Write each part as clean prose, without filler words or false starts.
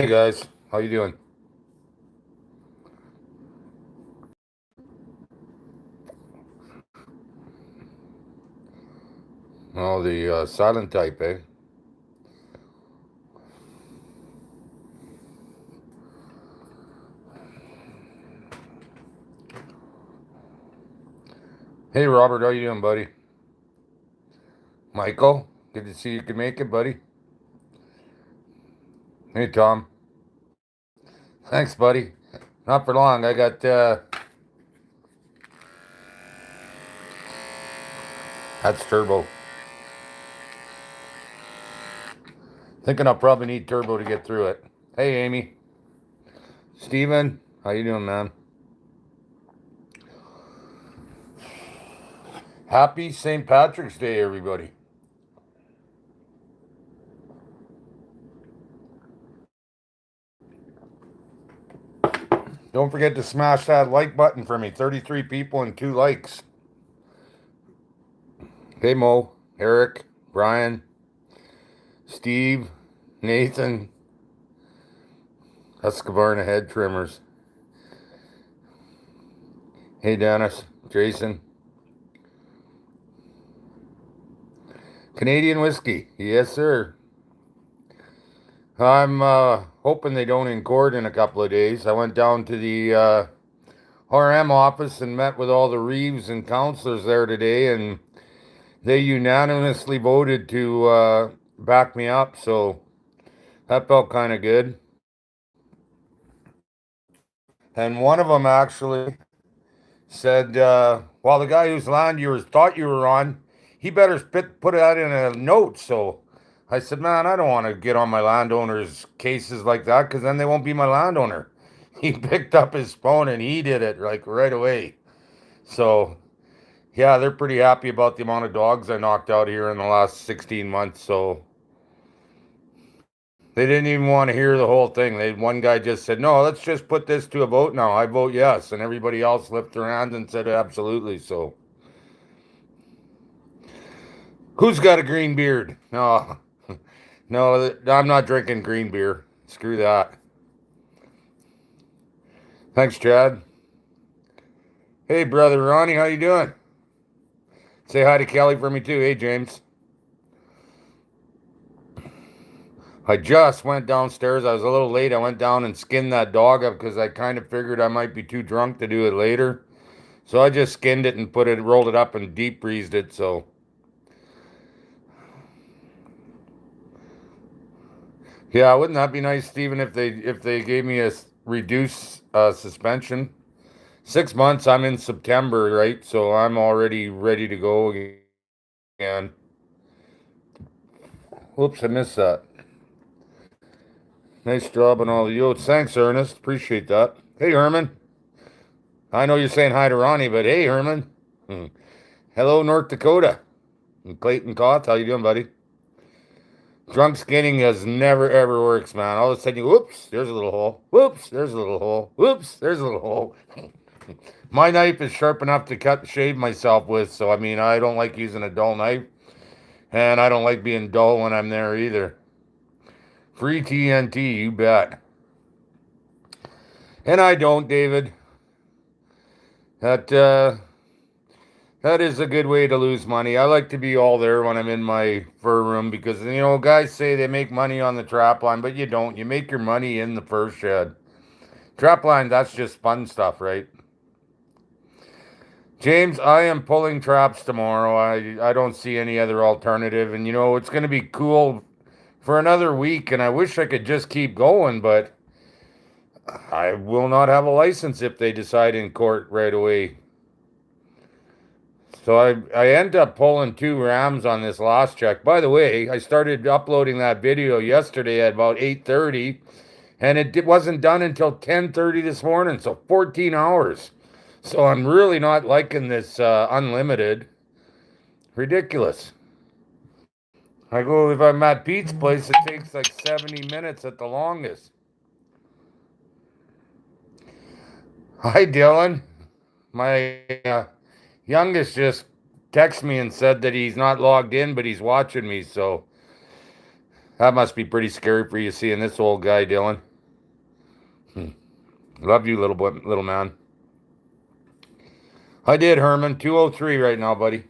Hey guys, how you doing? Oh, the silent type, eh? Hey Robert, how you doing, buddy? Michael, good to see you can make it, buddy. Hey Tom, thanks, buddy. Not for long. I got that's turbo. Thinking I'll probably need turbo to get through it. Hey Amy, Steven, how you doing, man? Happy St. Patrick's Day, everybody. Don't forget to smash that like button for me. 33 people and 2 likes. Hey Mo, Eric, Brian, Steve, Nathan, Husqvarna head trimmers. Hey Dennis, Jason. Canadian whiskey, yes sir. I'm hoping they don't in court in a couple of days. I went down to the RM office and met with all the Reeves and counselors there today, and they unanimously voted to back me up, so that felt kind of good. And one of them actually said, well, the guy whose land you thought you were on, he better put that in a note. So I said, man, I don't want to get on my landowner's cases like that because then they won't be my landowner. He picked up his phone and he did it like right away. So yeah, they're pretty happy about the amount of dogs I knocked out here in the last 16 months. So they didn't even want to hear the whole thing. One guy just said, no, let's just put this to a vote now. I vote yes. And everybody else lifted their hands and said absolutely. So who's got a green beard? No, no, I'm not drinking green beer. Screw that. Thanks, Chad. Hey, brother Ronnie, how you doing? Say hi to Kelly for me too. Hey, James. I just went downstairs. I was a little late. I went down and skinned that dog up because I kind of figured I might be too drunk to do it later. So I just skinned it and rolled it up and deep freezed it. So yeah, wouldn't that be nice, Stephen, if they gave me a reduced suspension? 6 months. I'm in September, right? So I'm already ready to go again. Whoops, I missed that. Nice job on all the yotes. Thanks, Ernest. Appreciate that. Hey, Herman. I know you're saying hi to Ronnie, but hey, Herman. Hello, North Dakota. And Clayton Koth, how you doing, buddy? Drunk skinning has never ever works, man. All of a sudden, whoops, there's a little hole. Whoops, there's a little hole. Whoops, there's a little hole. My knife is sharp enough to shave myself with, so I mean, I don't like using a dull knife, and I don't like being dull when I'm there either. Free TNT, you bet. And I don't, David. That that is a good way to lose money. I like to be all there when I'm in my fur room because guys say they make money on the trap line, but you don't. You make your money in the fur shed. Trap line, that's just fun stuff, right? James, I am pulling traps tomorrow. I don't see any other alternative, and it's going to be cool for another week, and I wish I could just keep going, but I will not have a license if they decide in court right away. So I end up pulling 2 rams on this last check. By the way, I started uploading that video yesterday at about 8:30, and it wasn't done until 10:30 this morning, so 14 hours. So I'm really not liking this unlimited. Ridiculous. If I'm at Pete's place, it takes like 70 minutes at the longest. Hi, Dylan. My youngest just texted me and said that he's not logged in, but he's watching me. So that must be pretty scary for you seeing this old guy, Dylan. Love you, little man. I did, Herman. 203 right now, buddy.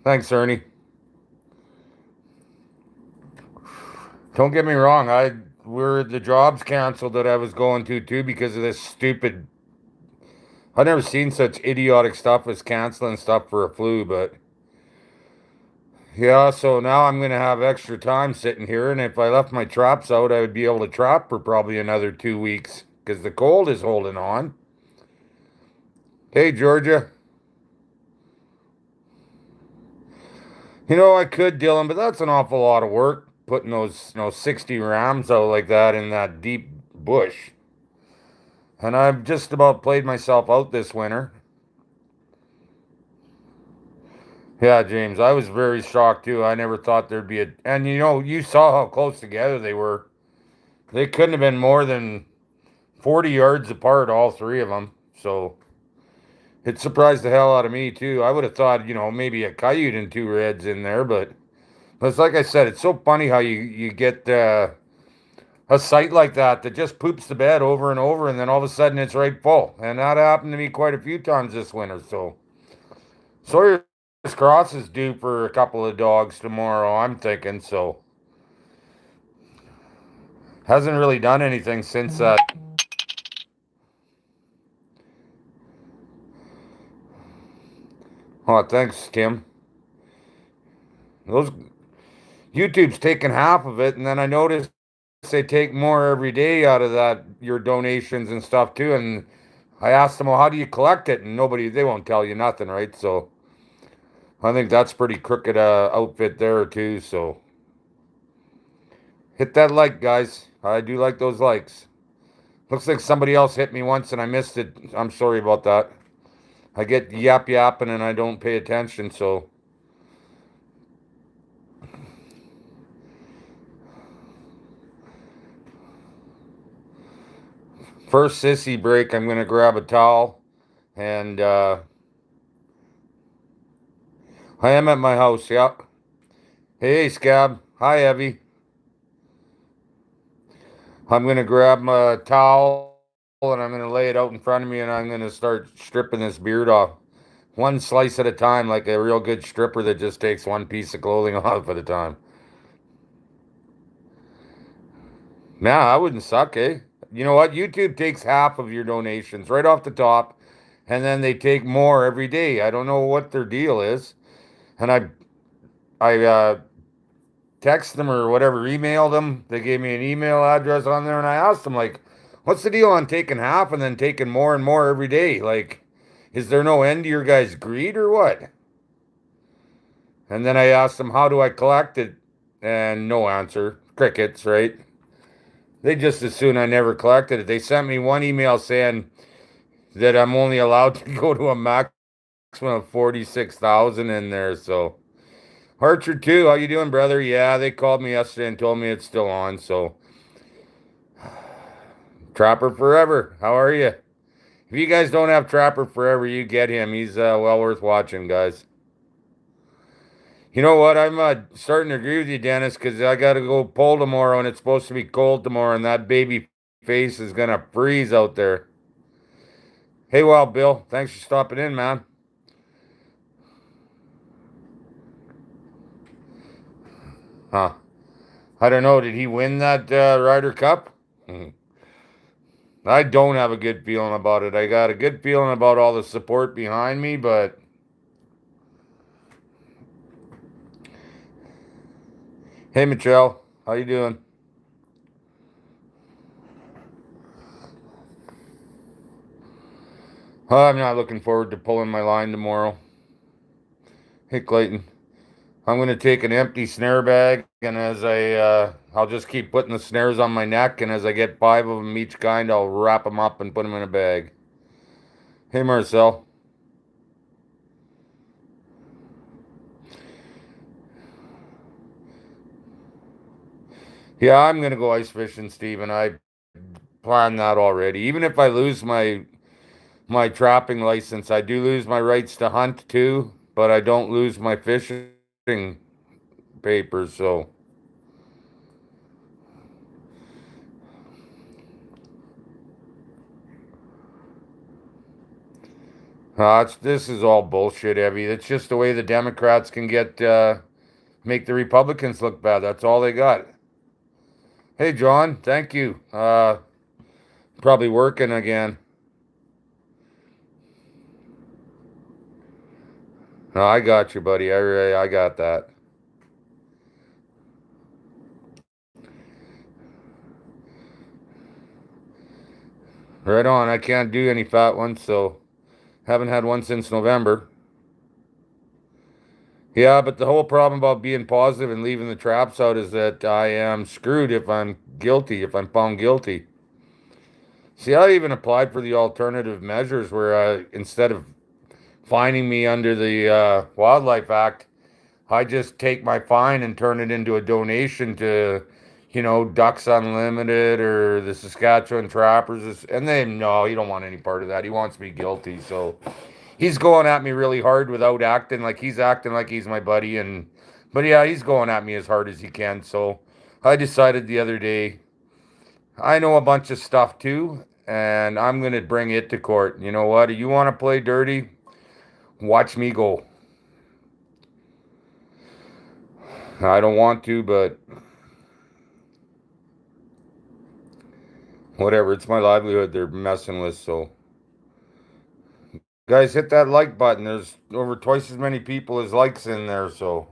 Thanks, Ernie. Don't get me wrong. The jobs canceled that I was going to too because of this stupid. I've never seen such idiotic stuff as canceling stuff for a flu, but yeah. So now I'm gonna have extra time sitting here, and if I left my traps out, I would be able to trap for probably another 2 weeks because the cold is holding on. Hey, Georgia. I could, Dylan, but that's an awful lot of work putting those, 60 rams out like that in that deep bush. And I've just about played myself out this winter. Yeah, James, I was very shocked too. I never thought there'd be and you saw how close together they were. They couldn't have been more than 40 yards apart, all three of them. So it surprised the hell out of me too. I would have thought, maybe a coyote and two reds in there, but it's like I said, it's so funny how you get a site like that just poops the bed over and over, and then all of a sudden it's right full. And that happened to me quite a few times this winter. So Sawyer's Cross is due for a couple of dogs tomorrow, I'm thinking. So hasn't really done anything since that. Oh, thanks, Tim. Those YouTube's taking half of it, and then I noticed they take more every day out of that, your donations and stuff too. And I asked them, well, how do you collect it? And they won't tell you nothing, right? So I think that's pretty crooked outfit there too. So hit that like, guys. I do like those likes. Looks like somebody else hit me once and I missed it. I'm sorry about that. I get yapping and I don't pay attention, so. First sissy break, I'm going to grab a towel and I am at my house, yep. Hey, Scab. Hi, Evie. I'm going to grab my towel and I'm going to lay it out in front of me and I'm going to start stripping this beard off. One slice at a time, like a real good stripper that just takes one piece of clothing off at a time. Nah, I wouldn't suck, eh? You know what? YouTube takes half of your donations right off the top, and then they take more every day. I don't know what their deal is. And I text them or whatever, emailed them. They gave me an email address on there, and I asked them, like, what's the deal on taking half and then taking more and more every day? Like, is there no end to your guys' greed or what? And then I asked them, how do I collect it? And no answer. Crickets, right? They just as soon I never collected it. They sent me one email saying that I'm only allowed to go to a maximum of 46,000 in there. So Archer too, how you doing, brother? Yeah, they called me yesterday and told me it's still on. So Trapper Forever, how are you? If you guys don't have Trapper Forever, you get him. He's well worth watching, guys. You know what? I'm starting to agree with you, Dennis, because I got to go pull tomorrow, and it's supposed to be cold tomorrow, and that baby face is gonna freeze out there. Hey, well, Bill, thanks for stopping in, man. Huh? I don't know. Did he win that Ryder Cup? I don't have a good feeling about it. I got a good feeling about all the support behind me, but hey, Michelle, how you doing? I'm not looking forward to pulling my line tomorrow. Hey, Clayton, I'm going to take an empty snare bag, and I'll just keep putting the snares on my neck, and as I get 5 of them each kind, I'll wrap them up and put them in a bag. Hey, Marcel. Yeah, I'm going to go ice fishing, Steven. I planned that already. Even if I lose my trapping license, I do lose my rights to hunt too, but I don't lose my fishing papers, so This is all bullshit, Evie. It's just the way the Democrats can make the Republicans look bad. That's all they got. Hey, John, thank you. Probably working again. No, I got you, buddy. I got that. Right on. I can't do any fat ones, so haven't had one since November. Yeah, but the whole problem about being positive and leaving the traps out is that I am screwed if I'm guilty, if I'm found guilty. See, I even applied for the alternative measures where instead of fining me under the Wildlife Act, I just take my fine and turn it into a donation to, Ducks Unlimited or the Saskatchewan Trappers. And they, no, he don't want any part of that. He wants me guilty. So he's going at me really hard without acting like he's my buddy. But yeah, he's going at me as hard as he can. So I decided the other day, I know a bunch of stuff too, and I'm going to bring it to court. You know what? You want to play dirty? Watch me go. I don't want to, but whatever. It's my livelihood they're messing with, so. Guys, hit that like button. There's over twice as many people as likes in there, so.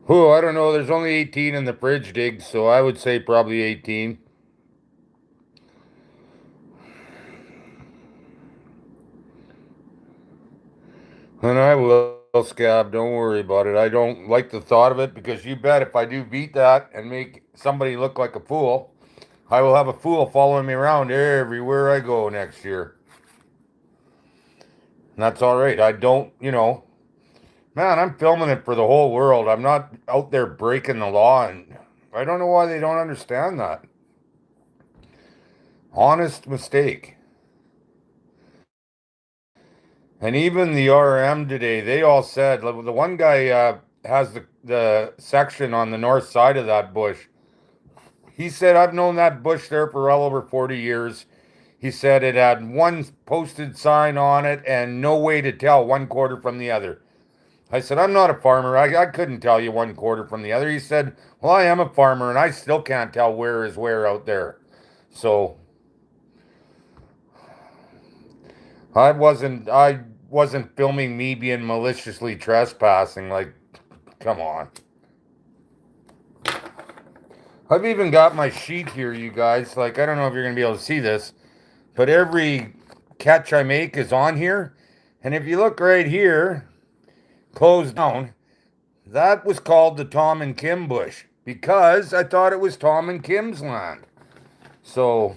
Oh, I don't know. There's only 18 in the fridge, dig, so I would say probably 18. And I will, Scab. Don't worry about it. I don't like the thought of it because you bet if I do beat that and make somebody look like a fool, I will have a fool following me around everywhere I go next year. And that's all right. I don't, man, I'm filming it for the whole world. I'm not out there breaking the law, and I don't know why they don't understand that. Honest mistake. And even the RM today, they all said, the one guy has the section on the north side of that bush. He said, I've known that bush there for well over 40 years. He said it had one posted sign on it and no way to tell one quarter from the other. I said, I'm not a farmer. I couldn't tell you one quarter from the other. He said, well, I am a farmer and I still can't tell where is where out there. So I wasn't filming me being maliciously trespassing. Like, come on. I've even got my sheet here, you guys. Like, I don't know if you're going to be able to see this, but every catch I make is on here. And if you look right here, closed down, that was called the Tom and Kim bush because I thought it was Tom and Kim's land. So,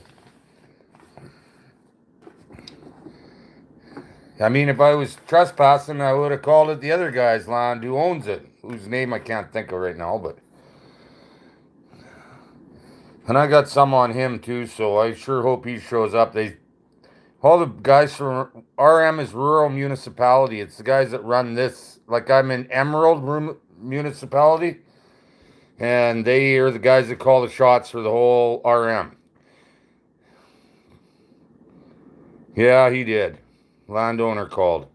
I mean, if I was trespassing, I would have called it the other guy's land who owns it, whose name I can't think of right now, but. And I got some on him too, so I sure hope he shows up. All the guys from RM is rural municipality. It's the guys that run this. Like I'm in Emerald municipality, and they are the guys that call the shots for the whole RM. Yeah, he did. Landowner called.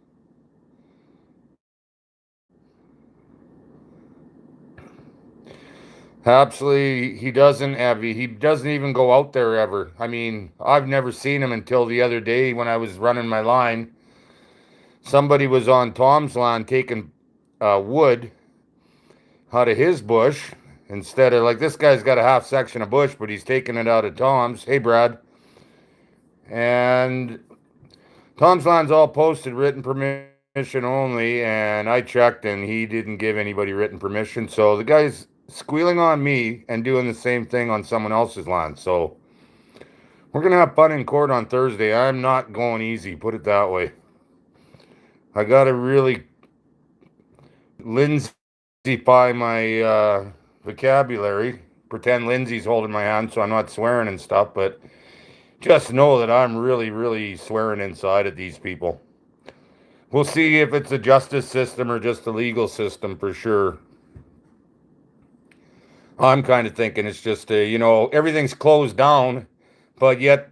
Absolutely, he doesn't, Abby. He doesn't even go out there ever. I mean, I've never seen him until the other day when I was running my line. Somebody was on Tom's land taking wood out of his bush instead of like this guy's got a half section of bush, but he's taking it out of Tom's. Hey, Brad. And Tom's land's all posted, written permission only, and I checked and he didn't give anybody written permission. So the guy's squealing on me and doing the same thing on someone else's land. So we're going to have fun in court on Thursday. I'm not going easy, put it that way. I got to really Lindsay-fy my vocabulary pretend Lindsay's holding my hand so I'm not swearing and stuff, but just know that I'm really, really swearing inside at these people. We'll see if it's a justice system or just a legal system for sure. I'm kind of thinking it's just everything's closed down, but yet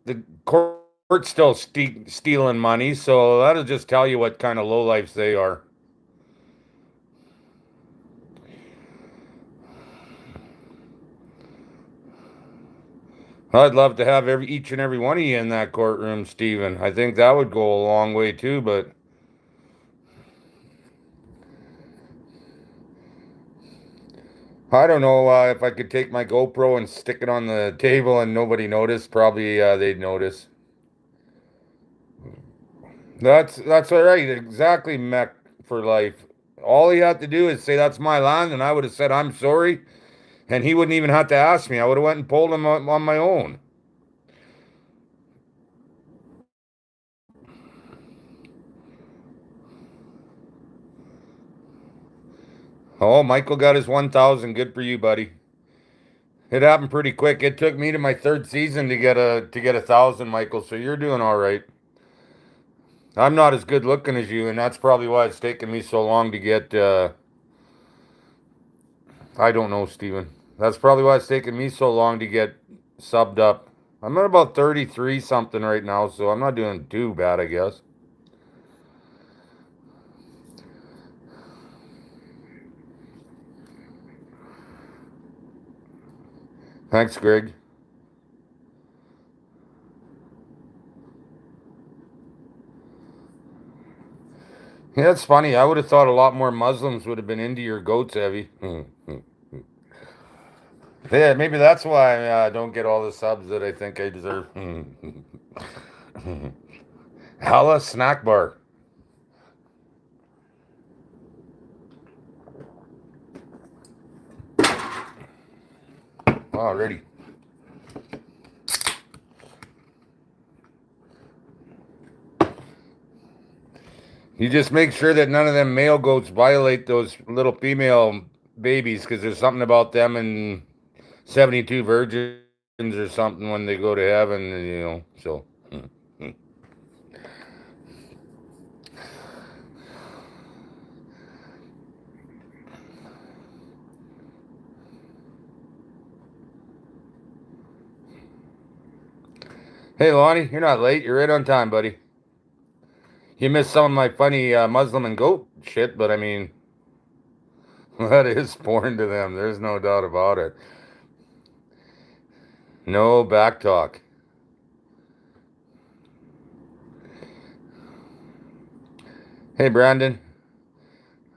the court's still stealing money, so that'll just tell you what kind of lowlifes they are. I'd love to have each and every one of you in that courtroom, Stephen. I think that would go a long way too, but I don't know if I could take my GoPro and stick it on the table and nobody noticed. Probably they'd notice. That's all right. Exactly, Mech for life. All he had to do is say that's my land, and I would have said I'm sorry, and he wouldn't even have to ask me. I would have went and pulled him on my own. Oh, Michael got his 1,000. Good for you, buddy. It happened pretty quick. It took me to my third season to get 1,000, Michael. So you're doing all right. I'm not as good looking as you, and that's probably why it's taken me so long to get. I don't know, Steven. That's probably why it's taken me so long to get subbed up. I'm at about 33 something right now, so I'm not doing too bad, I guess. Thanks, Greg. Yeah, it's funny. I would have thought a lot more Muslims would have been into your goats, Evie. Yeah, maybe that's why I don't get all the subs that I think I deserve. Hella snack bar. Already. You just make sure that none of them male goats violate those little female babies, because there's something about them and 72 virgins or something when they go to heaven, so. Hey, Lonnie, you're not late. You're right on time, buddy. You missed some of my funny Muslim and goat shit, but I mean, that is foreign to them. There's no doubt about it. No back talk. Hey, Brandon.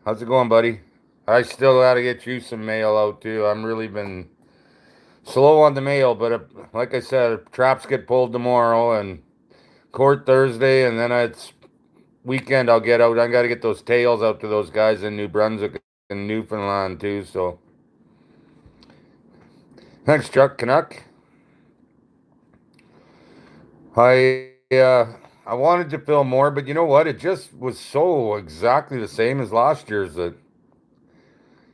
How's it going, buddy? I still got to get you some mail out, too. I'm really been slow on the mail, but like I said, traps get pulled tomorrow and court Thursday, and then it's weekend I'll get out. I got to get those tails out to those guys in New Brunswick and Newfoundland, too, so. Thanks, Chuck Canuck. I wanted to film more, but you know what? It just was so exactly the same as last year's.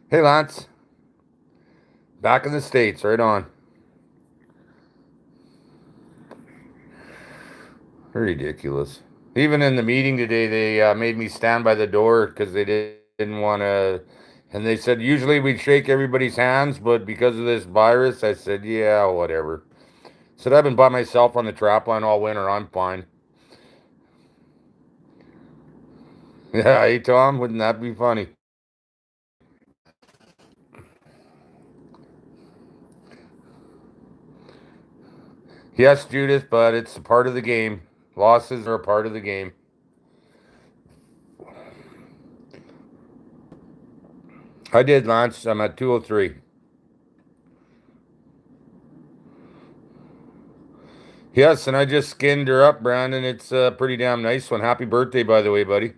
Hey, Lance. Back in the States, right on. Ridiculous. Even in the meeting today, they made me stand by the door because they didn't want to. And they said, usually we'd shake everybody's hands, but because of this virus, I said, yeah, whatever. Said, I've been by myself on the trap line all winter. I'm fine. Yeah, hey, Tom, wouldn't that be funny? Yes, Judith, but it's a part of the game. Losses are a part of the game. I did, Lance. I'm at 203. Yes, and I just skinned her up, Brandon. It's a pretty damn nice one. Happy birthday, by the way, buddy.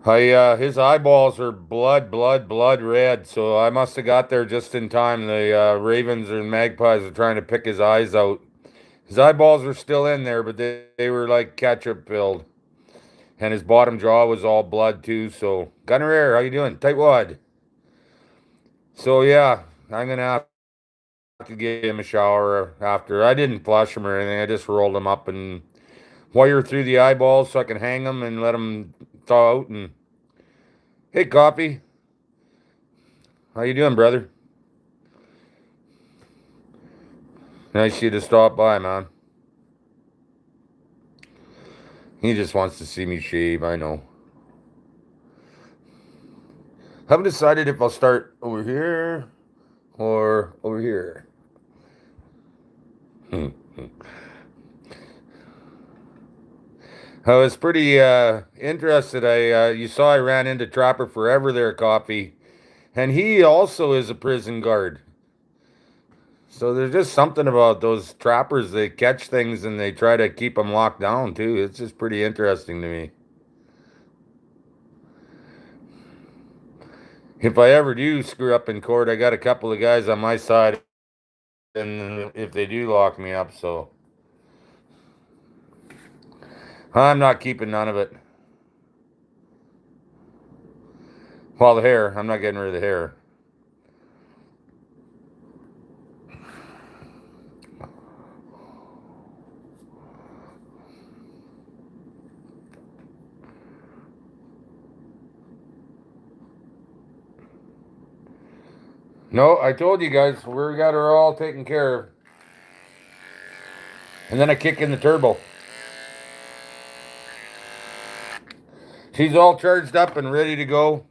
His eyeballs are blood red, so I must have got there just in time. The Ravens and Magpies are trying to pick his eyes out. His eyeballs were still in there, but they were like ketchup filled. And his bottom jaw was all blood too, so. Gunner Air, how you doing? Tightwad. So yeah, I'm gonna have to give him a shower after. I didn't flush him or anything. I just rolled him up and wire through the eyeballs so I can hang them and let them thaw out. And hey, Coffee, how you doing, brother? Nice you to stop by, man. He just wants to see me shave. I know. Haven't decided if I'll start over here or over here. I was pretty interested. You saw I ran into Trapper Forever there, Coffee, and he also is a prison guard. So there's just something about those trappers. They catch things and they try to keep them locked down too. It's just pretty interesting to me. If I ever do screw up in court, I got a couple of guys on my side, and if they do lock me up, so I'm not keeping none of it. Well, the hair, I'm not getting rid of the hair. No, I told you guys, we got her all taken care of. And then I kick in the turbo. She's all charged up and ready to go.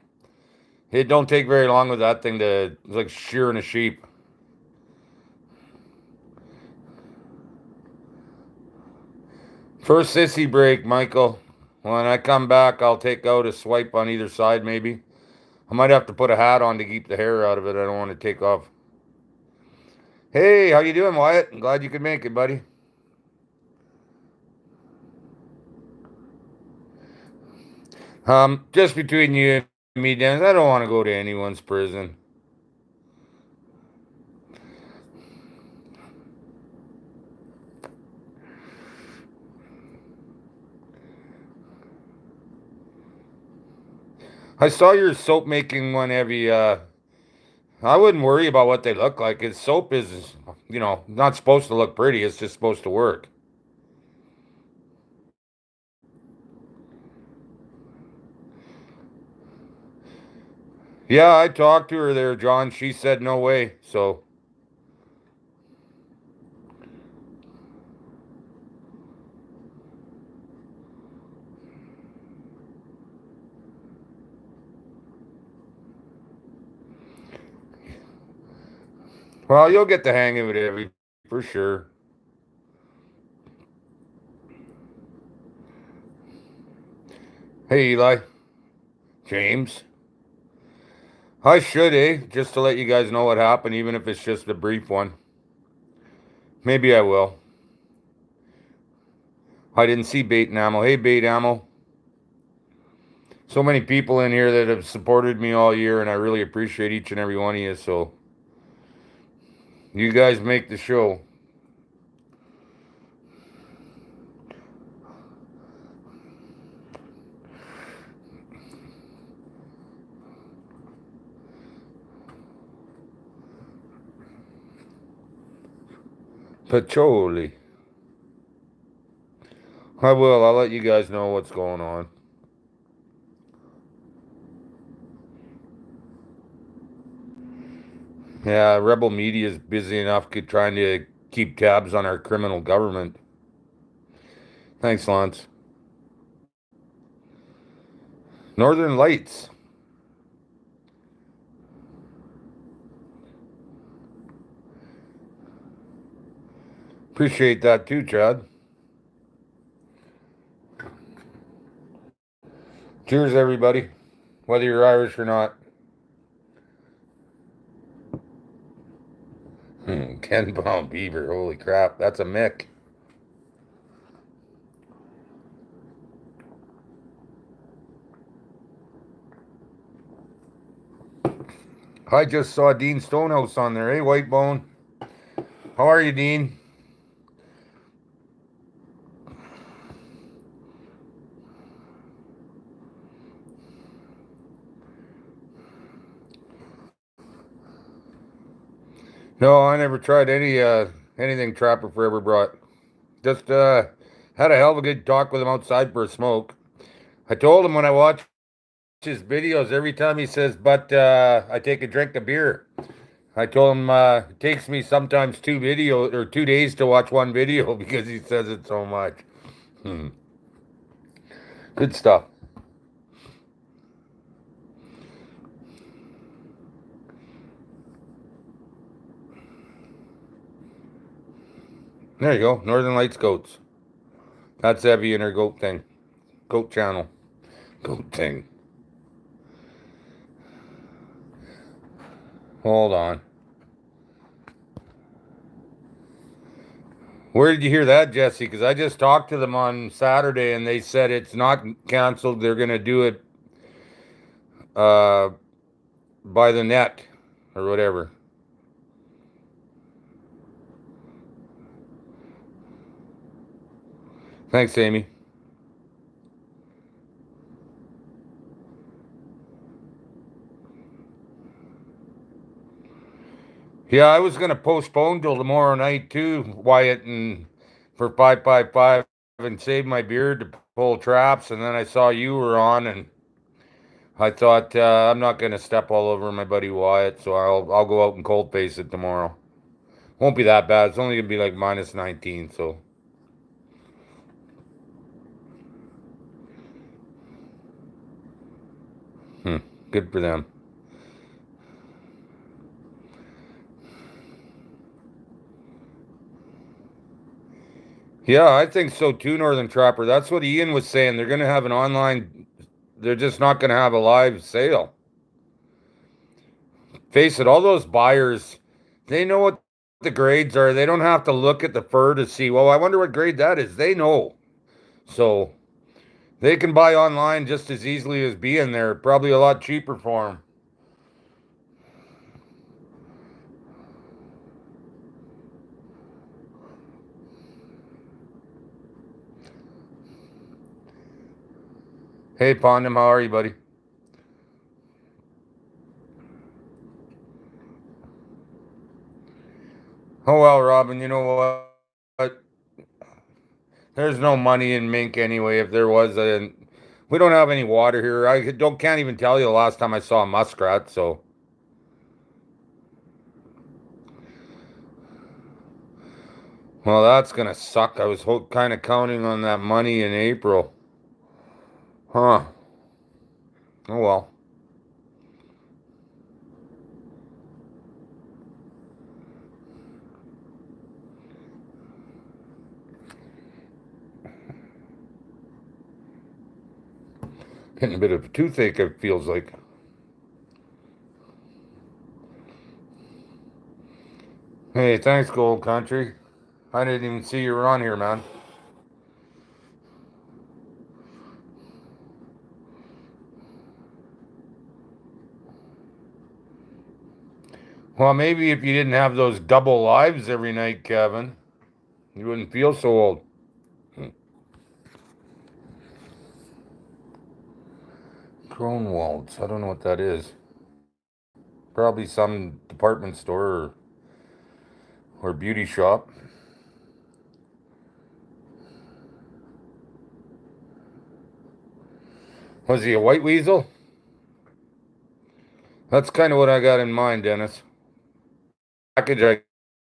It don't take very long with that thing to, it's like shearing a sheep. First sissy break, Michael. When I come back, I'll take out a swipe on either side, maybe. I might have to put a hat on to keep the hair out of it. I don't want to take off. Hey, how you doing, Wyatt? I'm glad you could make it, buddy. Just between you and me, Dennis, I don't want to go to anyone's prison. I saw your soap making one every I wouldn't worry about what they look like. His soap is, not supposed to look pretty. It's just supposed to work. Yeah, I talked to her there, John. She said no way. So, well, you'll get the hang of it, every for sure. Hey, Eli, James. I should, just to let you guys know what happened, even if it's just a brief one. Maybe I will. I didn't see Bait and Ammo. Hey, Bait Ammo. So many people in here that have supported me all year, and I really appreciate each and every one of you. So, you guys make the show. Patchouli. I will. I'll let you guys know what's going on. Yeah, Rebel Media is busy enough trying to keep tabs on our criminal government. Thanks, Lance. Northern Lights. Appreciate that too, Chad. Cheers, everybody. Whether you're Irish or not. Ken Palm Beaver. Holy crap. That's a Mick. I just saw Dean Stonehouse on there. Hey, White Bone. How are you, Dean? No, I never tried anything Trapper Forever brought. Just had a hell of a good talk with him outside for a smoke. I told him when I watch his videos, every time he says, but I take a drink of beer. I told him it takes me sometimes 2 days to watch one video because he says it so much. Hmm. Good stuff. There you go. Northern Lights goats. That's Evie and her goat thing. Goat channel. Goat thing. Hold on. Where did you hear that, Jesse? Because I just talked to them on Saturday and they said it's not canceled. They're going to do it uh, by the net or whatever. Thanks, Amy. Yeah, I was gonna postpone till tomorrow night too, Wyatt, and for 555 and save my beard to pull traps, and then I saw you were on, and I thought I'm not gonna step all over my buddy Wyatt, so I'll go out and cold face it tomorrow. Won't be that bad. It's only gonna be like minus 19, so good for them. Yeah, I think so too, Northern Trapper. That's what Ian was saying. They're gonna have an online. They're just not gonna have a live sale. Face it, all those buyers, they know what the grades are. They don't have to look at the fur to see, well, I wonder what grade that is. They know. So they can buy online just as easily as being there. Probably a lot cheaper for them. Hey, Pondum, how are you, buddy? Oh, well, Robin, you know what? There's no money in mink anyway. If there was, we don't have any water here. Can't even tell you the last time I saw a muskrat. So, well, that's gonna suck. I was kind of counting on that money in April. Huh. Oh well. Getting a bit of a toothache, it feels like. Hey, thanks, Gold Country. I didn't even see you were on here, man. Well, maybe if you didn't have those double lives every night, Kevin, you wouldn't feel so old. Kronwalds. I don't know what that is. Probably some department store or beauty shop. Was he a white weasel? That's kind of what I got in mind, Dennis. Package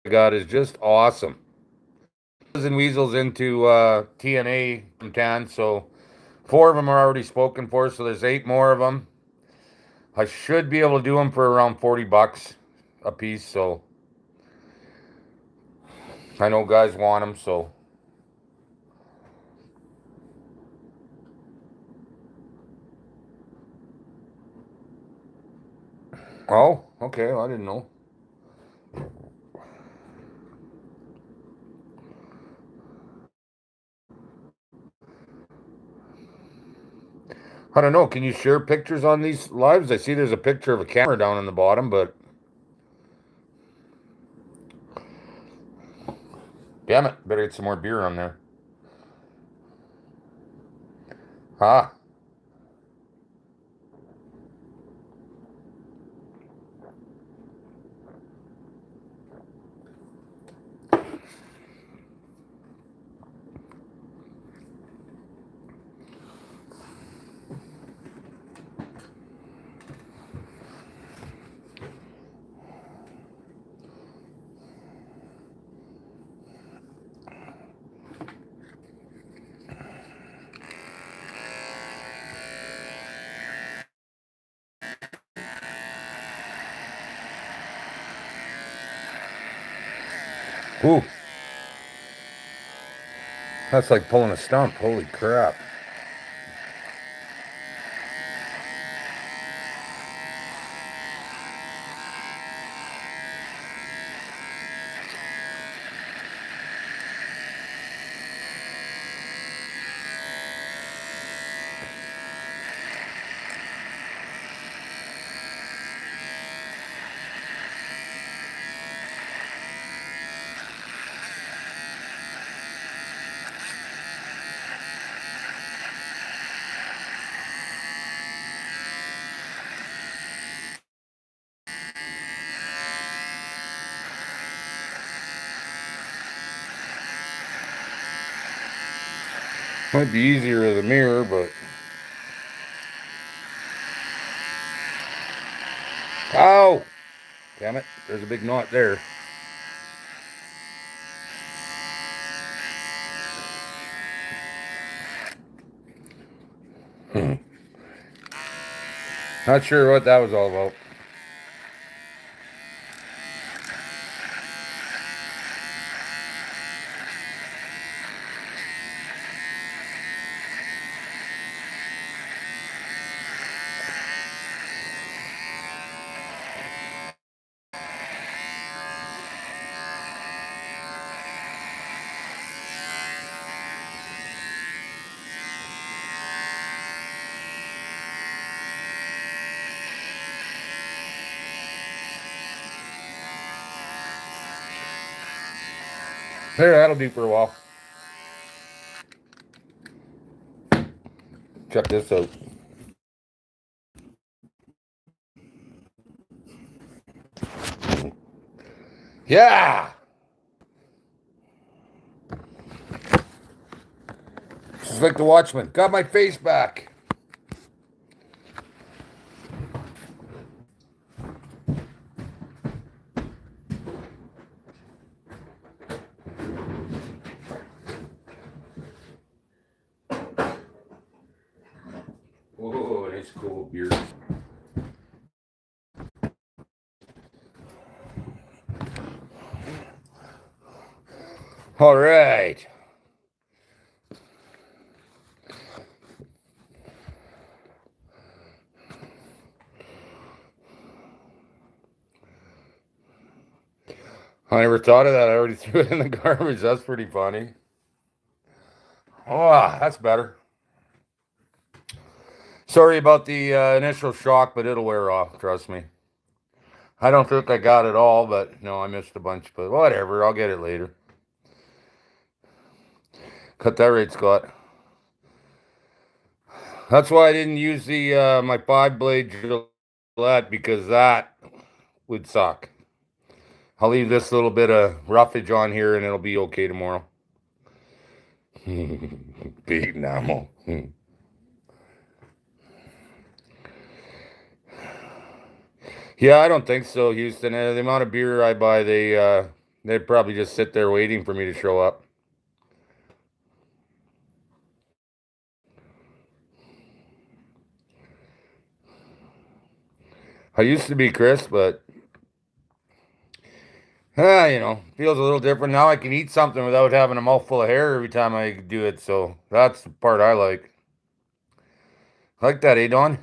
I got is just awesome. And weasels into TNA from Tan, so 4 of them are already spoken for, so there's 8 more of them. I should be able to do them for around $40 a piece, so I know guys want them, so. Oh, okay, well, I didn't know. I don't know. Can you share pictures on these lives? I see there's a picture of a camera down in the bottom, but damn it, better get some more beer on there. Ah, Ooh, that's like pulling a stump. Holy crap. Might be easier as a mirror, but... Ow! Damn it, there's a big knot there. Not sure what that was all about. There, that'll do for a while. Check this out. Yeah! Just like the Watchman. Got my face back. Whoa, nice cool beer. All right. I never thought of that. I already threw it in the garbage. That's pretty funny. Oh, that's better. Sorry about the initial shock, but it'll wear off. Trust me. I don't think I got it all, but no, I missed a bunch. But whatever. I'll get it later. Cut that right, Scott. That's why I didn't use the my 5-blade Gillette, because that would suck. I'll leave this little bit of roughage on here and it'll be okay tomorrow. Big enamel. Yeah, I don't think so, Houston. The amount of beer I buy, they probably just sit there waiting for me to show up. I used to be Chris, but feels a little different now. I can eat something without having a mouthful of hair every time I do it, so that's the part I like. Like that, eh, Don?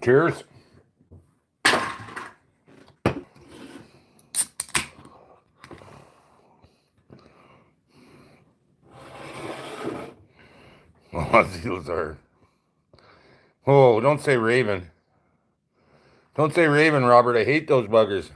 Cheers. Oh, these are. Oh, don't say Raven. Don't say Raven, Robert. I hate those buggers.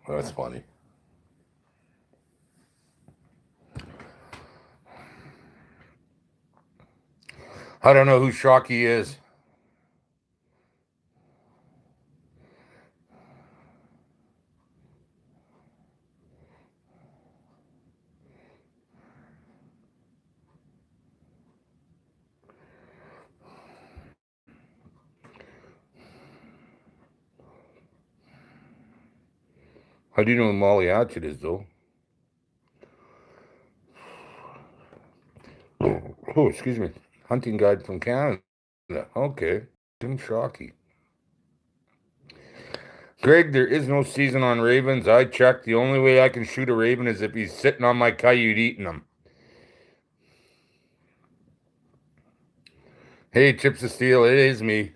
That's funny. I don't know who Shockey is. I do know who Molly Hatchet is, though. Oh, excuse me. Hunting guide from Canada. Okay. Tim Shockey. Greg, there is no season on ravens. I checked. The only way I can shoot a raven is if he's sitting on my coyote eating them. Hey, Chips of Steel, it is me.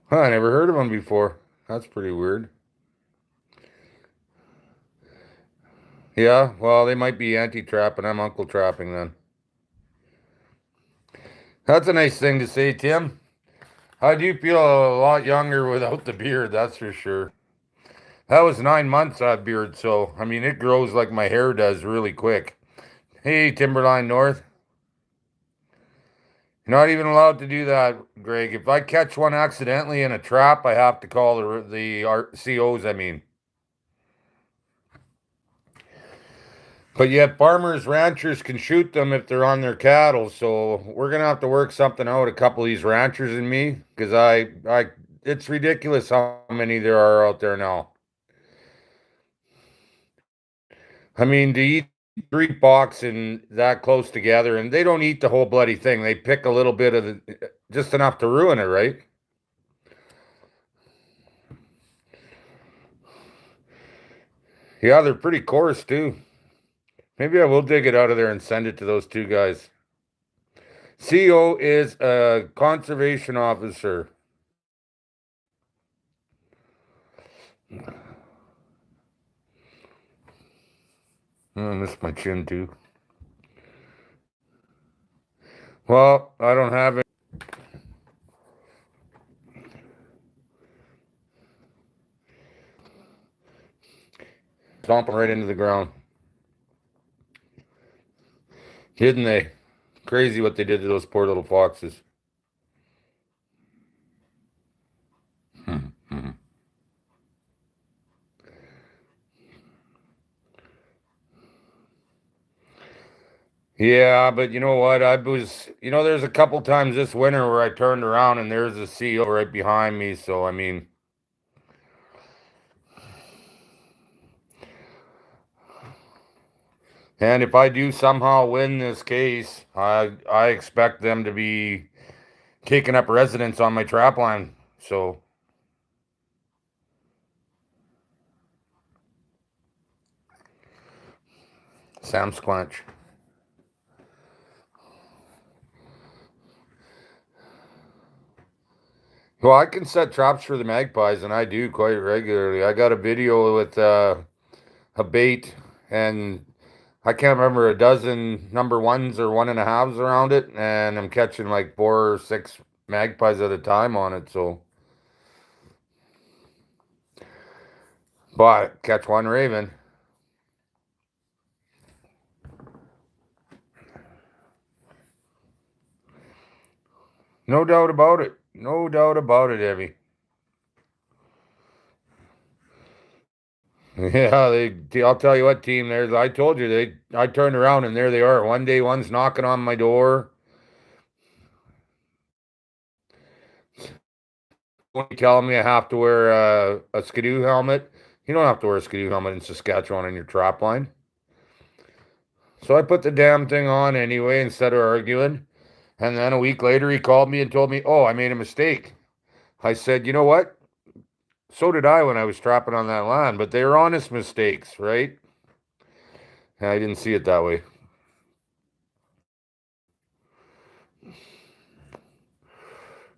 Huh, I never heard of them before. That's pretty weird. Yeah, well, they might be anti-trapping. I'm uncle trapping then. That's a nice thing to say, Tim. I do feel a lot younger without the beard, that's for sure. That was 9 months, that beard, so, I mean, it grows like my hair does really quick. Hey, Timberline North. You're not even allowed to do that, Greg. If I catch one accidentally in a trap, I have to call the COs, I mean. But yet farmers, ranchers can shoot them if they're on their cattle. So we're gonna have to work something out, a couple of these ranchers and me, because it's ridiculous how many there are out there now. I mean, to eat 3 bucks and that close together, and they don't eat the whole bloody thing. They pick a little bit of just enough to ruin it, right? Yeah, they're pretty coarse too. Maybe I will dig it out of there and send it to those two guys. CO is a conservation officer. I miss my chin too. Well, I don't have it. Stomping right into the ground. Didn't they? Crazy what they did to those poor little foxes. Yeah, but you know what? There's a couple times this winter where I turned around and there's a seal right behind me. So, I mean, and if I do somehow win this case, I expect them to be taking up residence on my trap line. So, Sam Squanch. Well, I can set traps for the magpies, and I do quite regularly. I got a video with a bait, and I can't remember, a dozen number ones or 1.5s around it, and I'm catching like 4 or 6 magpies at a time on it. So, but catch one raven. No doubt about it. No doubt about it, Evie. Yeah, I'll tell you what, team. I told you I turned around and there they are. One day, one's knocking on my door. Telling me I have to wear a skidoo helmet. You don't have to wear a skidoo helmet in Saskatchewan in your trap line. So I put the damn thing on anyway instead of arguing. And then a week later, he called me and told me, "Oh, I made a mistake." I said, "You know what? So did I when I was trapping on that land, but they were honest mistakes, right?" And I didn't see it that way.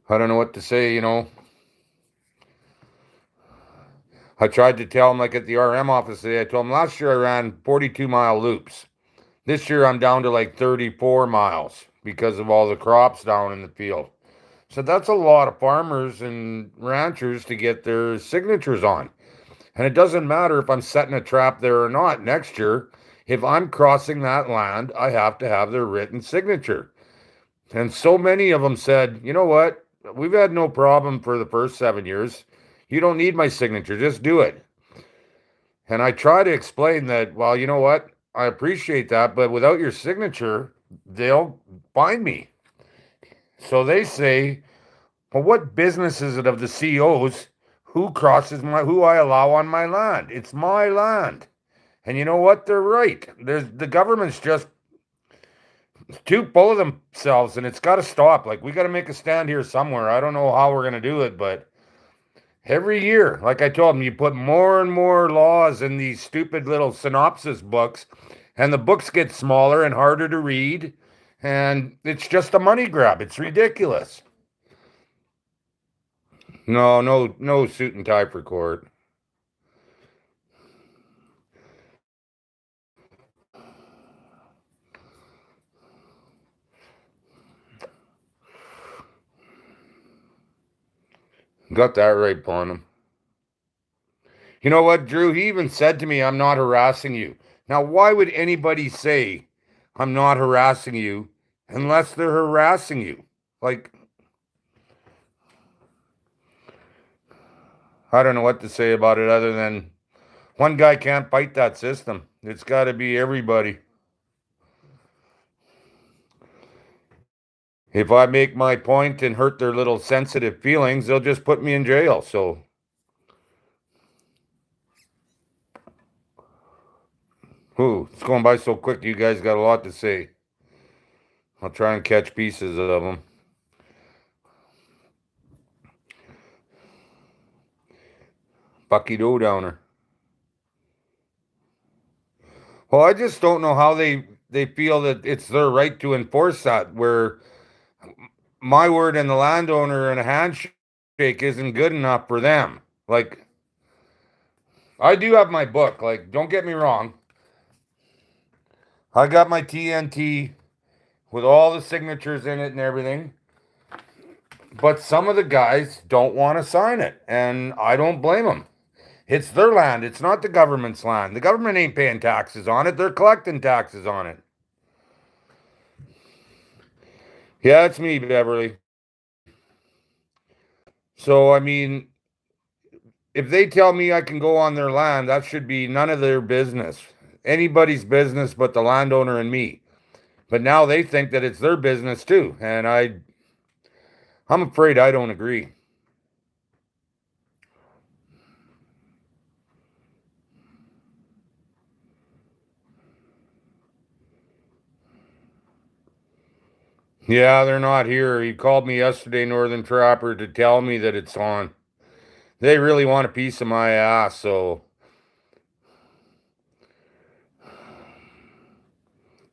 I don't know what to say. I tried to tell him, like at the RM office today, I told him last year I ran 42-mile loops. This year I'm down to like 34 miles because of all the crops down in the field. So that's a lot of farmers and ranchers to get their signatures on. And it doesn't matter if I'm setting a trap there or not next year. If I'm crossing that land, I have to have their written signature. And so many of them said, "You know what? We've had no problem for the first 7 years. You don't need my signature. Just do it." And I try to explain that, well, you know what? I appreciate that, but without your signature, they'll find me. So they say, well, what business is it of the CEOs who I allow on my land? It's my land. And you know what? They're right. The government's just too full of themselves, and it's got to stop. Like, we got to make a stand here somewhere. I don't know how we're going to do it, but every year, like I told them, you put more and more laws in these stupid little synopsis books, and the books get smaller and harder to read, and it's just a money grab. It's ridiculous. No, no, no suit and tie for court. Got that right, Bonham. You know what, Drew? He even said to me, I'm not harassing you. Now, why would anybody say I'm not harassing you unless they're harassing you? Like, I don't know what to say about it other than one guy can't fight that system. It's got to be everybody. If I make my point and hurt their little sensitive feelings, they'll just put me in jail. So, it's going by so quick. You guys got a lot to say. I'll try and catch pieces of them. Bucky Doe Downer. Well, I just don't know how they feel that it's their right to enforce that, where my word and the landowner and a handshake isn't good enough for them. Like, I do have my book. Like, don't get me wrong. I got my TNT with all the signatures in it and everything. But some of the guys don't want to sign it, and I don't blame them. It's their land. It's not the government's land. The government ain't paying taxes on it. They're collecting taxes on it. Yeah, it's me, Beverly. So, I mean, if they tell me I can go on their land, that should be none of their business. Anybody's business but the landowner and me. But now they think that it's their business too, and I'm afraid I don't agree. Yeah, they're not here. He called me yesterday, Northern Trapper, to tell me that it's on. They really want a piece of my ass, so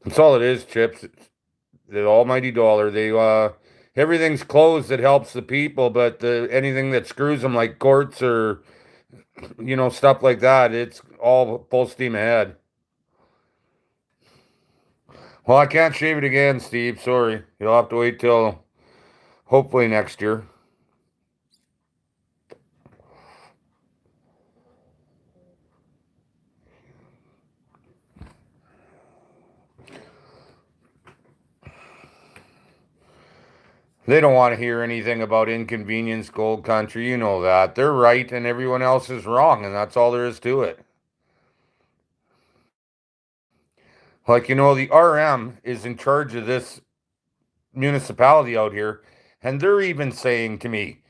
that's all it is, Chips. It's the almighty dollar. Everything's closed that helps the people, but anything that screws them, like courts or stuff like that, it's all full steam ahead. Well, I can't shave it again, Steve. Sorry. You'll have to wait till hopefully next year. They don't want to hear anything about inconvenience gold country. You know that. They're right and everyone else is wrong, and that's all there is to it. Like, the RM is in charge of this municipality out here, and they're even saying to me,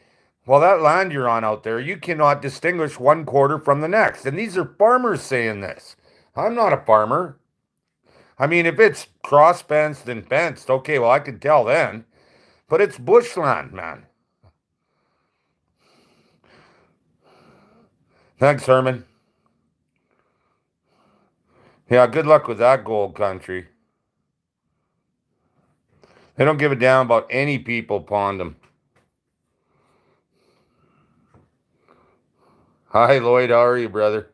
well, that land you're on out there, you cannot distinguish one quarter from the next. And these are farmers saying this. I'm not a farmer. I mean, if it's cross fenced and fenced, okay, well, I can tell then. But it's bushland, man. Thanks, Herman. Yeah, good luck with that gold country. They don't give a damn about any people pond them. Hi, Lloyd. How are you, brother?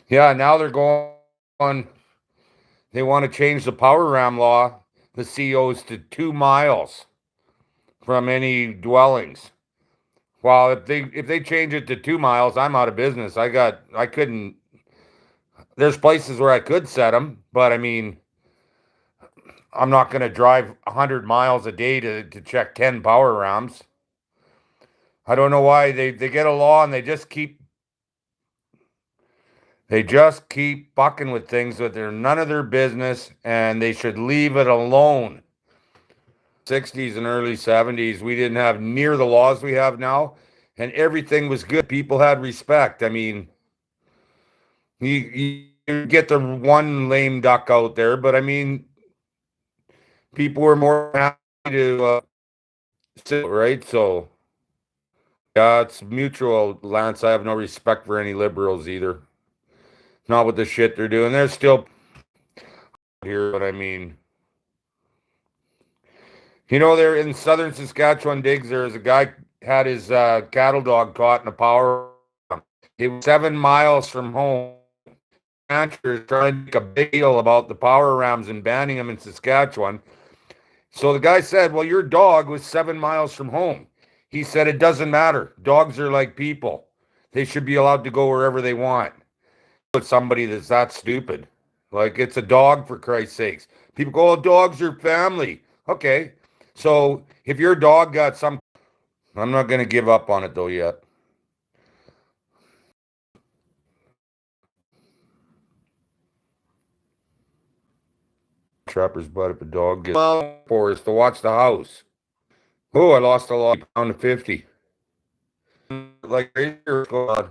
Yeah, now they're going on. They want to change the power ram law, the COs, to 2 miles from any dwellings. Well, if they change it to 2 miles, I'm out of business. I couldn't. There's places where I could set them, but I mean, I'm not going to drive 100 miles a day to check 10 power rams. I don't know why they get a law and they just keep They just keep fucking with things that they're none of their business and they should leave it alone. 60s and early 70s, we didn't have near the laws we have now, and everything was good. People had respect. I mean, you get the one lame duck out there, but I mean, people were more happy to sit, right? So, yeah, it's mutual, Lance. I have no respect for any liberals either. Not with the shit they're doing. They're still here, but I mean, there in southern Saskatchewan digs, there's a guy had his cattle dog caught in a power. He was 7 miles from home. Ranchers trying to make a big deal about the power rams and banning them in Saskatchewan. So the guy said, well, your dog was 7 miles from home. He said, it doesn't matter. Dogs are like people. They should be allowed to go wherever they want. But somebody that's that stupid. Like, it's a dog, for Christ's sakes. People go, oh, dogs are family. Okay. So if your dog got some, I'm not going to give up on it though yet. Trapper's butt if a dog gets for us to watch the house. Oh, I lost a lot. Down to 50. Like, God.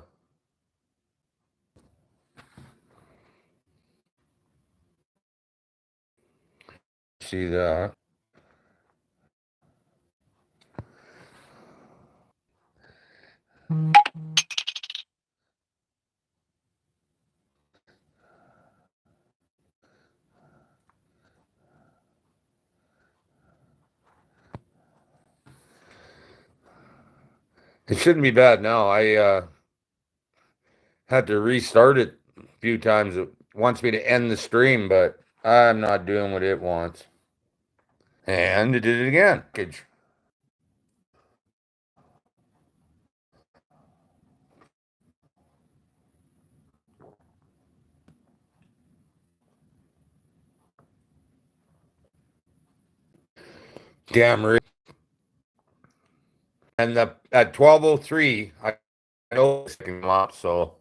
See that? It shouldn't be bad now. I had to restart it a few times. It wants me to end the stream, but I'm not doing what it wants. And it did it again. Damn right. And at 12:03, I know it's going up, so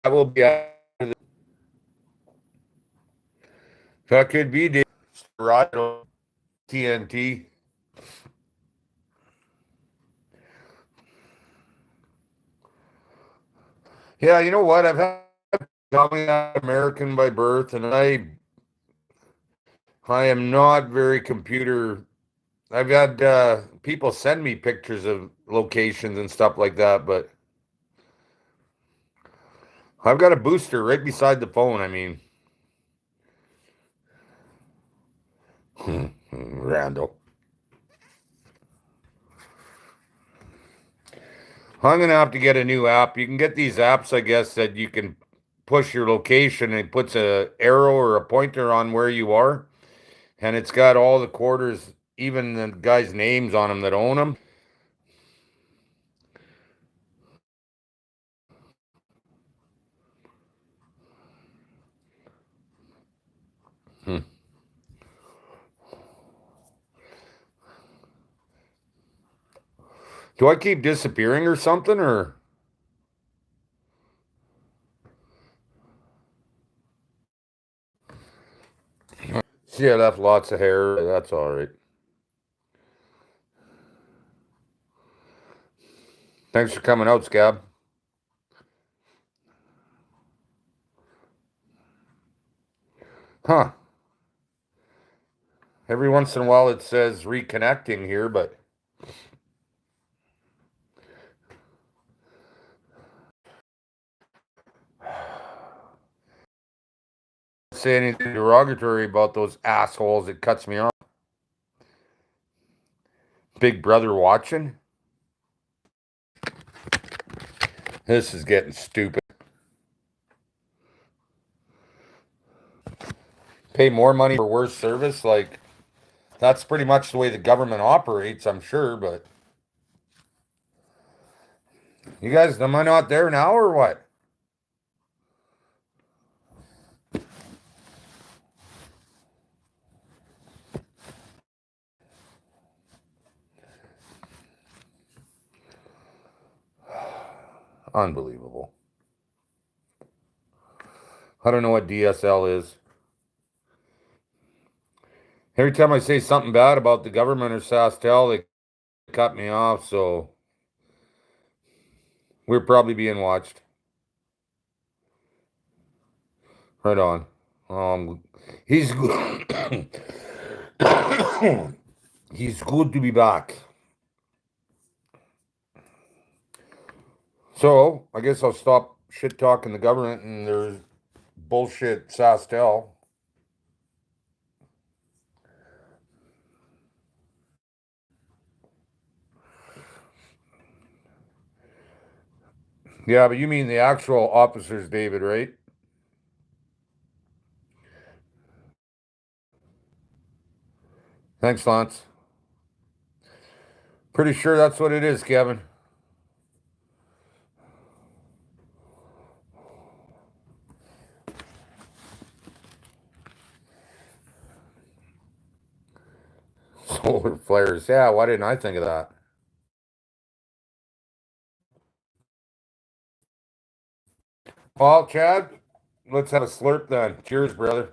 that will be that could be the right TNT. Yeah, you know what? I've had American by birth, and I am not very computer. I've had people send me pictures of locations and stuff like that, but I've got a booster right beside the phone. I mean, Randall. I'm gonna have to get a new app. You can get these apps, I guess, that you can push your location and it puts a arrow or a pointer on where you are, and it's got all the quarters, even the guys' names on them that own them. Hmm. Do I keep disappearing or something, or see, I left lots of hair. That's all right. Thanks for coming out, Scab. Huh. Every once in a while it says reconnecting here, but say anything derogatory about those assholes. It cuts me off. Big brother watching. This is getting stupid. Pay more money for worse service. Like, that's pretty much the way the government operates, I'm sure. But you guys, am I not there now or what? Unbelievable. I don't know what DSL is. Every time I say something bad about the government or SaskTel, they cut me off, so we're probably being watched. Right on. He's good. He's good to be back. So I guess I'll stop shit talking the government and there's bullshit SaskTel. Yeah, but you mean the actual officers, David, right? Thanks, Lance. Pretty sure that's what it is, Kevin. Solar flares. Yeah, why didn't I think of that? Well, Chad, let's have a slurp then. Cheers, brother.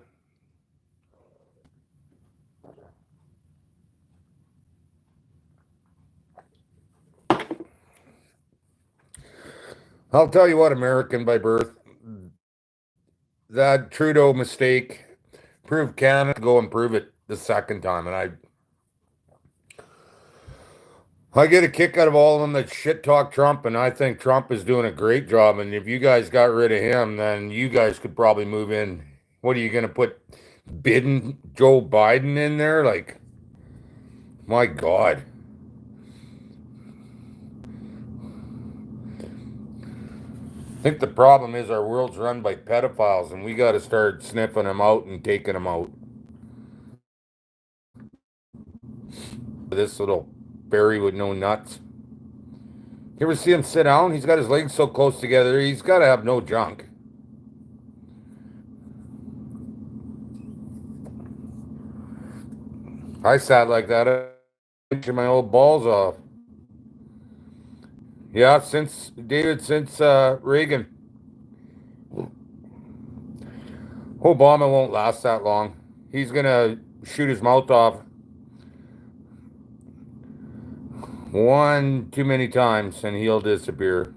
I'll tell you what, American by birth, that Trudeau mistake proved Canada to go and prove it the second time. And I get a kick out of all of them that shit talk Trump, and I think Trump is doing a great job. And if you guys got rid of him, then you guys could probably move in. What are you going to put Joe Biden in there? Like, my God. I think the problem is our world's run by pedophiles, and we got to start sniffing them out and taking them out. This little Barry with no nuts. You ever see him sit down? He's got his legs so close together. He's got to have no junk. I sat like that. I took my old balls off. Yeah, since Reagan. Obama won't last that long. He's gonna shoot his mouth off one too many times and he'll disappear.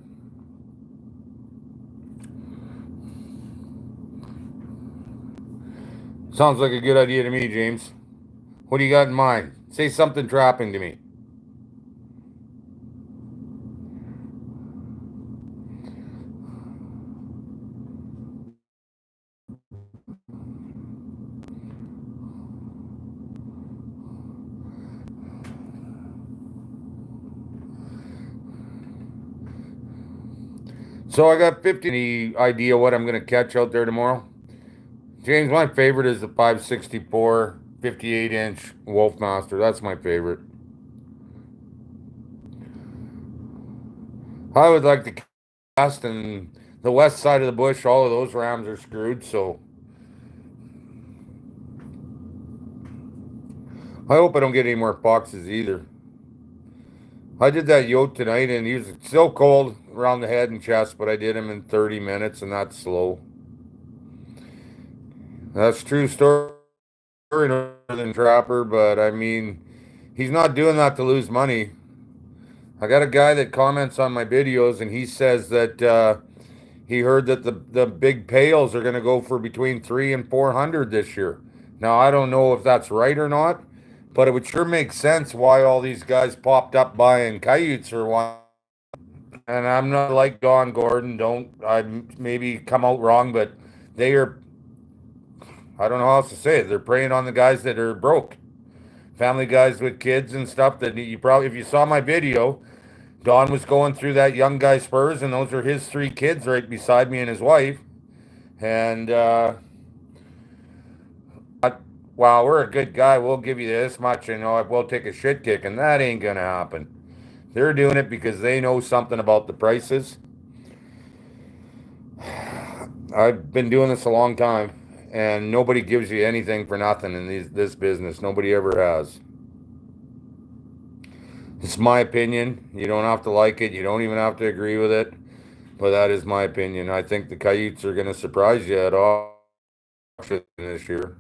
Sounds like a good idea to me, James. What do you got in mind? Say something trapping to me. So I got 50. Any idea what I'm going to catch out there tomorrow? James, my favorite is the 564 58-inch Wolfmaster. That's my favorite. I would like to cast, and the west side of the bush, all of those rams are screwed, so I hope I don't get any more foxes either. I did that yote tonight, and he was still cold around the head and chest, but I did him in 30 minutes, and that's slow. That's true story, Northern Trapper, but I mean, he's not doing that to lose money. I got a guy that comments on my videos, and he says that he heard that the big pails are going to go for between 300 and 400 this year. Now I don't know if that's right or not, but it would sure make sense why all these guys popped up buying coyotes or what. And I'm not like Don Gordon. Don't I maybe come out wrong, but they are. I don't know how else to say it. They're preying on the guys that are broke, family guys with kids and stuff. That you probably, if you saw my video, Don was going through that young guy Spurs, and those are his 3 kids right beside me and his wife. And wow, we're a good guy. We'll give you this much, and we'll take a shit kick, and that ain't gonna happen. They're doing it because they know something about the prices. I've been doing this a long time, and nobody gives you anything for nothing in this business. Nobody ever has. It's my opinion. You don't have to like it. You don't even have to agree with it. but that is my opinion. I think the coyotes are going to surprise you at auction this year.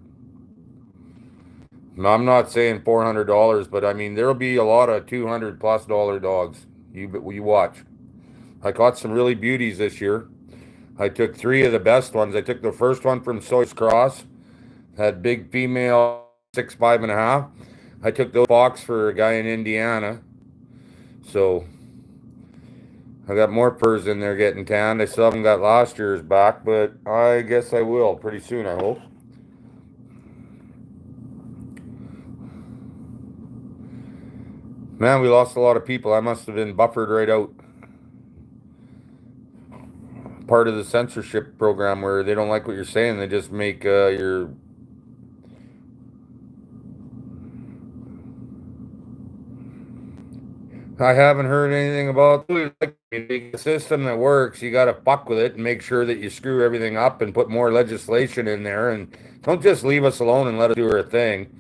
I'm not saying $400, but I mean there'll be a lot of $200+ dogs. You watch. I caught some really beauties this year. I took three of the best ones. I took the first one from Soy's Cross, had big female 6'5.5". I took those box for a guy in Indiana. So I got more purrs in there getting tanned. I still haven't got last year's back, but I guess I will pretty soon, I hope. Man, we lost a lot of people. I must have been buffered right out. Part of the censorship program where they don't like what you're saying. They just make your... I haven't heard anything about the system that works. You got to fuck with it and make sure that you screw everything up and put more legislation in there. And don't just leave us alone and let us do our thing.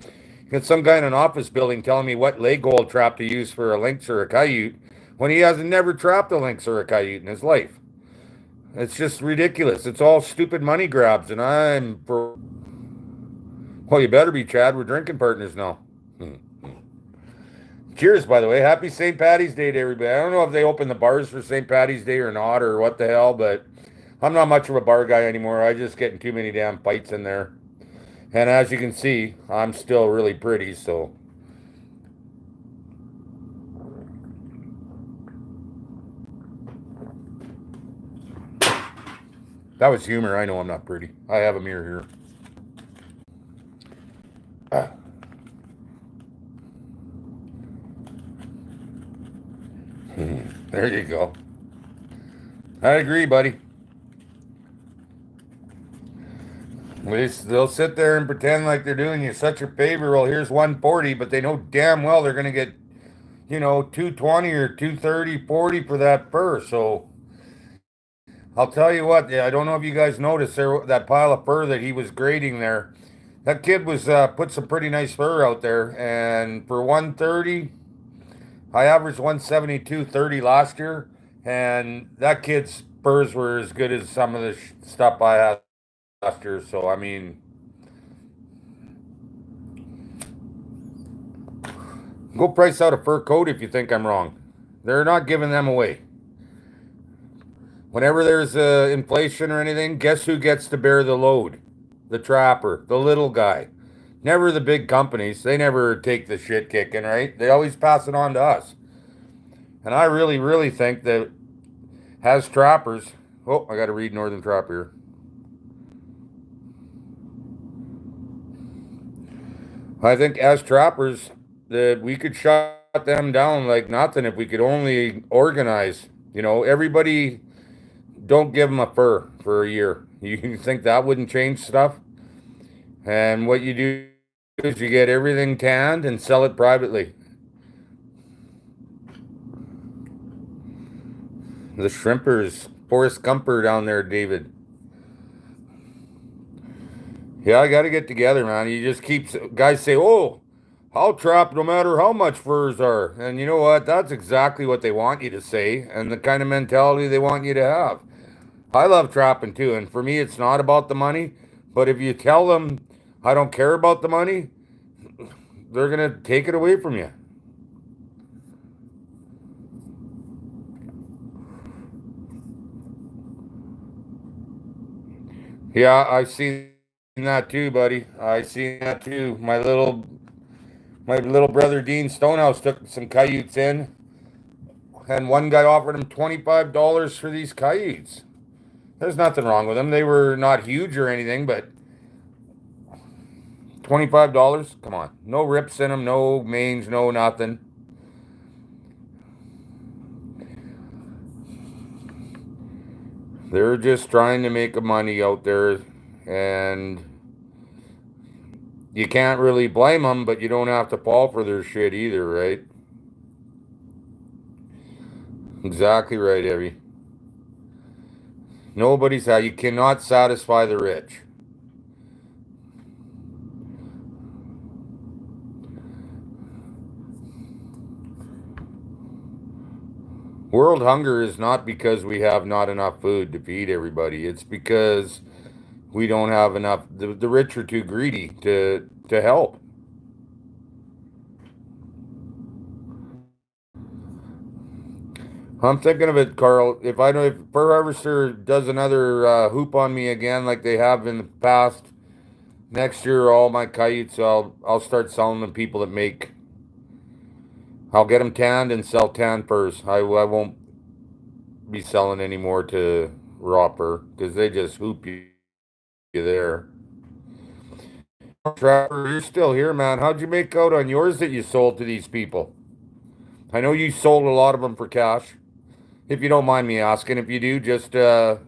Got some guy in an office building telling me what leg hold trap to use for a lynx or a coyote when he hasn't never trapped a lynx or a coyote in his life. It's just ridiculous. It's all stupid money grabs, and I'm for... Well, you better be, Chad. We're drinking partners now. Cheers, by the way. Happy St. Patty's Day to everybody. I don't know if they open the bars for St. Patty's Day or not, or what the hell, but I'm not much of a bar guy anymore. I just getting too many damn fights in there. And as you can see, I'm still really pretty, so... That was humor. I know I'm not pretty. I have a mirror here. There you go. I agree, buddy. They'll sit there and pretend like they're doing you such a favor. Well, here's 140, but they know damn well they're going to get, 220 or 230, 40 for that fur. So I'll tell you what, I don't know if you guys noticed there, that pile of fur that he was grading there. That kid was put some pretty nice fur out there. And for 130, I averaged 172.30 last year. And that kid's furs were as good as some of the stuff I had last year. So, I mean, go price out a fur coat if you think I'm wrong. They're not giving them away. Whenever there's inflation or anything, guess who gets to bear the load? The trapper, the little guy. Never the big companies. They never take the shit kicking, right? They always pass it on to us. And I really, really think that as trappers... Oh, I got to read Northern Trap here. I think as trappers that we could shut them down like nothing if we could only organize. Everybody... Don't give them a fur for a year. You think that wouldn't change stuff? And what you do is you get everything tanned and sell it privately. The shrimpers, Forrest Gumper down there, David. Yeah, I got to get together, man. You just keep... Guys say, oh, I'll trap no matter how much furs are. And you know what? That's exactly what they want you to say and the kind of mentality they want you to have. I love trapping too, and for me, it's not about the money. But if you tell them I don't care about the money, they're gonna take it away from you. Yeah, I've seen that too, buddy. I've seen that too. My little brother Dean Stonehouse took some coyotes in, and one guy offered him $25 for these coyotes. There's nothing wrong with them. They were not huge or anything, but $25? Come on. No rips in them, no mange, no nothing. They're just trying to make money out there, and you can't really blame them, but you don't have to fall for their shit either, right? Exactly right, Evie. You cannot satisfy the rich. World hunger is not because we have not enough food to feed everybody. It's because we don't have enough. The rich are too greedy to help. I'm thinking of it, Carl. If Fur Harvester does another hoop on me again, like they have in the past, next year all my coyotes, I'll start selling them people that make. I'll get them tanned and sell tan furs. I won't be selling anymore to raw fur because they just hoop you there. Trapper, you're still here, man. How'd you make out on yours that you sold to these people? I know you sold a lot of them for cash. If you don't mind me asking, if you do, just tell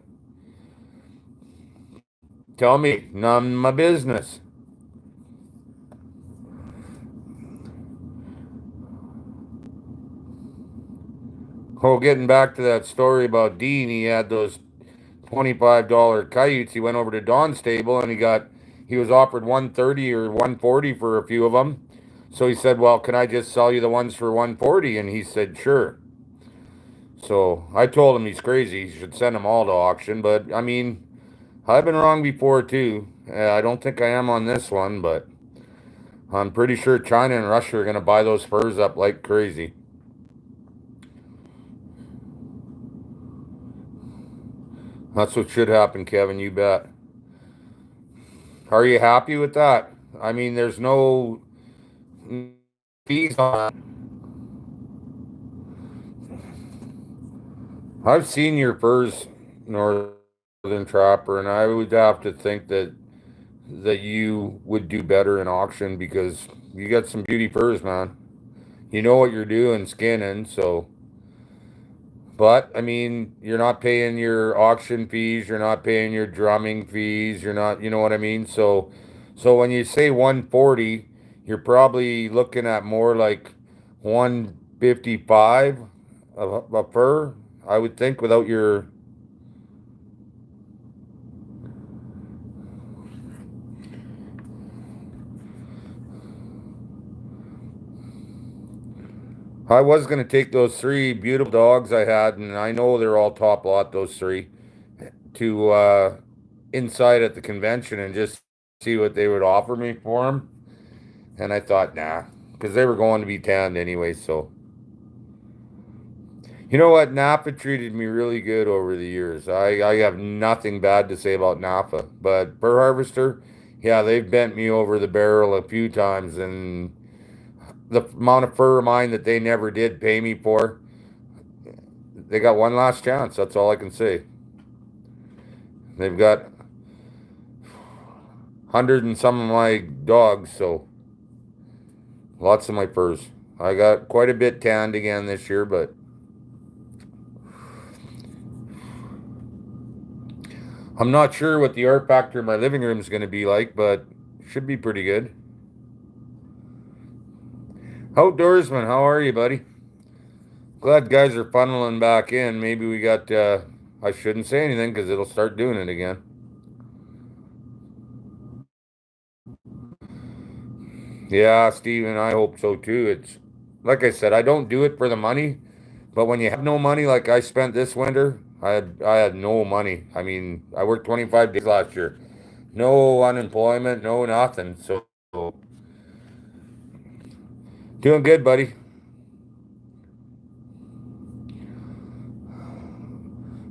me. None of my business. Oh, getting back to that story about Dean, he had those $25 coyotes. He went over to Don's stable and he was offered 130 or 140 for a few of them. So he said, "Well, can I just sell you the ones for 140?" And he said, "Sure." So I told him he's crazy. He should send them all to auction. But I mean, I've been wrong before too. I don't think I am on this one, but I'm pretty sure China and Russia are going to buy those furs up like crazy. That's what should happen, Kevin. You bet. Are you happy with that? I mean, there's no fees on that. I've seen your furs, Northern Trapper, and I would have to think that you would do better in auction because you got some beauty furs, man. You know what you're doing skinning, so. But I mean, you're not paying your auction fees, you're not paying your drumming fees, you're not, you know what I mean? So when you say 140, you're probably looking at more like 155 a fur, I would think, without your. I was gonna take those three beautiful dogs I had, and I know they're all top lot, those three, to inside at the convention and just see what they would offer me for them. And I thought, nah, because they were going to be tanned anyway. So, you know what? Napa treated me really good over the years. I have nothing bad to say about Napa. But Fur Harvester, yeah, they've bent me over the barrel a few times. And the amount of fur of mine that they never did pay me for, they got one last chance. That's all I can say. They've got 100 and some of my dogs, so lots of my furs. I got quite a bit tanned again this year, but I'm not sure what the art factor in my living room is going to be like, but should be pretty good. Outdoorsman, how are you, buddy? Glad guys are funneling back in. Maybe we got, I shouldn't say anything because it'll start doing it again. Yeah, Steven, I hope so too. It's like I said, I don't do it for the money, but when you have no money, like I spent this winter, I had no money. I mean, I worked 25 days last year. No unemployment, no nothing. So doing good, buddy.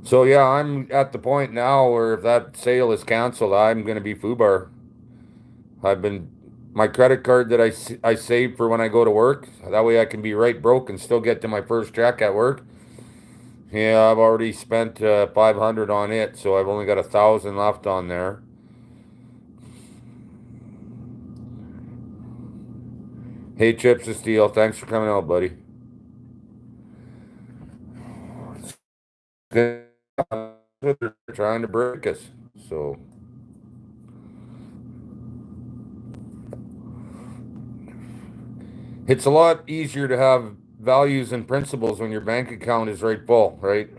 So yeah, I'm at the point now where if that sale is canceled, I'm going to be FUBAR. I've been my credit card that I save for when I go to work. That way I can be right broke and still get to my first check at work. Yeah, I've already spent 500 on it, so I've only got 1,000 left on there. Hey, Chips of Steel, thanks for coming out, buddy. They're trying to break us, so. It's a lot easier to have values and principles when your bank account is right full, right?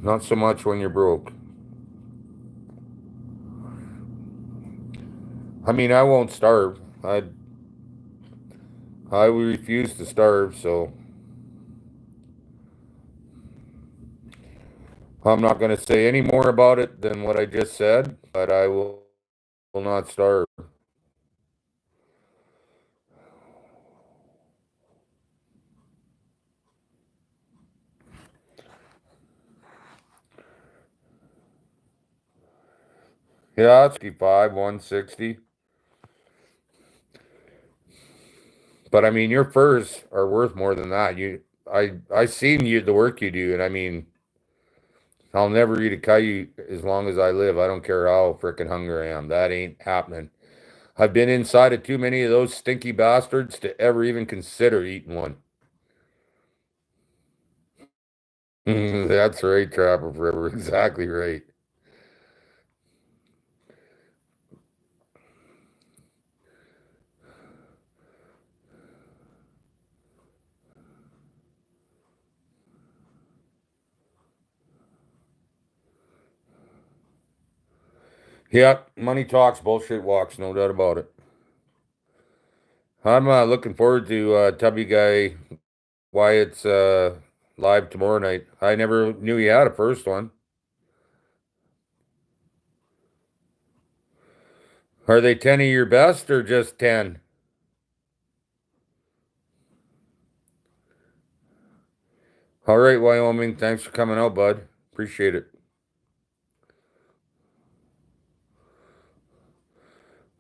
Not so much when you're broke. I mean, I won't starve. I refuse to starve, so I'm not going to say any more about it than what I just said, but I will not starve. Yeah, it's 55, 160. But I mean, your furs are worth more than that. I seen you the work you do, and I mean, I'll never eat a coyote as long as I live. I don't care how freaking hungry I am. That ain't happening. I've been inside of too many of those stinky bastards to ever even consider eating one. That's right, Trapper Forever. Exactly right. Yep, money talks, bullshit walks, no doubt about it. I'm looking forward to Tubby Guy Wyatt's live tomorrow night. I never knew he had a first one. Are they 10 of your best or just 10? All right, Wyoming. Thanks for coming out, bud. Appreciate it.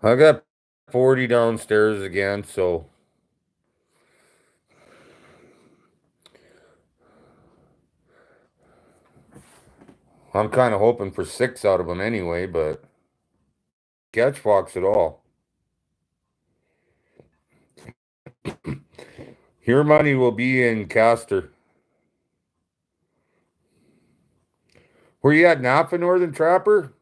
I got 40 downstairs again, so I'm kind of hoping for 6 out of them anyway, but catch fox at all. Your money will be in Castor. Were you at Napa, Northern Trapper?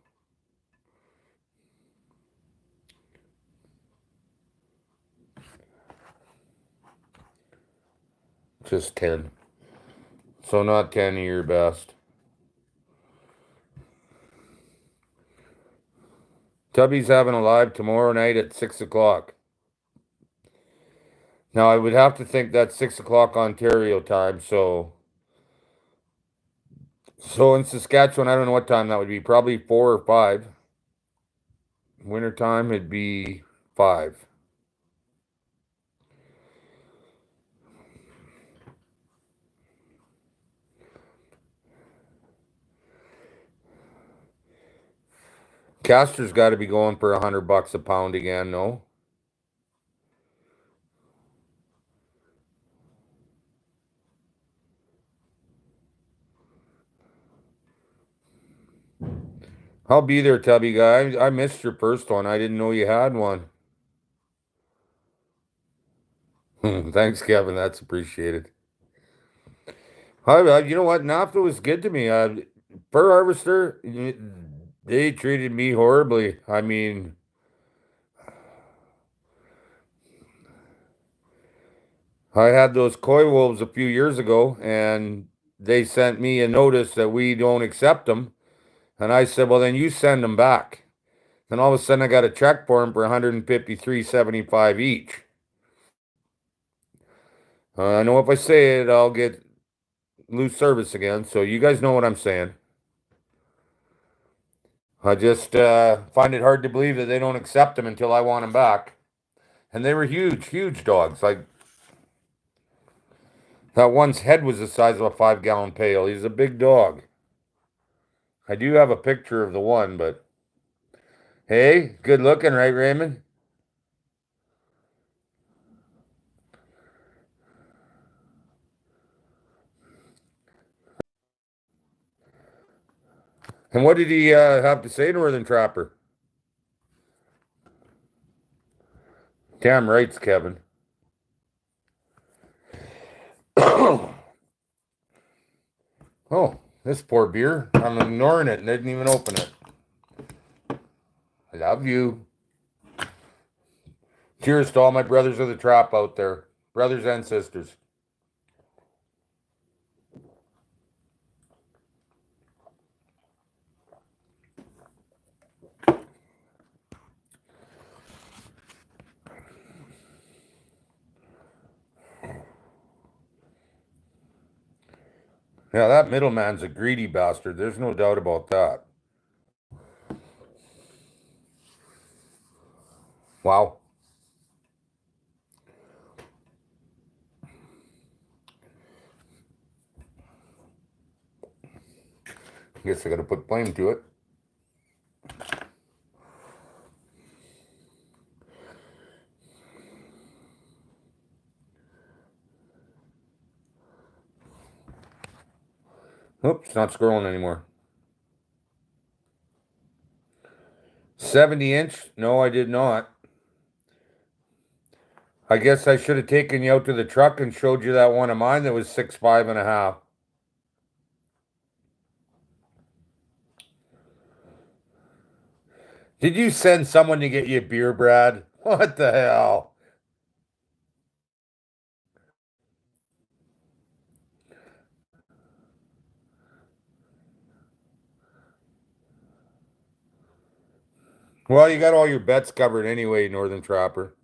Just 10. So not 10 of your best. Tubby's having a live tomorrow night at 6 o'clock. Now, I would have to think that's 6 o'clock Ontario time, so in Saskatchewan, I don't know what time that would be. Probably 4 or 5. Winter time, it'd be 5. Castor's got to be going for $100 a pound again, no? I'll be there, Tubby guy. I missed your first one. I didn't know you had one. Thanks, Kevin. That's appreciated. You know what? NAFTA was good to me. Fur harvester, they treated me horribly. I mean, I had those coy wolves a few years ago, and they sent me a notice that we don't accept them. And I said, well, then you send them back. Then all of a sudden, I got a check for them for 153.75 each. I know if I say it, I'll get lose service again. So you guys know what I'm saying. I just find it hard to believe that they don't accept them until I want them back. And they were huge, huge dogs. Like that one's head was the size of a 5-gallon pail. He's a big dog. I do have a picture of the one, but hey, good looking, right, Raymond? And what did he have to say, Northern Trapper? Damn rights, Kevin. Oh, this poor beer. I'm ignoring it and didn't even open it. I love you. Cheers to all my brothers of the trap out there, brothers and sisters. Yeah, that middleman's a greedy bastard. There's no doubt about that. Wow. Guess I gotta put blame to it. Oops, not scrolling anymore. 70-inch? No, I did not. I guess I should have taken you out to the truck and showed you that one of mine that was 6'5.5". Did you send someone to get you a beer, Brad? What the hell? Well, you got all your bets covered anyway, Northern Trapper.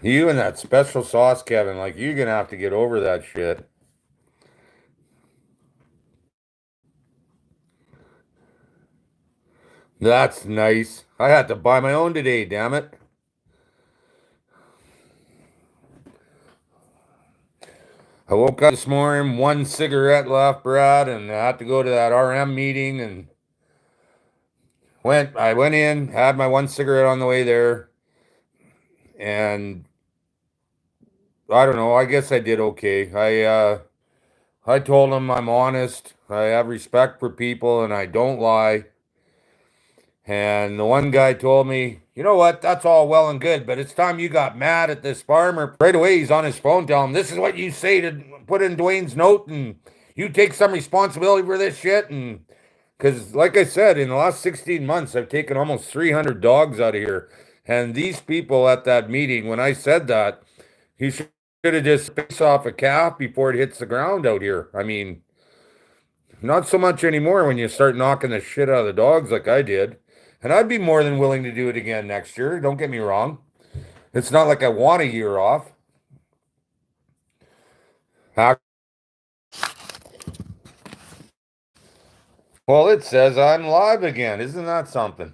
You and that special sauce, Kevin, like you're gonna have to get over that shit. That's nice. I had to buy my own today, damn it. I woke up this morning, one cigarette left, Brad, and I had to go to that RM meeting and I went in, had my one cigarette on the way there, and I don't know, I guess I did okay. I told him I'm honest, I have respect for people and I don't lie. And the one guy told me, you know what, that's all well and good, but it's time you got mad at this farmer. Right away, he's on his phone telling him, this is what you say to put in Dwayne's note, and you take some responsibility for this shit. And because, like I said, in the last 16 months, I've taken almost 300 dogs out of here. And these people at that meeting, when I said that, he should have just face off a calf before it hits the ground out here. I mean, not so much anymore when you start knocking the shit out of the dogs like I did. And I'd be more than willing to do it again next year. Don't get me wrong. It's not like I want a year off. Well, it says I'm live again. Isn't that something?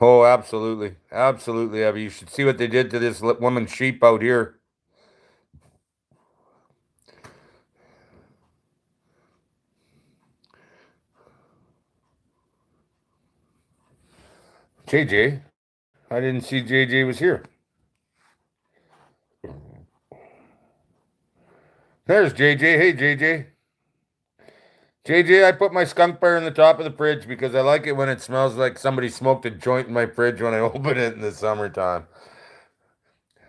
Oh, absolutely. Absolutely, Abby. You should see what they did to this woman's sheep out here. JJ. I didn't see JJ was here. There's JJ. Hey, JJ. JJ, I put my skunk bar in the top of the fridge because I like it when it smells like somebody smoked a joint in my fridge when I open it in the summertime.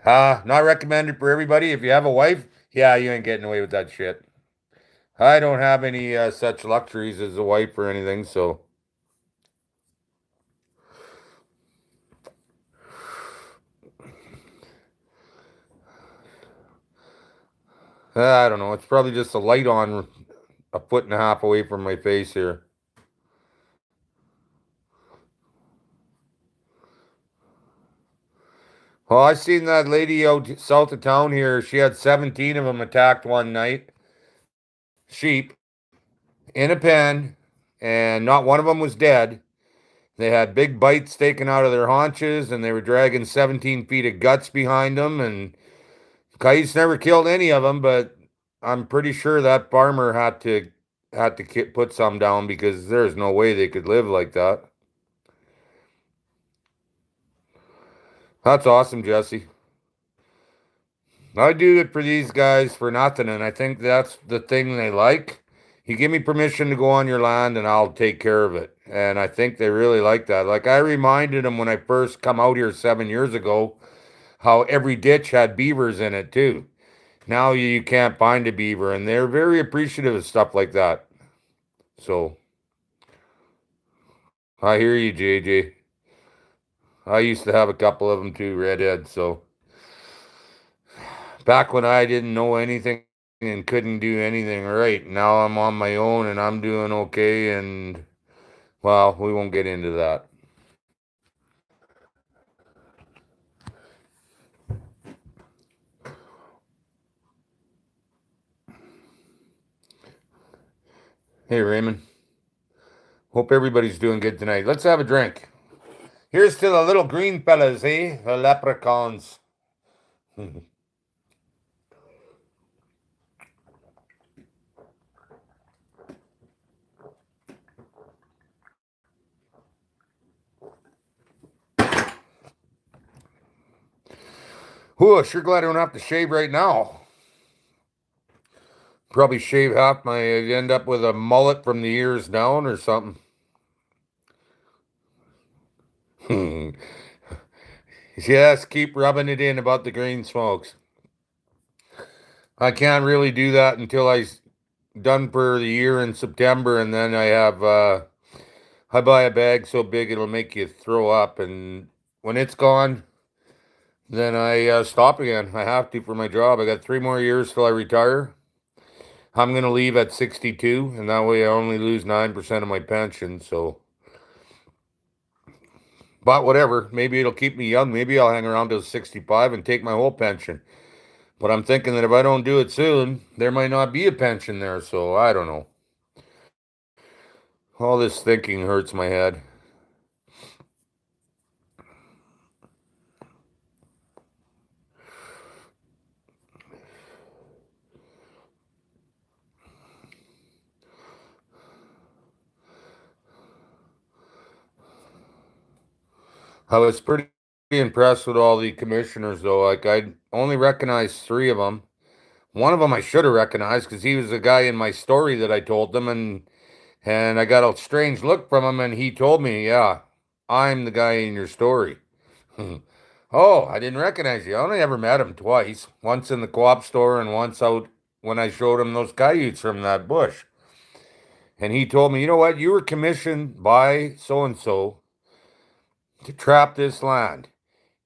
Not recommended for everybody. If you have a wife, yeah, you ain't getting away with that shit. I don't have any such luxuries as a wife or anything, so. I don't know. It's probably just a light on a foot and a half away from my face here. Well, I seen that lady out south of town here. She had 17 of them attacked one night. Sheep in a pen, and not one of them was dead. They had big bites taken out of their haunches, and they were dragging 17 feet of guts behind them. And coyotes never killed any of them, but I'm pretty sure that farmer had to put some down because there's no way they could live like that. That's awesome, Jesse. I do it for these guys for nothing, and I think that's the thing they like. You give me permission to go on your land, and I'll take care of it. And I think they really like that. Like I reminded them when I first come out here 7 years ago, how every ditch had beavers in it too. Now you can't find a beaver, and they're very appreciative of stuff like that. So I hear you, JJ. I used to have a couple of them too, redheads. So back when I didn't know anything and couldn't do anything right. Now I'm on my own and I'm doing okay. And well, we won't get into that. Hey, Raymond. Hope everybody's doing good tonight. Let's have a drink. Here's to the little green fellas, eh? The leprechauns. Ooh, sure glad I don't have to shave right now. Probably shave half my, end up with a mullet from the ears down or something. Yes, keep rubbing it in about the green smokes. I can't really do that until I done for the year in September, and then I buy a bag so big it'll make you throw up, and when it's gone, then I stop again. I have to for my job. I got 3 more years till I retire. I'm gonna leave at 62, and that way I only lose 9% of my pension. So, but whatever. Maybe it'll keep me young. Maybe I'll hang around till 65 and take my whole pension. But I'm thinking that if I don't do it soon, there might not be a pension there. So I don't know. All this thinking hurts my head. I was pretty impressed with all the commissioners, though. Like, I only recognized 3 of them. One of them I should have recognized because he was the guy in my story that I told them, and I got a strange look from him, and he told me, "Yeah, I'm the guy in your story." Oh, I didn't recognize you. I only ever met him twice. Once in the co-op store and once out when I showed him those coyotes from that bush. And he told me, "You know what? You were commissioned by so and so to trap this land.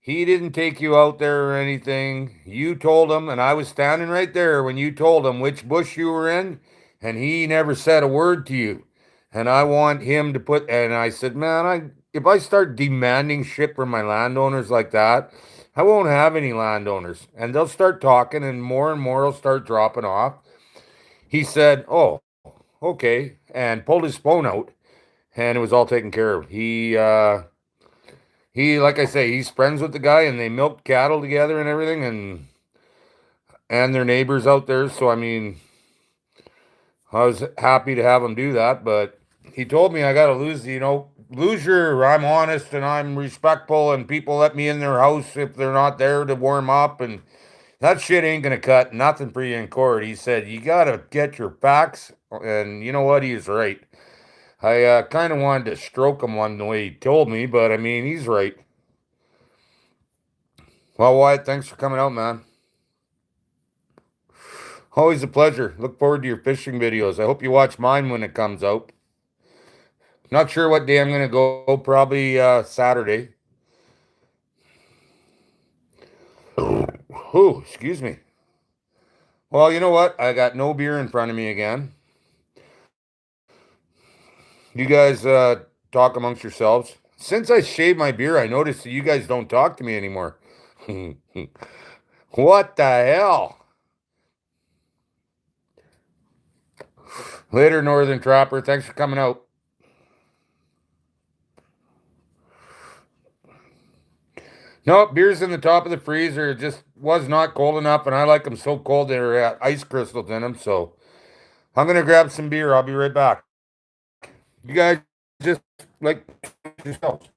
He didn't take you out there or anything. You told him, and I was standing right there when you told him which bush you were in, and he never said a word to you. And I want him to put," and I said, "Man, if I start demanding shit from my landowners like that, I won't have any landowners. And they'll start talking, and more will start dropping off." He said, "Oh, okay," and pulled his phone out, and it was all taken care of. He, like I say, he's friends with the guy, and they milk cattle together and everything, and their neighbors out there. So I mean, I was happy to have him do that. But he told me I got to lose your. I'm honest and I'm respectful, and people let me in their house if they're not there to warm up, and that shit ain't gonna cut nothing for you in court. He said you got to get your facts, and you know what? He's right. I kind of wanted to stroke him one the way he told me, but I mean, he's right. Well, Wyatt, thanks for coming out, man. Always a pleasure. Look forward to your fishing videos. I hope you watch mine when it comes out. Not sure what day I'm going to go. Probably Saturday. Oh, excuse me. Well, you know what? I got no beer in front of me again. You guys talk amongst yourselves. Since I shaved my beard, I noticed that you guys don't talk to me anymore. What the hell? Later, Northern Trapper. Thanks for coming out. No, beer's in the top of the freezer. It just was not cold enough, and I like them so cold they're ice crystals in them. So I'm gonna grab some beer. I'll be right back. You guys just like yourselves.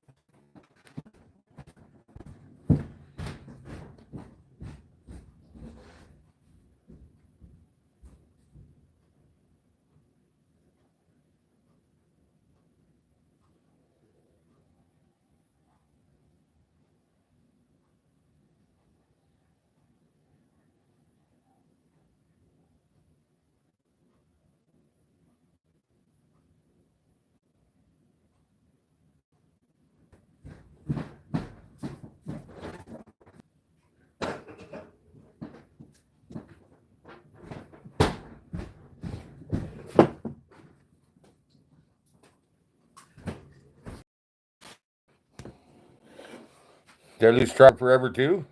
Did I lose Trapper forever too?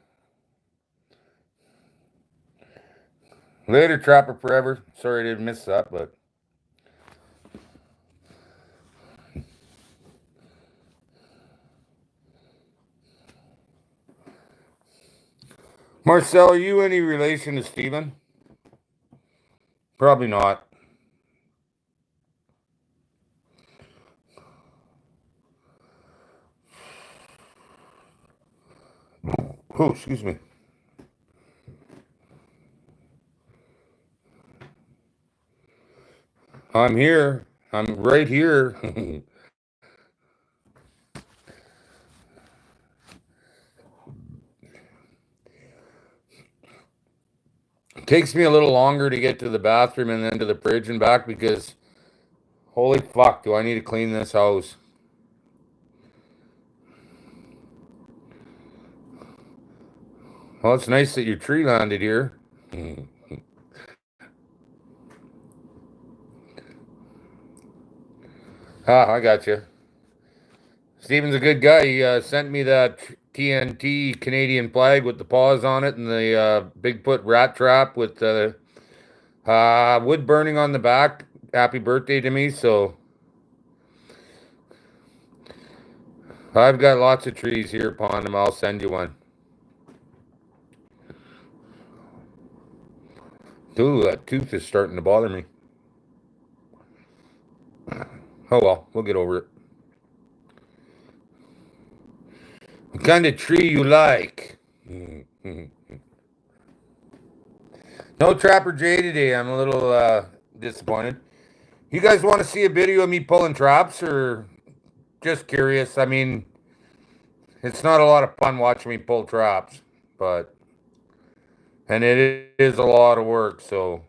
Later, Trapper forever. Sorry I didn't miss that, but Marcel, are you any relation to Steven? Probably not. Oh, excuse me. I'm here. I'm right here. It takes me a little longer to get to the bathroom and then to the fridge and back because holy fuck, do I need to clean this house? Well, it's nice that your tree landed here. Ah, I got you. Steven's a good guy. He sent me that TNT Canadian flag with the paws on it and the Bigfoot rat trap with the wood burning on the back. Happy birthday to me. So I've got lots of trees here upon him. I'll send you one. Ooh, that tooth is starting to bother me. Oh well, we'll get over it. What kind of tree you like? No Trapper J today. I'm a little disappointed. You guys want to see a video of me pulling traps or just curious? I mean, it's not a lot of fun watching me pull traps, but and it is a lot of work, so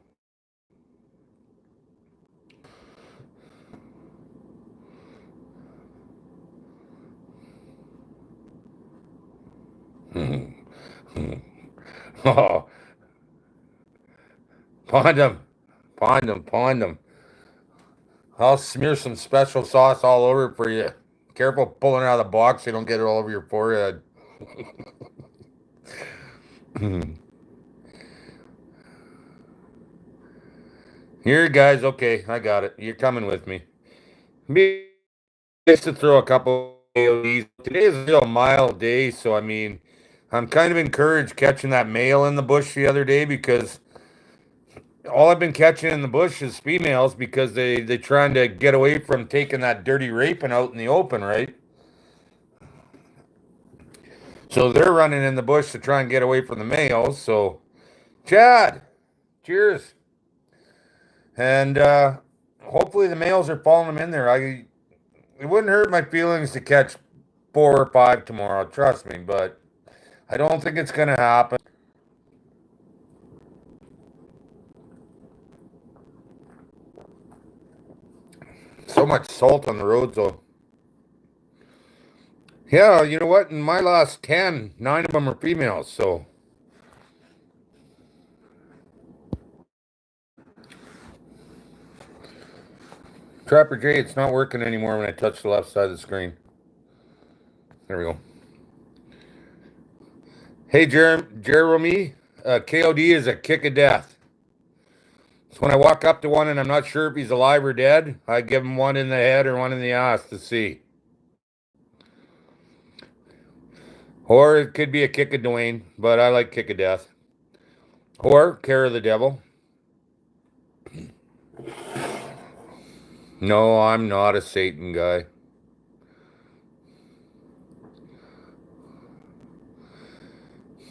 oh, pond them, pond them, pond them. I'll smear some special sauce all over it for you. Careful pulling it out of the box so you don't get it all over your forehead. Here, guys. Okay, I got it. You're coming with me. Me nice to throw a couple AODs. Today is a real mild day, so I mean, I'm kind of encouraged catching that male in the bush the other day because all I've been catching in the bush is females because they trying to get away from taking that dirty raping out in the open, right? So they're running in the bush to try and get away from the males. So, Chad, cheers, and hopefully the males are following them in there. It wouldn't hurt my feelings to catch 4 or 5 tomorrow. Trust me, but I don't think it's gonna happen. So much salt on the roads, though. Yeah, you know what? In my last 10, 9 of them are females. So Trapper J, it's not working anymore when I touch the left side of the screen. There we go. Hey, Jeremy, KOD is a kick of death. So when I walk up to one and I'm not sure if he's alive or dead, I give him one in the head or one in the ass to see. Or it could be a kick of Dwayne, but I like kick of death. Or care of the devil. No, I'm not a Satan guy.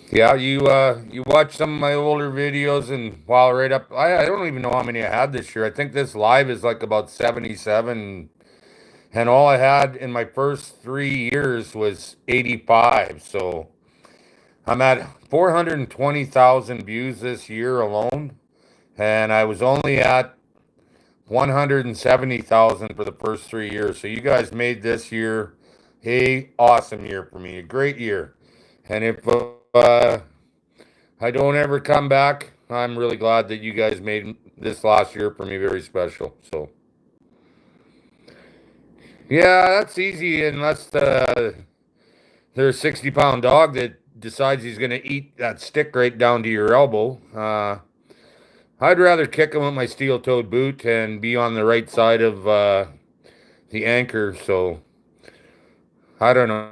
Yeah, you watch some of my older videos and while right up I don't even know how many I had this year. I think this live is like about 77 and all I had in my first 3 years was 85. So I'm at 420,000 views this year alone, and I was only at 170,000 for the first 3 years. So you guys made this year a awesome year for me, a great year. And if I don't ever come back, I'm really glad that you guys made this last year for me very special. So yeah, that's easy unless there's a 60-pound dog that decides he's going to eat that stick right down to your elbow. I'd rather kick him with my steel-toed boot and be on the right side of the anchor. So I don't know.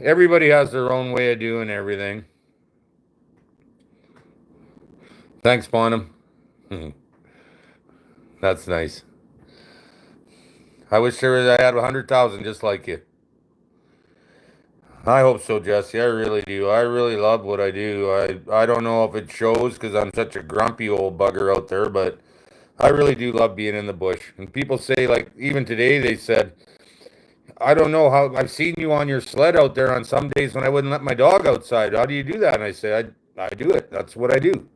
Everybody has their own way of doing everything. Thanks, Bonham. That's nice. I wish I had 100,000 just like you. I hope so, Jesse. I really do. I really love what I do. I don't know if it shows because I'm such a grumpy old bugger out there, but I really do love being in the bush. And people say, like, even today, they said, I don't know how I've seen you on your sled out there on some days when I wouldn't let my dog outside. How do you do that? And I say, I do it. That's what I do.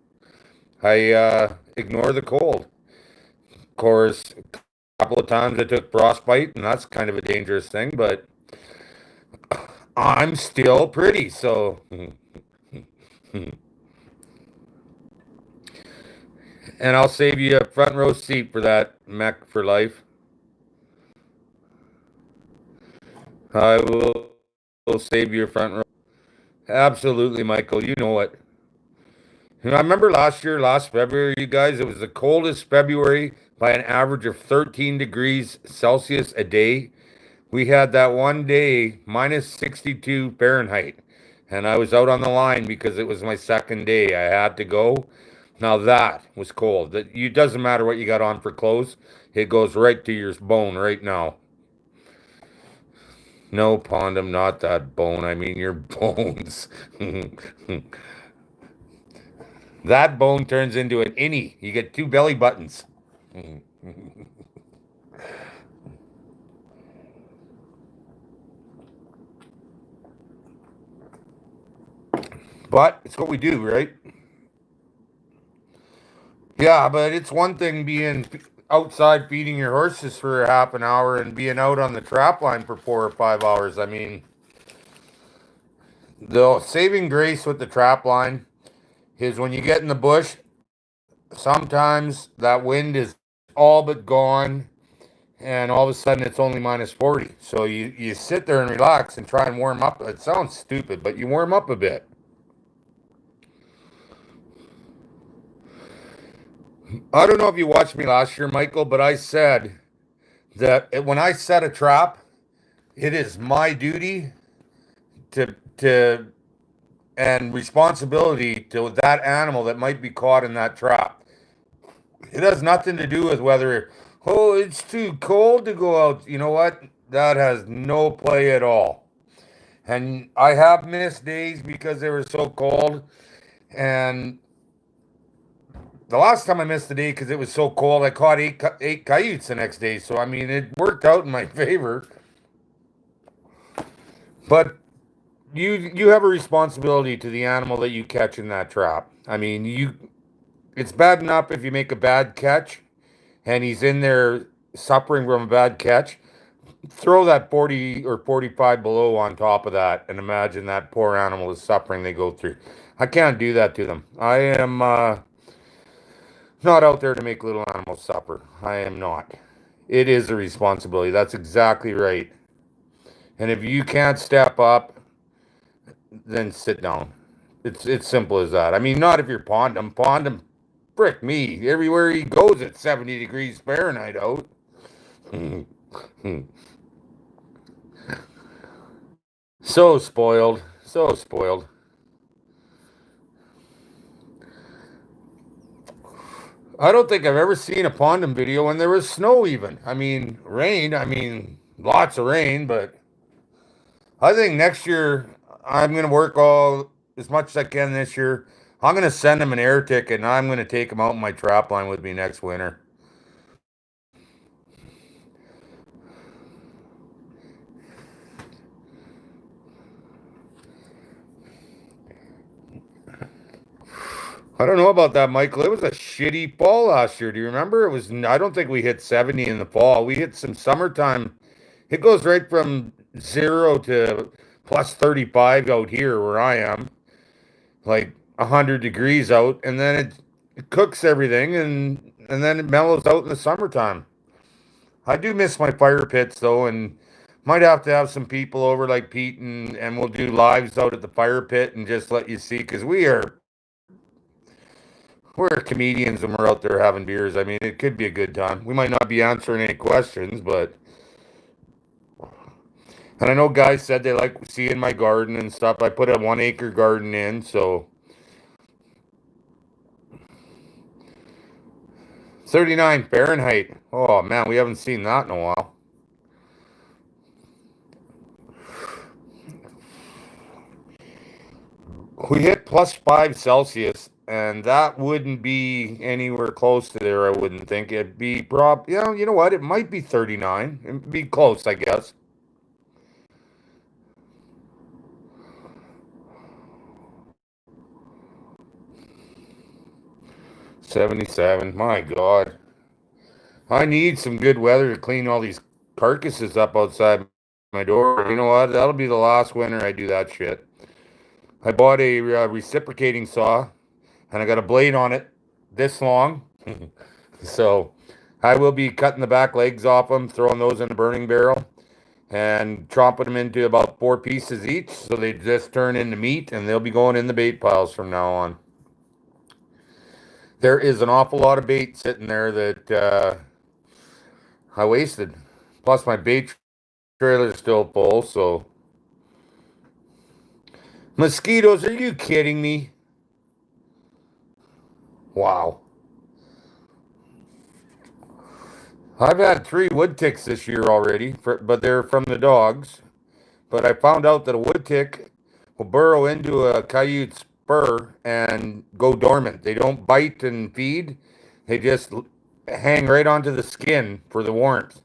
I ignore the cold. Of course, a couple of times I took frostbite, and that's kind of a dangerous thing, but I'm still pretty, so. And I'll save you a front row seat for that mech for life. I will save you a front row. Absolutely, Michael. You know it. And I remember last year, last February, you guys, it was the coldest February by an average of 13 degrees Celsius a day. We had that one day, minus 62 Fahrenheit. And I was out on the line because it was my second day. I had to go. Now that was cold. It doesn't matter what you got on for clothes. It goes right to your bone right now. No, Pondum, not that bone. I mean your bones. That bone turns into an innie. You get two belly buttons. But it's what we do, right? Yeah, but it's one thing being outside feeding your horses for half an hour and being out on the trap line for 4 or 5 hours. I mean, the saving grace with the trap line is when you get in the bush, sometimes that wind is all but gone and all of a sudden it's only minus 40. So you sit there and relax and try and warm up. It sounds stupid, but you warm up a bit. I don't know if you watched me last year, Michael, but I said that when I set a trap, it is my duty to and responsibility to that animal that might be caught in that trap. It has nothing to do with whether, oh, it's too cold to go out. You know what? That has no play at all. And I have missed days because they were so cold. And the last time I missed the day because it was so cold, I caught eight coyotes the next day. So I mean, it worked out in my favor. But you have a responsibility to the animal that you catch in that trap. I mean, it's bad enough if you make a bad catch and he's in there suffering from a bad catch. Throw that 40 or 45 below on top of that and imagine that poor animal is suffering they go through. I can't do that to them. I am not out there to make little animals suffer. I am not. It is a responsibility. That's exactly right. And if you can't step up, then sit down. It's simple as that. I mean, not if you're Pondum. Pondum, frick me. Everywhere he goes, it's 70 degrees Fahrenheit out. So spoiled. So spoiled. I don't think I've ever seen a Pondum video when there was snow even. I mean, rain. I mean, lots of rain, but I think next year I'm going to work all as much as I can this year. I'm going to send him an air ticket and I'm going to take him out in my trap line with me next winter. I don't know about that, Michael. It was a shitty fall last year. Do you remember? It was. I don't think we hit 70 in the fall. We hit some summertime. It goes right from 0 to plus 35 out here where I am, like 100 degrees out, and then it cooks everything, and then it mellows out in the summertime. I do miss my fire pits though, and might have to have some people over like Pete, and we'll do lives out at the fire pit and just let you see because we're comedians and we're out there having beers. I mean, it could be a good time. We might not be answering any questions, but and I know guys said they like seeing my garden and stuff. I put a 1 acre garden in, so 39 Fahrenheit. Oh, man, we haven't seen that in a while. We hit +5 Celsius, and that wouldn't be anywhere close to there, I wouldn't think. It'd be you know what? It might be 39. It'd be close, I guess. '77. My God. I need some good weather to clean all these carcasses up outside my door. You know what? That'll be the last winter I do that shit. I bought a reciprocating saw, and I got a blade on it this long. So I will be cutting the back legs off them, throwing those in a burning barrel, and chopping them into about 4 pieces each. So they just turn into meat, and they'll be going in the bait piles from now on. There is an awful lot of bait sitting there that I wasted. Plus, my bait trailer is still full, so. Mosquitoes, are you kidding me? Wow. I've had 3 wood ticks this year already, but they're from the dogs. But I found out that a wood tick will burrow into a coyote's spur and go dormant. They don't bite and feed. They just hang right onto the skin for the warmth.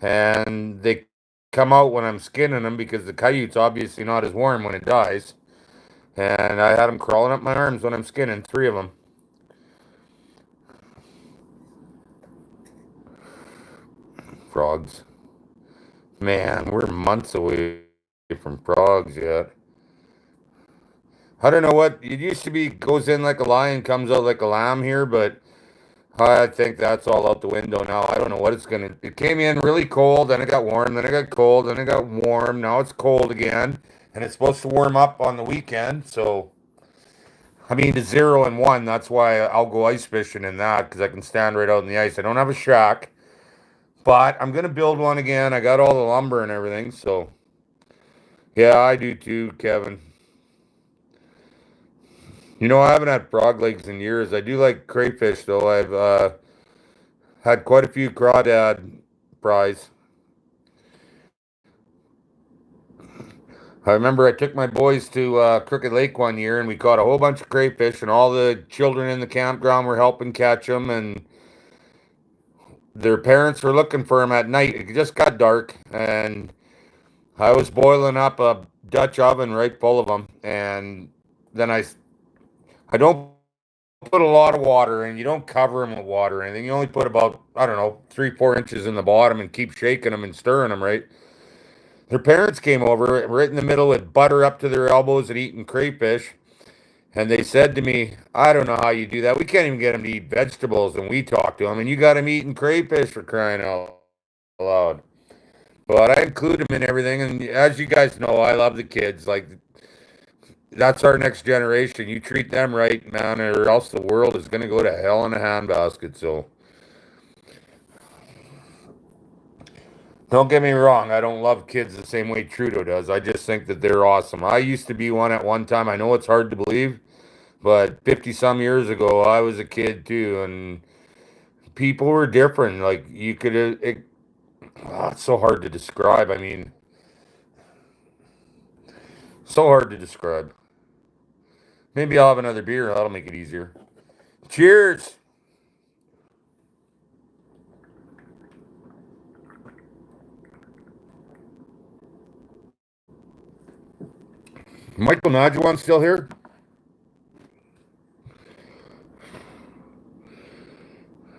And they come out when I'm skinning them because the coyote's obviously not as warm when it dies. And I had them crawling up my arms when I'm skinning, 3 of them. Frogs. Man, we're months away from frogs yet. I don't know what it used to be. Goes in like a lion, comes out like a lamb here, but I think that's all out the window now. I don't know what it's gonna. It came in really cold, then it got warm, then it got cold, then it got warm. Now it's cold again, and it's supposed to warm up on the weekend. So, I mean, to 0 and 1. That's why I'll go ice fishing in that because I can stand right out in the ice. I don't have a shack, but I'm gonna build one again. I got all the lumber and everything, so yeah, I do too, Kevin. You know, I haven't had frog legs in years. I do like crayfish, though. I've had quite a few crawdad fries. I remember I took my boys to Crooked Lake one year, and we caught a whole bunch of crayfish, and all the children in the campground were helping catch them, and their parents were looking for them at night. It just got dark, and I was boiling up a Dutch oven right full of them, and then I don't put a lot of water in. You don't cover them with water or anything. You only put about, I don't know, 3, 4 inches in the bottom and keep shaking them and stirring them, right? Their parents came over right in the middle with butter up to their elbows and eating crayfish. And they said to me, I don't know how you do that. We can't even get them to eat vegetables. And we talked to them, and you got them eating crayfish for crying out loud. But I include them in everything. And as you guys know, I love the kids. Like, that's our next generation. You treat them right, man, or else the world is going to go to hell in a handbasket. So don't get me wrong. I don't love kids the same way Trudeau does. I just think that they're awesome. I used to be one at one time. I know it's hard to believe, but 50 some years ago, I was a kid too. And people were different. Like, you could, it's so hard to describe. I mean, so hard to describe. Maybe I'll have another beer. That'll make it easier. Cheers. Michael Najuan still here?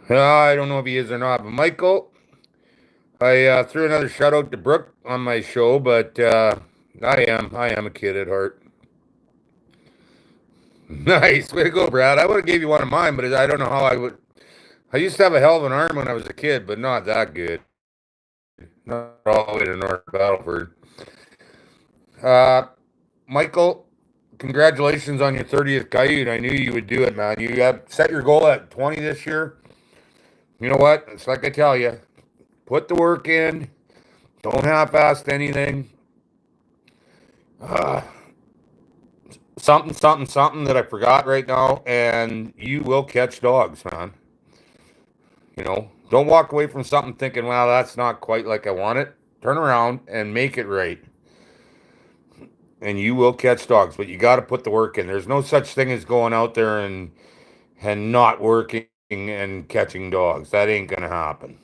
I don't know if he is or not, but Michael, I threw another shout out to Brooke on my show, but I am a kid at heart. Nice, way to go, Brad. I would have gave you one of mine, but I don't know how I would. I used to have a hell of an arm when I was a kid, but not that good. Not all the way to North Battleford. Uh, Michael, congratulations on your 30th coyote. I knew you would do it, man. You have set your goal at 20 this year. You know what? It's like I tell you, put the work in. Don't half-ass anything. Uh, something that I forgot right now, and you will catch dogs, man. Don't walk away from something thinking, well, that's not quite like I want it. Turn around and make it right. And you will catch dogs, but you got to put the work in. There's no such thing as going out there and not working and catching dogs. That ain't going to happen.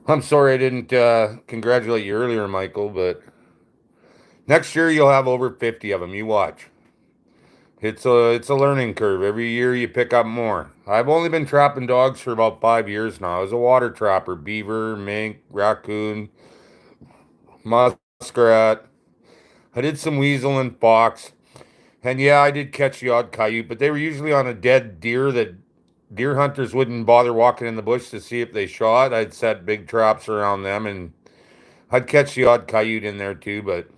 I'm sorry I didn't congratulate you earlier, Michael, but next year you'll have over 50 of them. You watch. It's a learning curve. Every year you pick up more. I've only been trapping dogs for about 5 years now. I was a water trapper, beaver, mink, raccoon, muskrat. I did some weasel and fox. And yeah, I did catch the odd coyote, but they were usually on a dead deer that deer hunters wouldn't bother walking in the bush to see if they shot. I'd set big traps around them, and I'd catch the odd coyote in there too, but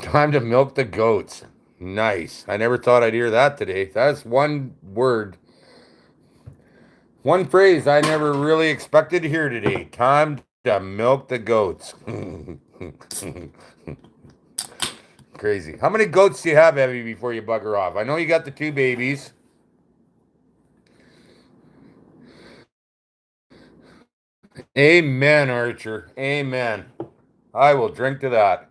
time to milk the goats. Nice. I never thought I'd hear that today. That's one word, one phrase I never really expected to hear today. Time to milk the goats. Crazy. How many goats do you have, Evie, before you bugger off? I know you got the 2 babies. Amen, Archer. Amen. I will drink to that.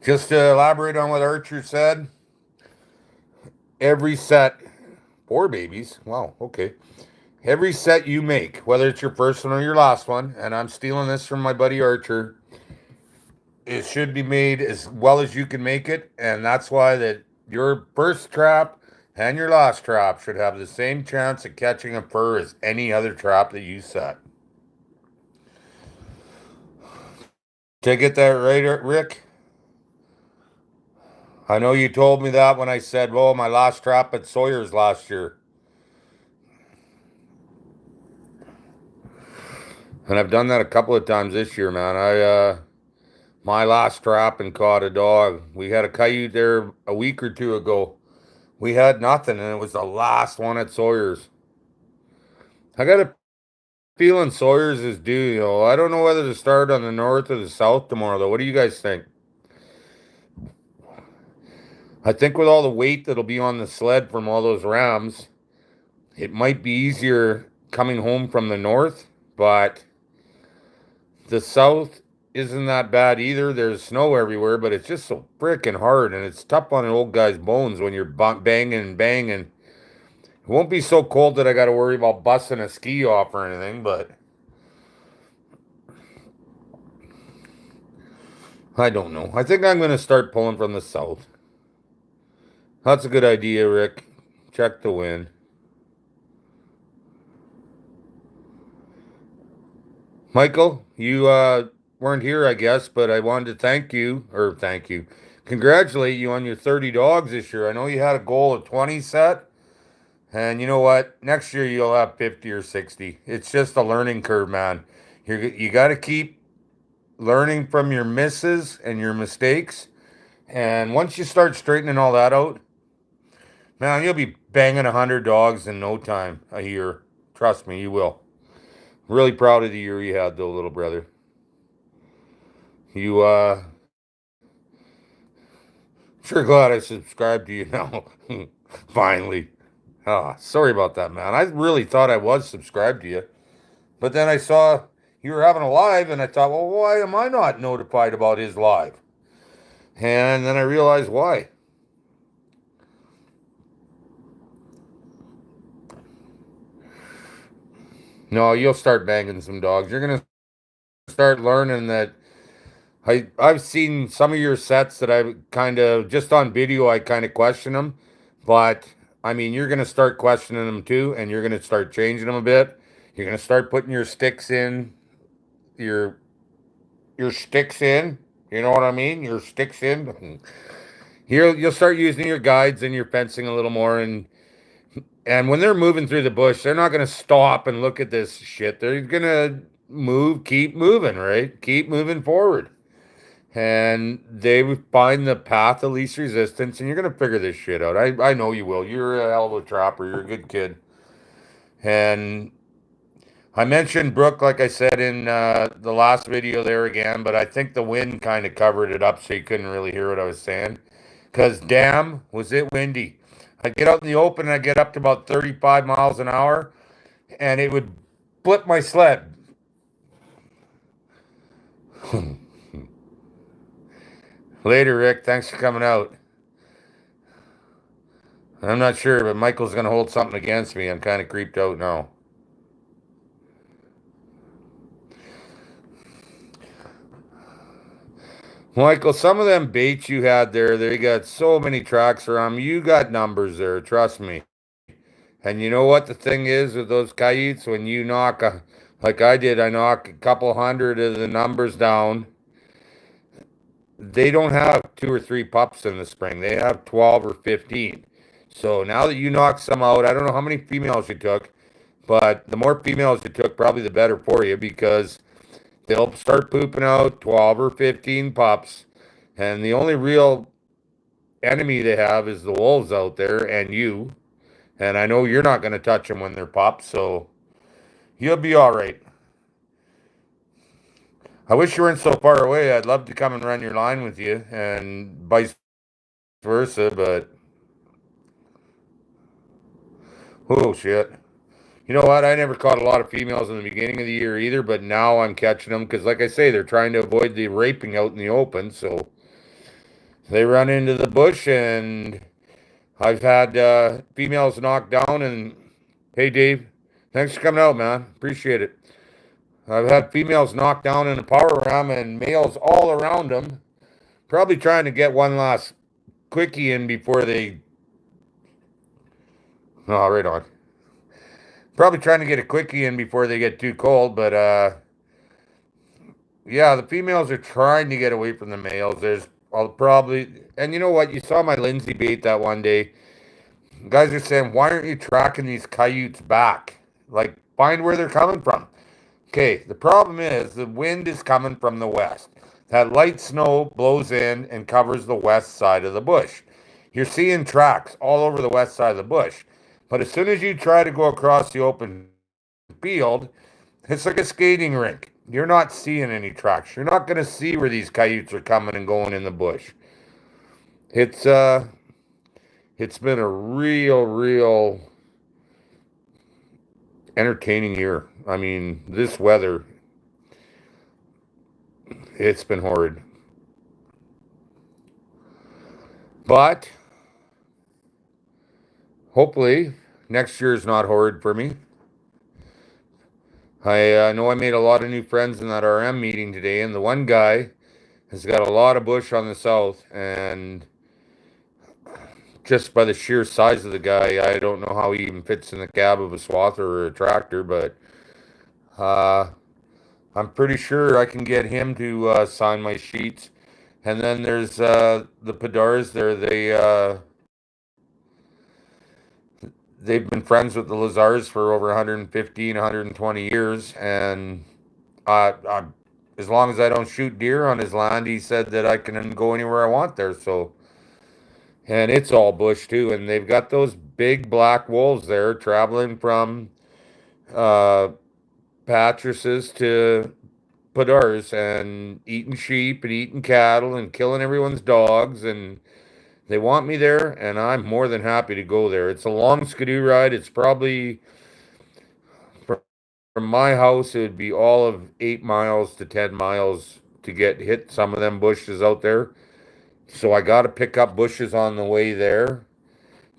Just to elaborate on what Archer said, every set, 4 babies. Wow, okay. Every set you make, whether it's your first one or your last one, and I'm stealing this from my buddy Archer, it should be made as well as you can make it, and that's why that your first trap and your last trap should have the same chance of catching a fur as any other trap that you set. Did I get that right, Rick? I know you told me that when I said, well, my last trap at Sawyer's last year. And I've done that a couple of times this year, man. My last trap and caught a dog. We had a coyote there a week or 2 ago. We had nothing, and it was the last one at Sawyer's. I got a feeling Sawyer's is due. I don't know whether to start on the north or the south tomorrow, though. What do you guys think? I think with all the weight that'll be on the sled from all those rams, it might be easier coming home from the north, but the south isn't that bad either. There's snow everywhere, but it's just so freaking hard, and it's tough on an old guy's bones when you're banging and banging. It won't be so cold that I got to worry about busting a ski off or anything, but I don't know. I think I'm going to start pulling from the south. That's a good idea, Rick. Check the wind. Michael, you weren't here, I guess, but I wanted to thank you, congratulate you on your 30 dogs this year. I know you had a goal of 20 set, and you know what? Next year you'll have 50 or 60. It's just a learning curve, man. You got to keep learning from your misses and your mistakes, and once you start straightening all that out, man, you'll be banging 100 dogs in no time a year. Trust me, you will. Really proud of the year you had, though, little brother. You, sure glad I subscribed to you now. Finally. Ah, sorry about that, man. I really thought I was subscribed to you. But then I saw you were having a live, and I thought, well, why am I not notified about his live? And then I realized why. No, you'll start banging some dogs. You're gonna start learning that I've seen some of your sets that I kind of just on video I kind of question them, but I mean you're gonna start questioning them too, and you're gonna start changing them a bit. You're gonna start putting your sticks in, your your sticks in. You know what I mean? Your sticks in. You'll start using your guides and your fencing a little more, and when they're moving through the bush, they're not gonna stop and look at this shit. They're gonna move, keep moving, right? Keep moving forward. And they would find the path of least resistance, and you're gonna figure this shit out. I know you will. You're a hell of a trapper. You're a good kid, And I mentioned Brook, like I said in the last video there again, but I think the wind kind of covered it up so you couldn't really hear what I was saying. Because damn, was it windy. I'd get out in the open and I'd get up to about 35 miles an hour and it would flip my sled. Later, Rick. Thanks for coming out. I'm not sure, but Michael's going to hold something against me. I'm kind of creeped out now. Michael, some of them baits you had there, they got so many tracks around them. You got numbers there, trust me. And you know what the thing is with those coyotes? When you knock, like I did, I knock a couple hundred of the numbers down. They don't have 2 or 3 pups in the spring. They have 12 or 15. So now that you knocked some out, I don't know how many females you took, but the more females you took, probably the better for you because they'll start pooping out 12 or 15 pups. And the only real enemy they have is the wolves out there and you. And I know you're not going to touch them when they're pups, so you'll be all right. I wish you weren't so far away. I'd love to come and run your line with you and vice versa, but oh shit. You know what? I never caught a lot of females in the beginning of the year either, but now I'm catching them because, like I say, they're trying to avoid the raping out in the open. So they run into the bush, and I've had females knocked down. And hey, Dave, thanks for coming out, man. Appreciate it. I've had females knocked down in a power ram and males all around them, probably trying to get one last quickie in before they. Oh, right on. Probably trying to get a quickie in before they get too cold, but yeah, the females are trying to get away from the males. There's probably, and you know what? You saw my Lindsay bait that one day. Guys are saying, why aren't you tracking these coyotes back? Like, find where they're coming from. Okay, the problem is the wind is coming from the west. That light snow blows in and covers the west side of the bush. You're seeing tracks all over the west side of the bush. But as soon as you try to go across the open field, it's like a skating rink. You're not seeing any tracks. You're not going to see where these coyotes are coming and going in the bush. It's been a real entertaining year. I mean, this weather, it's been horrid. But hopefully next year is not horrid for me. I know I made a lot of new friends in that RM meeting today, and the one guy has got a lot of bush on the south, and just by the sheer size of the guy, I don't know how he even fits in the cab of a swather or a tractor, but I'm pretty sure I can get him to sign my sheets. And then there's the Padars there. They've been friends with the Lazars for over 115, 120 years, and as long as I don't shoot deer on his land, he said that I can go anywhere I want there. So, and it's all bush too, and they've got those big black wolves there traveling from Patrices to Padars and eating sheep and eating cattle and killing everyone's dogs, and they want me there, and I'm more than happy to go there. It's a long skidoo ride. It's probably from my house, it would be all of 8 miles to 10 miles to hit some of them bushes out there. So I got to pick up bushes on the way there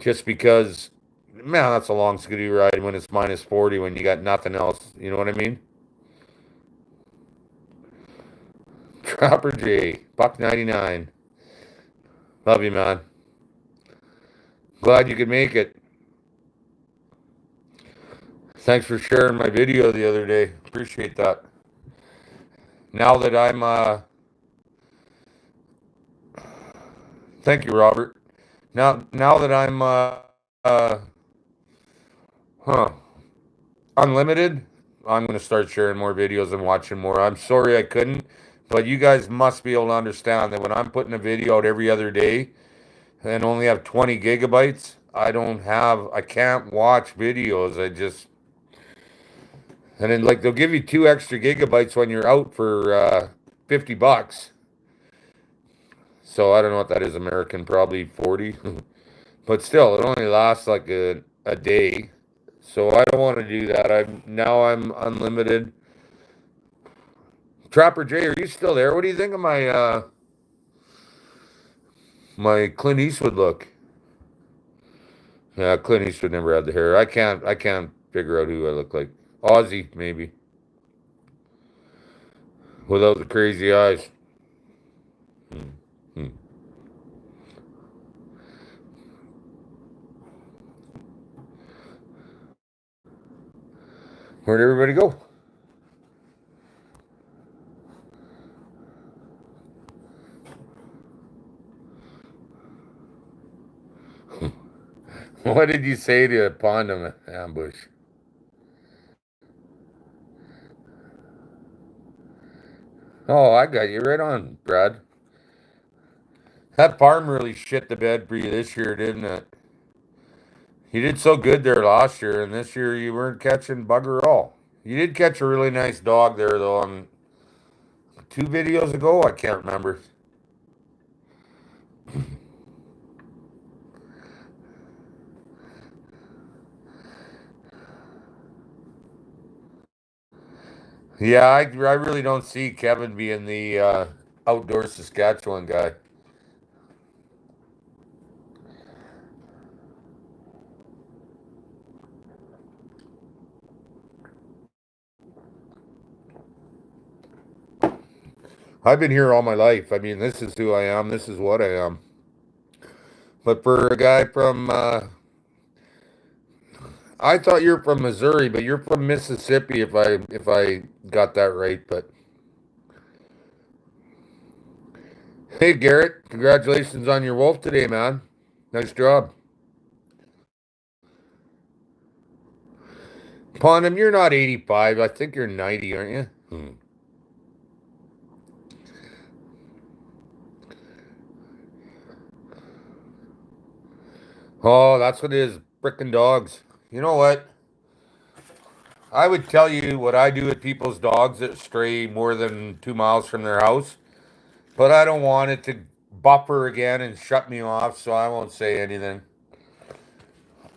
just because, man, that's a long skidoo ride when it's minus 40 when you got nothing else. You know what I mean? Trapper J, $1.99. Love you, man. Glad you could make it. Thanks for sharing my video the other day. Appreciate that. Now that I'm thank you, Robert. Now that I'm unlimited, I'm going to start sharing more videos and watching more. I'm sorry I couldn't, but you guys must be able to understand that when I'm putting a video out every other day and only have 20 gigabytes, I can't watch videos. And then like they'll give you 2 extra gigabytes when you're out for $50. So I don't know what that is American, probably 40. But still, it only lasts like a day. So I don't want to do that. I'm unlimited. Trapper J, are you still there? What do you think of my Clint Eastwood look? Yeah, Clint Eastwood never had the hair. I can't figure out who I look like. Ozzy, maybe. Without the crazy eyes. Hmm. Hmm. Where'd everybody go? What did you say to Pond Ambush? Oh, I got you right on, Brad. That farm really shit the bed for you this year, didn't it? You did so good there last year, and this year you weren't catching bugger all. You did catch a really nice dog there, though, on 2 videos ago. I can't remember. Yeah, I really don't see Kevin being the outdoor Saskatchewan guy. I've been here all my life. I mean, this is who I am. This is what I am. But for a guy from, I thought you're from Missouri, but you're from Mississippi, if I got that right. But hey, Garrett, congratulations on your wolf today, man. Nice job. Pondam, you're not 85. I think you're 90, aren't you? Hmm. Oh, that's what it is. Frickin' dogs. You know what? I would tell you what I do with people's dogs that stray more than 2 miles from their house, but I don't want it to buffer again and shut me off, so I won't say anything.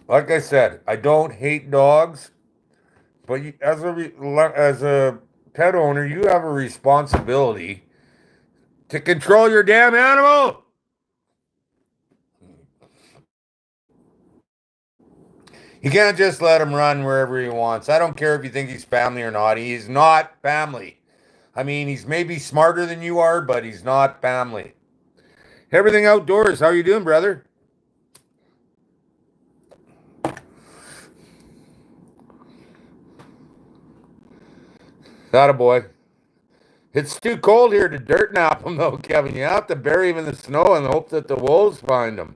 Like I said, I don't hate dogs, but as a pet owner, you have a responsibility to control your damn animal. You can't just let him run wherever he wants. I don't care if you think he's family or not. He's not family. I mean, he's maybe smarter than you are, but he's not family. Everything outdoors. How you doing, brother? That a boy. It's too cold here to dirt nap him, though, Kevin. You have to bury him in the snow and hope that the wolves find him.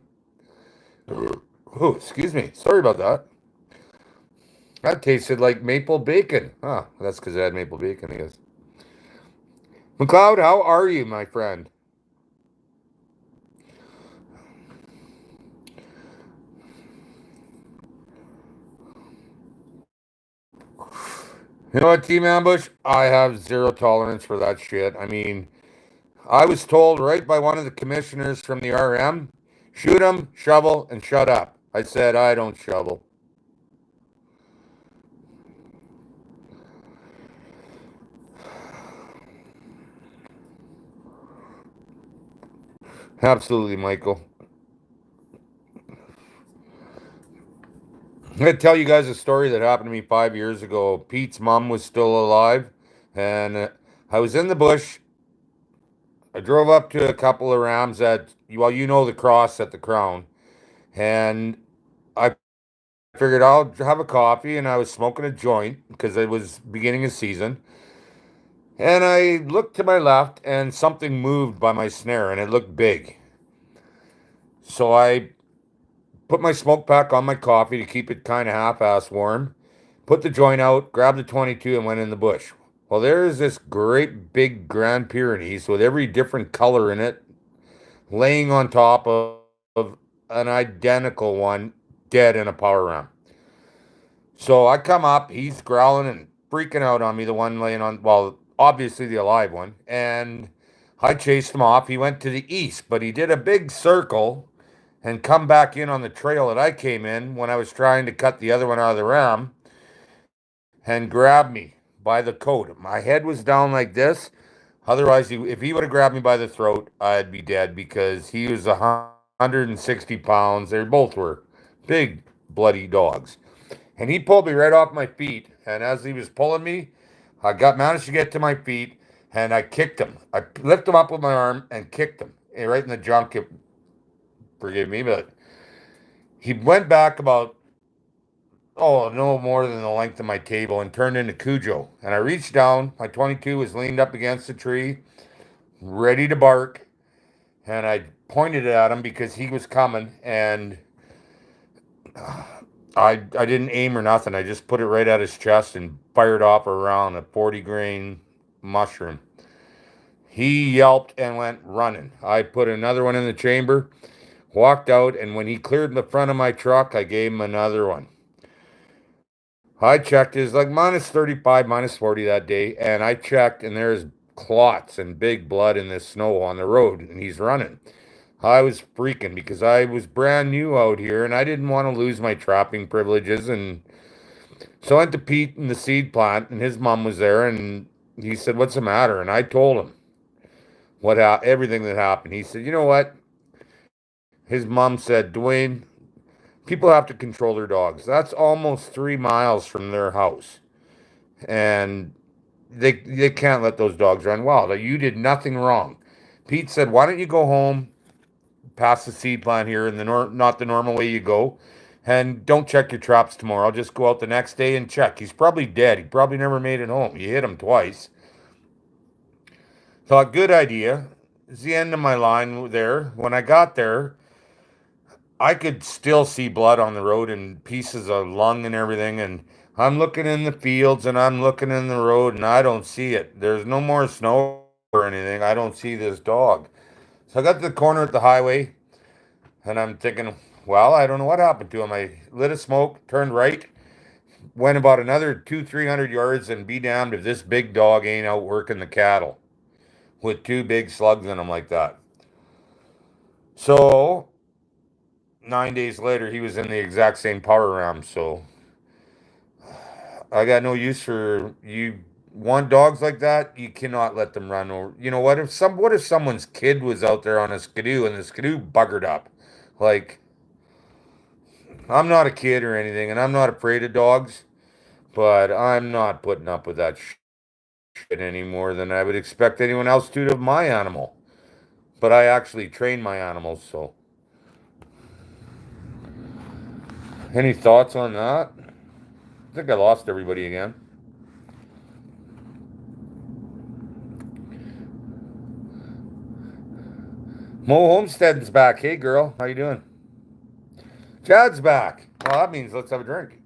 Oh, excuse me. Sorry about that. That tasted like maple bacon. Huh. That's because I had maple bacon, I guess. McLeod, how are you, my friend? You know what, Team Ambush? I have zero tolerance for that shit. I mean, I was told right by one of the commissioners from the RM, shoot him, shovel, and shut up. I said, I don't shovel. Absolutely, Michael. I'm going to tell you guys a story that happened to me 5 years ago. Pete's mom was still alive, and I was in the bush. I drove up to a couple of rams at, well, you know, the cross at the Crown, and I figured I'll have a coffee, and I was smoking a joint because it was beginning of season. And I looked to my left, and something moved by my snare, and it looked big. So I put my smoke pack on my coffee to keep it kind of half-ass warm, put the joint out, grabbed the 22, and went in the bush. Well, there's this great big Grand Pyrenees with every different color in it, laying on top of an identical one, dead in a power ram. So I come up, he's growling and freaking out on me, the one laying on, well, obviously the alive one. And I chased him off. He went to the east, but he did a big circle and come back in on the trail that I came in when I was trying to cut the other one out of the ram and grabbed me by the coat. My head was down like this. Otherwise, if he would have grabbed me by the throat, I'd be dead because he was 160 pounds. They both were big, bloody dogs. And he pulled me right off my feet. And as he was pulling me, I managed to get to my feet and I kicked him. I lifted him up with my arm and kicked him right in the junk. Forgive me, but he went back about, no more than the length of my table and turned into Cujo. And I reached down. My 22 was leaned up against the tree, ready to bark. And I pointed it at him because he was coming. And I didn't aim or nothing. I just put it right at his chest and fired off around a 40 grain mushroom. He yelped and went running. I put another one in the chamber, walked out, and when he cleared the front of my truck, I gave him another one. I checked, it was like minus 35, minus 40 that day, and I checked, and there's clots and big blood in this snow on the road, and he's running. I was freaking because I was brand new out here, and I didn't want to lose my trapping privileges, and so I went to Pete in the seed plant, and his mom was there, and he said, "What's the matter?" And I told him everything that happened. He said, "You know what?" His mom said, "Dwayne, people have to control their dogs. That's almost 3 miles from their house. And they can't let those dogs run wild. You did nothing wrong." Pete said, "Why don't you go home, past the seed plant here in not the normal way you go, and don't check your traps tomorrow. Just go out the next day and check. He's probably dead. He probably never made it home. You hit him twice." Thought, good idea. It's the end of my line there. When I got there, I could still see blood on the road and pieces of lung and everything. And I'm looking in the fields and I'm looking in the road and I don't see it. There's no more snow or anything. I don't see this dog. So I got to the corner at the highway and I'm thinking, well, I don't know what happened to him. I lit a smoke, turned right, went about another 200-300 yards, and be damned if this big dog ain't out working the cattle with 2 big slugs in him like that. So 9 days later, he was in the exact same power ram. So I got no use for you. Want dogs like that, you cannot let them run. Or you know what if someone's kid was out there on a skidoo and the skidoo buggered up? Like, I'm not a kid or anything, and I'm not afraid of dogs, but I'm not putting up with that shit any more than I would expect anyone else to of my animal. But I actually train my animals, so. Any thoughts on that? I think I lost everybody again. Mo Homestead's back. Hey, girl. How you doing? Chad's back. Well, that means let's have a drink.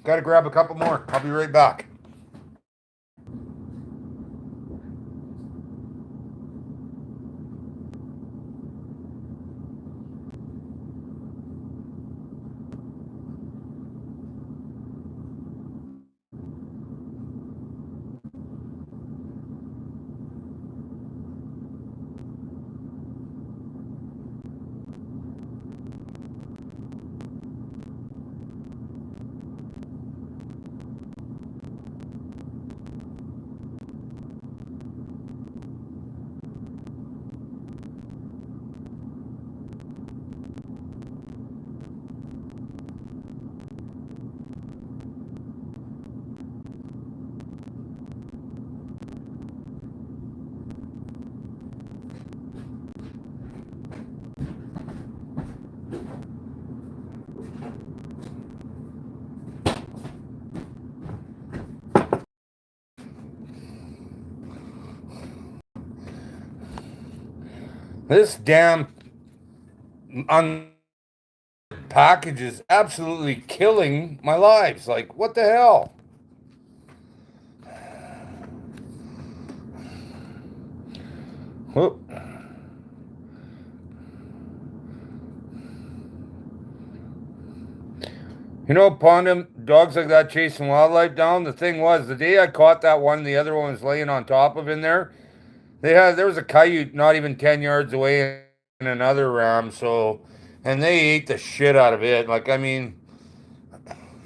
Gotta grab a couple more. I'll be right back. This damn package is absolutely killing my lives. Like, what the hell? Whoop. You know, ponding dogs like that chasing wildlife down. The thing was, the day I caught that one, the other one was laying on top of in there. There was a coyote not even 10 yards away and another ram. So, and they ate the shit out of it. Like, I mean,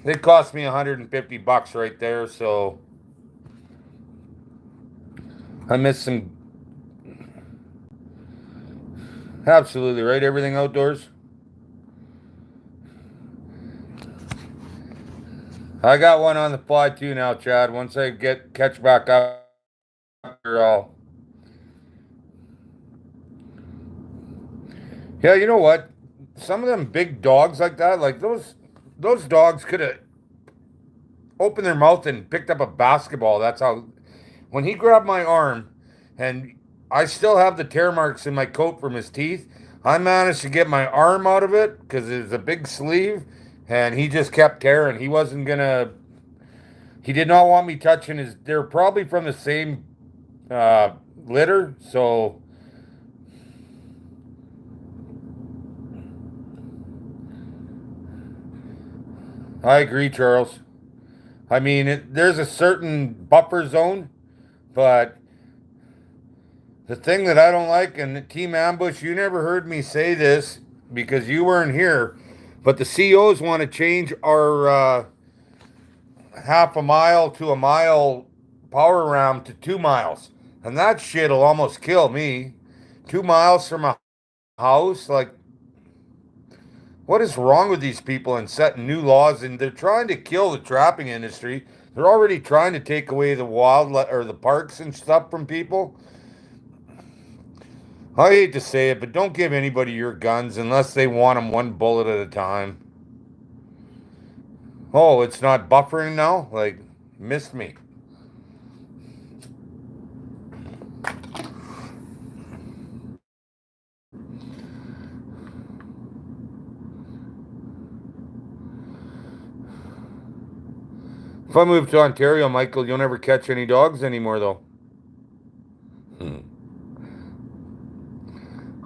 it cost me $150 right there. So I missed some. Absolutely right. Everything outdoors. I got one on the fly too now, Chad. Once I catch back up, I'll. Yeah, you know what? Some of them big dogs like that, like those dogs could have opened their mouth and picked up a basketball. That's how. When he grabbed my arm, and I still have the tear marks in my coat from his teeth. I managed to get my arm out of it because it was a big sleeve, and he just kept tearing. He wasn't gonna. He did not want me touching his. They're probably from the same uh, litter, so I agree, Charles. I mean, there's a certain buffer zone, but the thing that I don't like, and Team Ambush, you never heard me say this because you weren't here, but the COs want to change our half a mile to a mile power ram to 2 miles. And that shit'll almost kill me. 2 miles from a house, like, what is wrong with these people and setting new laws? And they're trying to kill the trapping industry. They're already trying to take away the wildlife or the parks and stuff from people. I hate to say it, but don't give anybody your guns unless they want them one bullet at a time. Oh, it's not buffering now? Like, missed me. If I move to Ontario, Michael, you'll never catch any dogs anymore, though.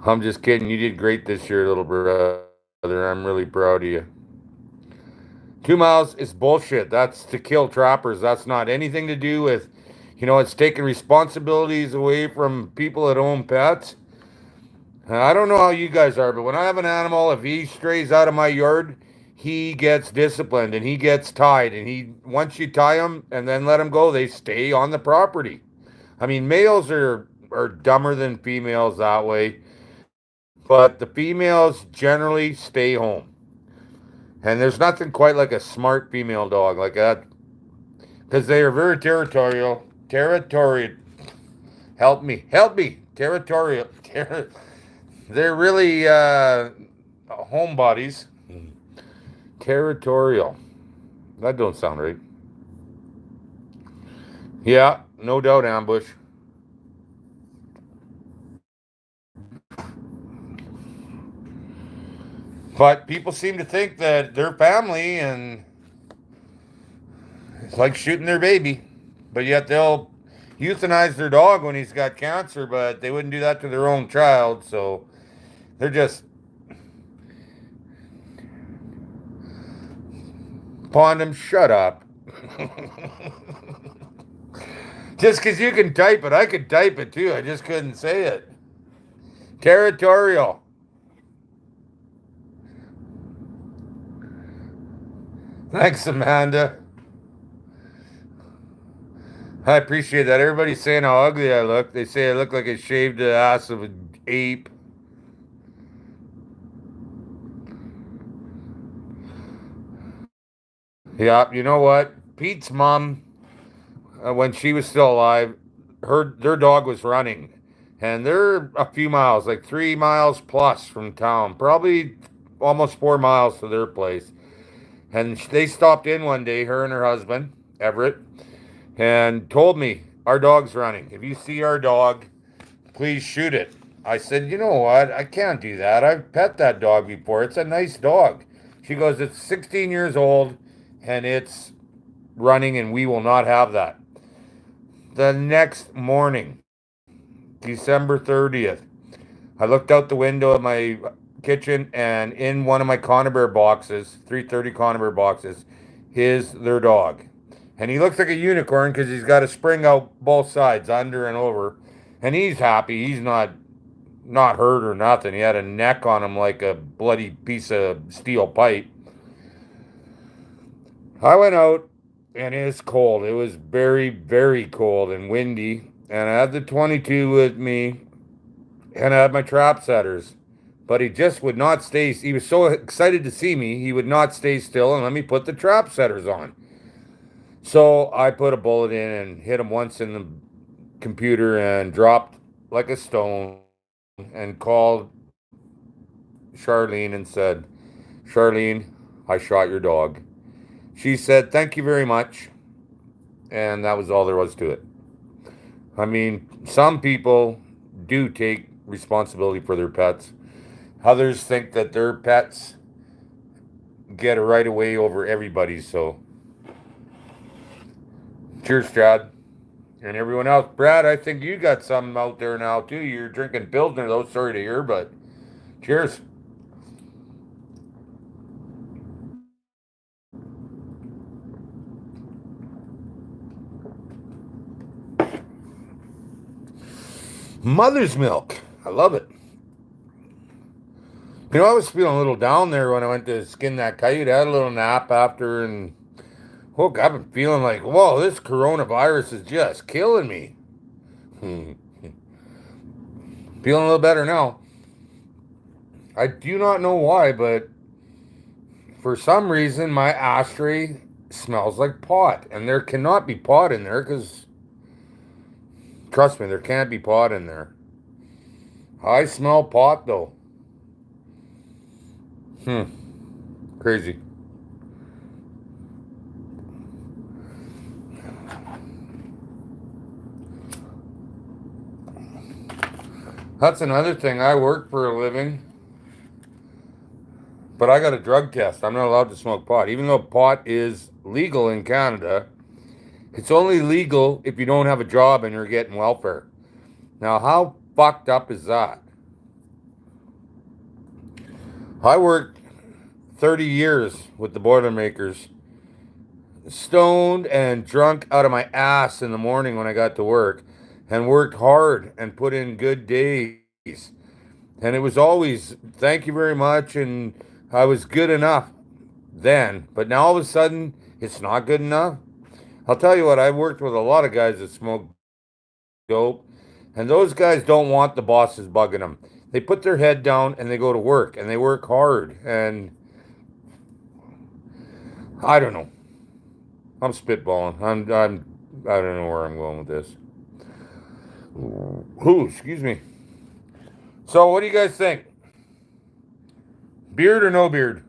I'm just kidding. You did great this year, little brother. I'm really proud of you. 2 miles is bullshit. That's to kill trappers. That's not anything to do with, it's taking responsibilities away from people that own pets. I don't know how you guys are, but when I have an animal, if he strays out of my yard, he gets disciplined and he gets tied. And once you tie him and then let him go, they stay on the property. I mean, males are dumber than females that way, but the females generally stay home. And there's nothing quite like a smart female dog like that, because they are very territorial. Territorial. Help me. Help me. Territorial. They're really homebodies. Territorial. That don't sound right. Yeah, no doubt, Ambush. But people seem to think that they're family and it's like shooting their baby. But yet they'll euthanize their dog when he's got cancer, but they wouldn't do that to their own child. So they're just pond him, shut up. Just because you can type it, I could type it too. I just couldn't say it. Territorial. Thanks, Amanda. I appreciate that. Everybody's saying how ugly I look. They say I look like I shaved the ass of an ape. Yeah, you know what? Pete's mom, when she was still alive, their dog was running, and they're a few miles, like 3 miles plus from town, probably almost 4 miles to their place. And they stopped in one day, her and her husband, Everett, and told me, our dog's running. If you see our dog, please shoot it. I said, you know what? I can't do that. I've pet that dog before. It's a nice dog. She goes, it's 16 years old and it's running, and we will not have that. The next morning, December 30th. I looked out the window of my kitchen, and in one of my Conibear boxes, 330 Conibear boxes, is their dog. And he looks like a unicorn because he's got a spring out both sides, under and over. And he's happy. He's not hurt or nothing. He had a neck on him like a bloody piece of steel pipe. I went out, and it's cold. It was very, very cold and windy. And I had the 22 with me, and I had my trap setters. But he just would not stay. He was so excited to see me, he would not stay still and let me put the trap setters on. So I put a bullet in and hit him once in the computer and dropped like a stone and called Charlene and said, Charlene, I shot your dog. She said, thank you very much. And that was all there was to it. I mean, some people do take responsibility for their pets. Others think that their pets get a right of way over everybody. So, cheers, Chad. And everyone else. Brad, I think you got something out there now, too. You're drinking Pilsner, though. Sorry to hear, but cheers. Mother's milk. I love it. You know, I was feeling a little down there when I went to skin that coyote. I had a little nap after, and look, I've been feeling like, whoa, this coronavirus is just killing me. Feeling a little better now. I do not know why, but for some reason, my ashtray smells like pot. And there cannot be pot in there because, trust me, there can't be pot in there. I smell pot, though. Crazy. That's another thing. I work for a living, but I got a drug test. I'm not allowed to smoke pot. Even though pot is legal in Canada, it's only legal if you don't have a job and you're getting welfare. Now, how fucked up is that? I worked 30 years with the Boilermakers, stoned and drunk out of my ass in the morning when I got to work, and worked hard and put in good days. And it was always, thank you very much, and I was good enough then. But now all of a sudden, it's not good enough. I'll tell you what, I worked with a lot of guys that smoke dope, and those guys don't want the bosses bugging them. They put their head down and they go to work, and they work hard. And I don't know. I'm spitballing. I don't know where I'm going with this. Ooh, excuse me. So, what do you guys think? Beard or no beard?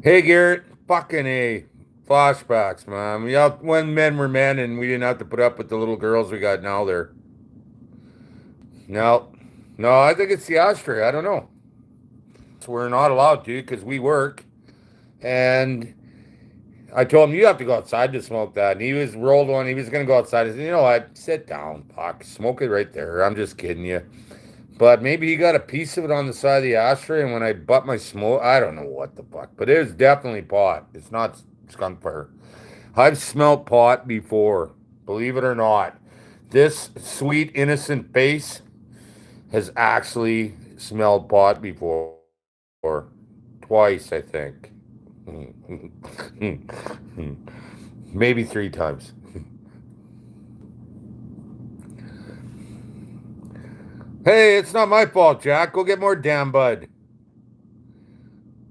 Hey, Garrett. Fucking A. Flashbacks, man. When men were men and we didn't have to put up with the little girls we got now there. No. No, I think it's the ashtray. I don't know. We're not allowed to because we work. And I told him, you have to go outside to smoke that. And he was rolled one. He was going to go outside. I said, you know what? Sit down, Puck. Smoke it right there. I'm just kidding you. But maybe he got a piece of it on the side of the ashtray. And when I butt my smoke, I don't know what the fuck. But it was definitely pot. It's not skunk fir. I've smelt pot before. Believe it or not. This sweet, innocent face has actually smelled pot before. Twice, I think. Maybe 3 times. Hey, it's not my fault, Jack. Go get more damn bud.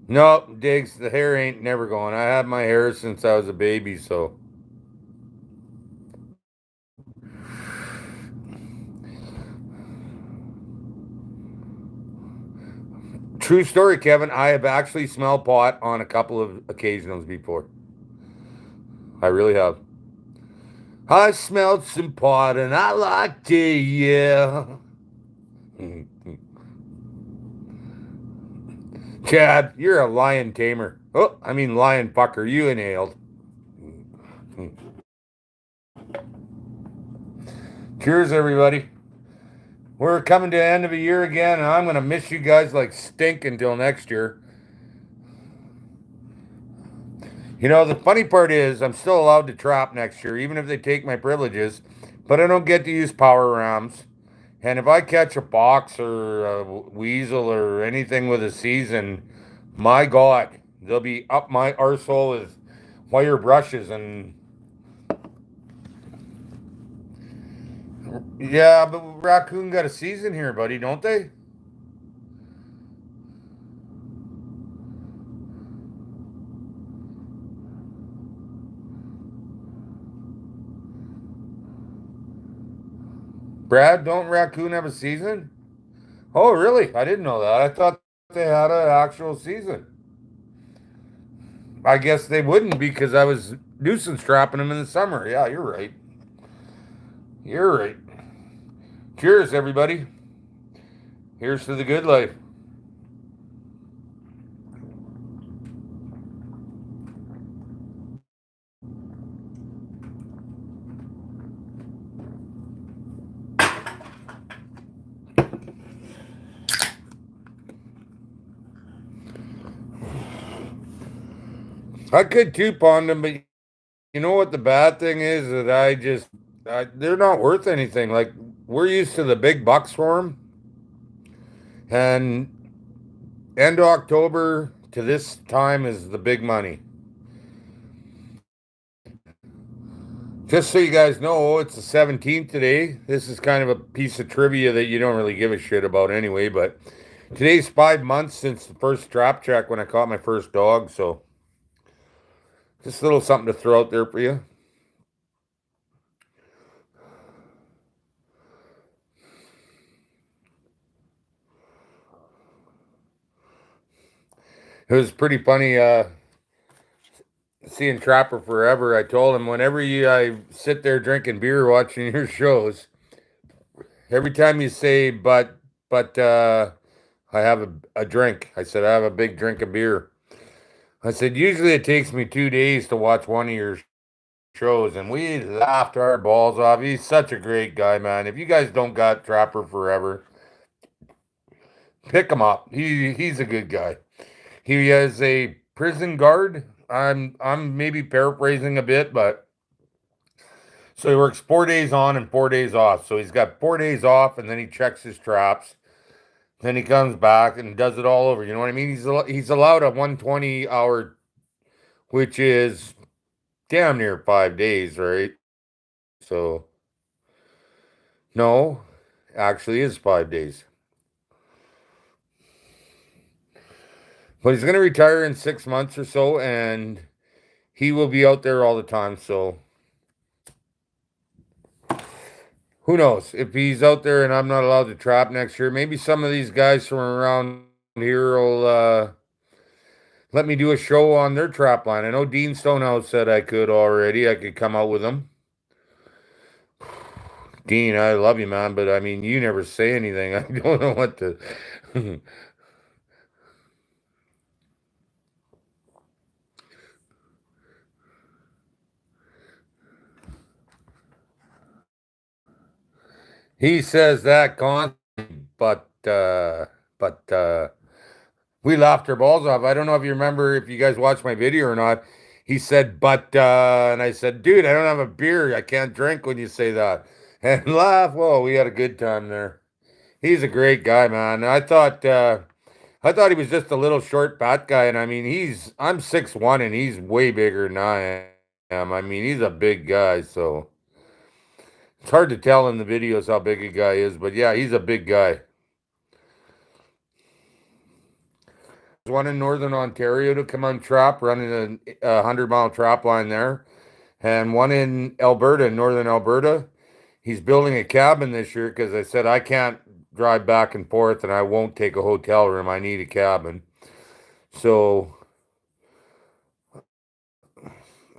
No, Diggs, the hair ain't never going. I had my hair since I was a baby, so. True story, Kevin. I have actually smelled pot on a couple of occasions before. I really have. I smelled some pot and I liked it, yeah. Chad, you're a lion tamer. Oh, I mean lion fucker. You inhaled. Cheers, everybody. We're coming to the end of a year again, and I'm going to miss you guys like stink until next year. You know, the funny part is I'm still allowed to trap next year, even if they take my privileges, but I don't get to use power rams. And if I catch a box or a weasel or anything with a season, my God, they'll be up my arsehole with wire brushes. And yeah, but raccoon got a season here, buddy, don't they? Brad, don't raccoon have a season? Oh, really? I didn't know that. I thought they had an actual season. I guess they wouldn't because I was nuisance trapping them in the summer. Yeah, you're right. You're right. Cheers, everybody. Here's to the good life. I could too pond them, but you know what the bad thing is that they're not worth anything. Like we're used to the big bucks for them, and end of October to this time is the big money. Just so you guys know, it's the 17th today. This is kind of a piece of trivia that you don't really give a shit about anyway, but today's 5 months since the first trap check when I caught my first dog, so just a little something to throw out there for you. It was pretty funny seeing Trapper Forever. I told him whenever I sit there drinking beer watching your shows, every time you say but I have a drink. I said I have a big drink of beer. I said usually it takes me 2 days to watch one of your shows, and we laughed our balls off. He's such a great guy, man. If you guys don't got Trapper Forever, pick him up. He's a good guy. He is a prison guard. I'm maybe paraphrasing a bit, but so he works 4 days on and 4 days off. So he's got 4 days off, and then he checks his traps. Then he comes back and does it all over. You know what I mean? He's allowed a 120 hour, which is damn near 5 days, right? So no, actually is 5 days. But he's gonna retire in 6 months or so, and he will be out there all the time. So who knows if he's out there and I'm not allowed to trap next year? Maybe some of these guys from around here will let me do a show on their trap line. I know Dean Stonehouse said I could already. I could come out with him. Dean, I love you, man, but I mean, you never say anything. I don't know what to. He says that constantly, but we laughed our balls off. I don't know if you remember if you guys watched my video or not. He said, and I said, dude, I don't have a beer. I can't drink when you say that. And laugh. Whoa, we had a good time there. He's a great guy, man. I thought he was just a little short, fat guy, and I mean, I'm 6'1" and he's way bigger than I am. I mean, he's a big guy, so it's hard to tell in the videos how big a guy is, but yeah, he's a big guy. There's one in Northern Ontario to come on trap, running a 100-mile trap line there, and one in Alberta, Northern Alberta. He's building a cabin this year because I said I can't drive back and forth and I won't take a hotel room. I need a cabin. So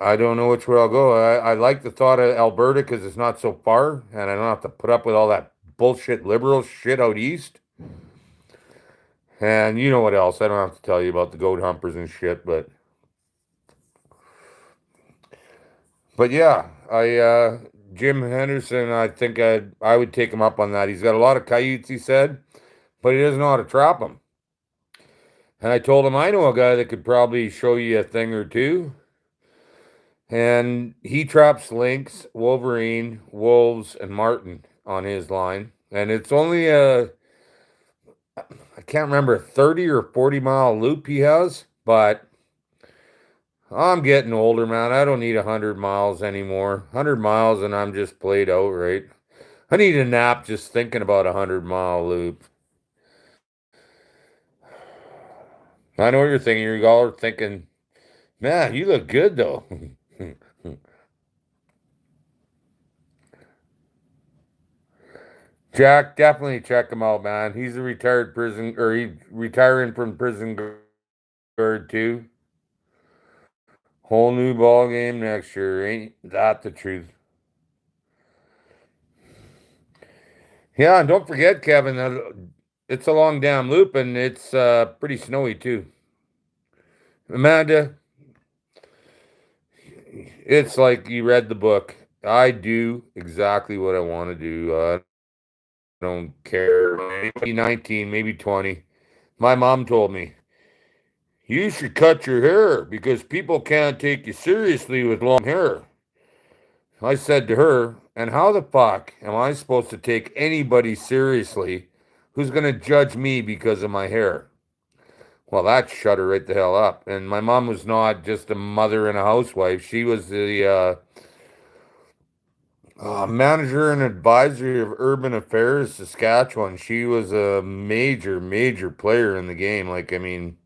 I don't know which way I'll go. I like the thought of Alberta because it's not so far and I don't have to put up with all that bullshit liberal shit out east. And you know what else? I don't have to tell you about the goat humpers and shit, but But yeah, Jim Henderson, I think I would take him up on that. He's got a lot of coyotes, he said, but he doesn't know how to trap them. And I told him I know a guy that could probably show you a thing or two. And he traps lynx, wolverine, wolves, and marten on his line. And it's only I can't remember, a 30 or 40-mile loop he has, but I'm getting older, man. I don't need 100 miles anymore. 100 miles and I'm just played out, right? I need a nap just thinking about a 100-mile loop. I know what you're thinking. You're all thinking, man, you look good though. Jack, definitely check him out, man. He's a retired prison, or he retiring from prison guard too. Whole new ball game next year. Ain't that the truth? Yeah, and don't forget, Kevin, it's a long damn loop and it's pretty snowy too. Amanda, it's like you read the book. I do exactly what I want to do. I don't care. Maybe 19, maybe 20. My mom told me, you should cut your hair because people can't take you seriously with long hair. I said to her, and how the fuck am I supposed to take anybody seriously who's going to judge me because of my hair? Well, that shut her right the hell up. And my mom was not just a mother and a housewife. She was the manager and advisor of Urban Affairs Saskatchewan. She was a major, major player in the game. Like, I mean,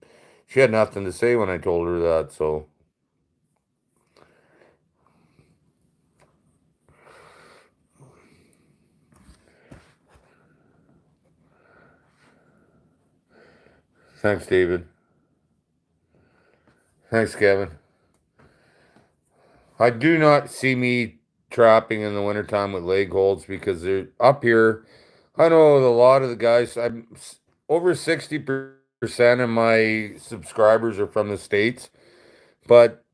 she had nothing to say when I told her that. So, thanks, David. Thanks, Kevin. I do not see me trapping in the wintertime with leg holds because they're up here. I know a lot of the guys, over 60% of my subscribers are from the States, but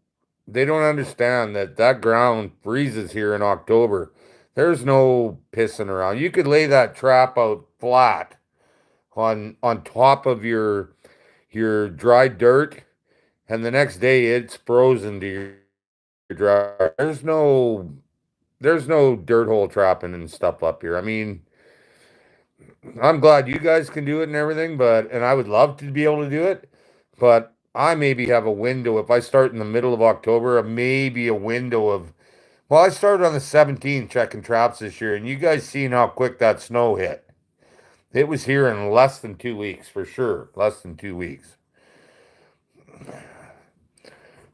they don't understand that that ground freezes here in October. There's no pissing around. You could lay that trap out flat on top of your dry dirt, and the next day it's frozen to your dry. There's no dirt hole trapping and stuff up here. I mean, I'm glad you guys can do it and everything, and I would love to be able to do it, but I maybe have a window if I start in the middle of October, maybe a window of, well, I started on the 17th checking traps this year, and you guys seen how quick that snow hit. It was here in less than 2 weeks for sure, less than 2 weeks.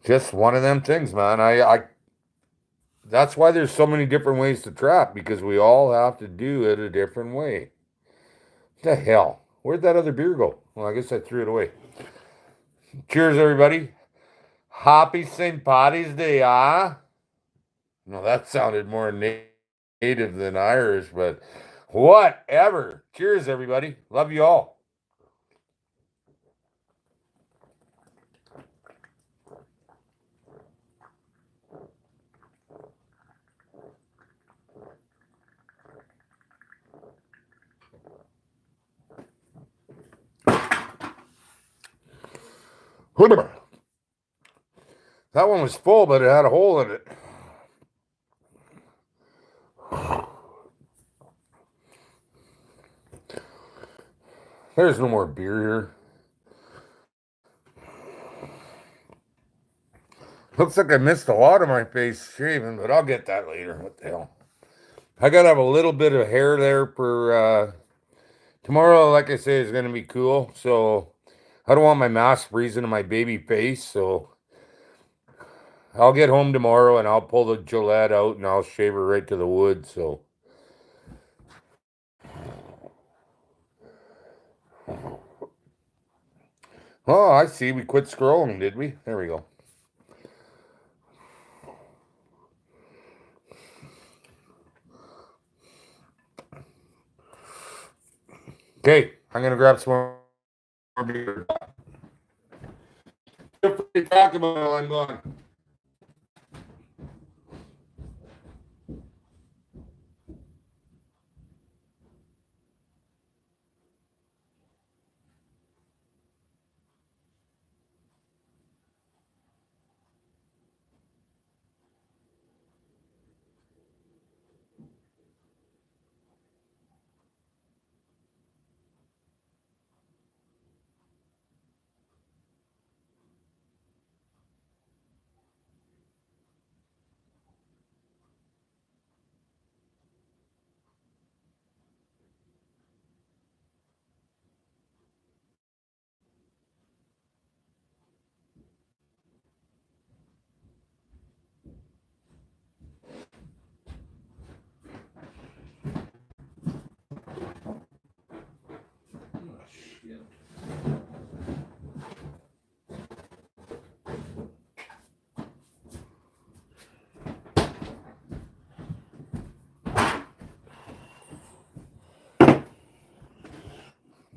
Just one of them things, man. I that's why there's so many different ways to trap because we all have to do it a different way. The hell? Where'd that other beer go? Well, I guess I threw it away. Cheers, everybody. Happy St. Paddy's Day, ah? No, that sounded more native than Irish, but whatever. Cheers, everybody. Love you all. That one was full, but it had a hole in it. There's no more beer here. Looks like I missed a lot of my face shaving, but I'll get that later. What the hell? I gotta have a little bit of hair there for tomorrow. Like I say, is gonna be cool. So I don't want my mask freezing in my baby face. So I'll get home tomorrow and I'll pull the Gillette out and I'll shave her right to the wood. So oh, I see. We quit scrolling, did we? There we go. Okay, I'm gonna grab some more beer. Feel free to talk about it while I'm gone.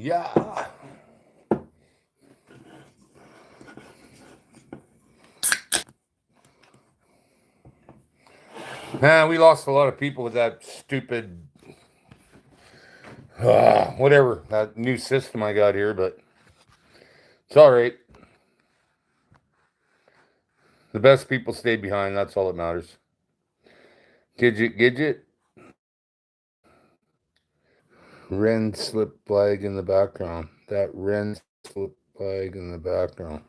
Yeah. Man, we lost a lot of people with that stupid, whatever, that new system I got here, but it's all right. The best people stayed behind. That's all that matters. Gidget, Gidget. Wren slip flag in the background. That wren slip flag in the background.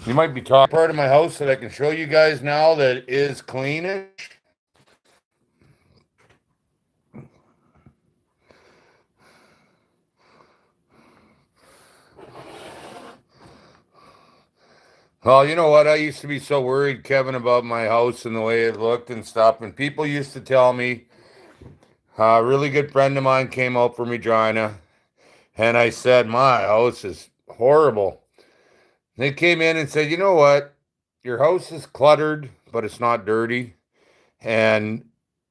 You might be talking part of my house that I can show you guys now that is cleanish. Well, you know what? I used to be so worried, Kevin, about my house and the way it looked and stuff. And people used to tell me, a really good friend of mine came out from Regina, and I said, my house is horrible. They came in and said, you know what? Your house is cluttered, but it's not dirty. And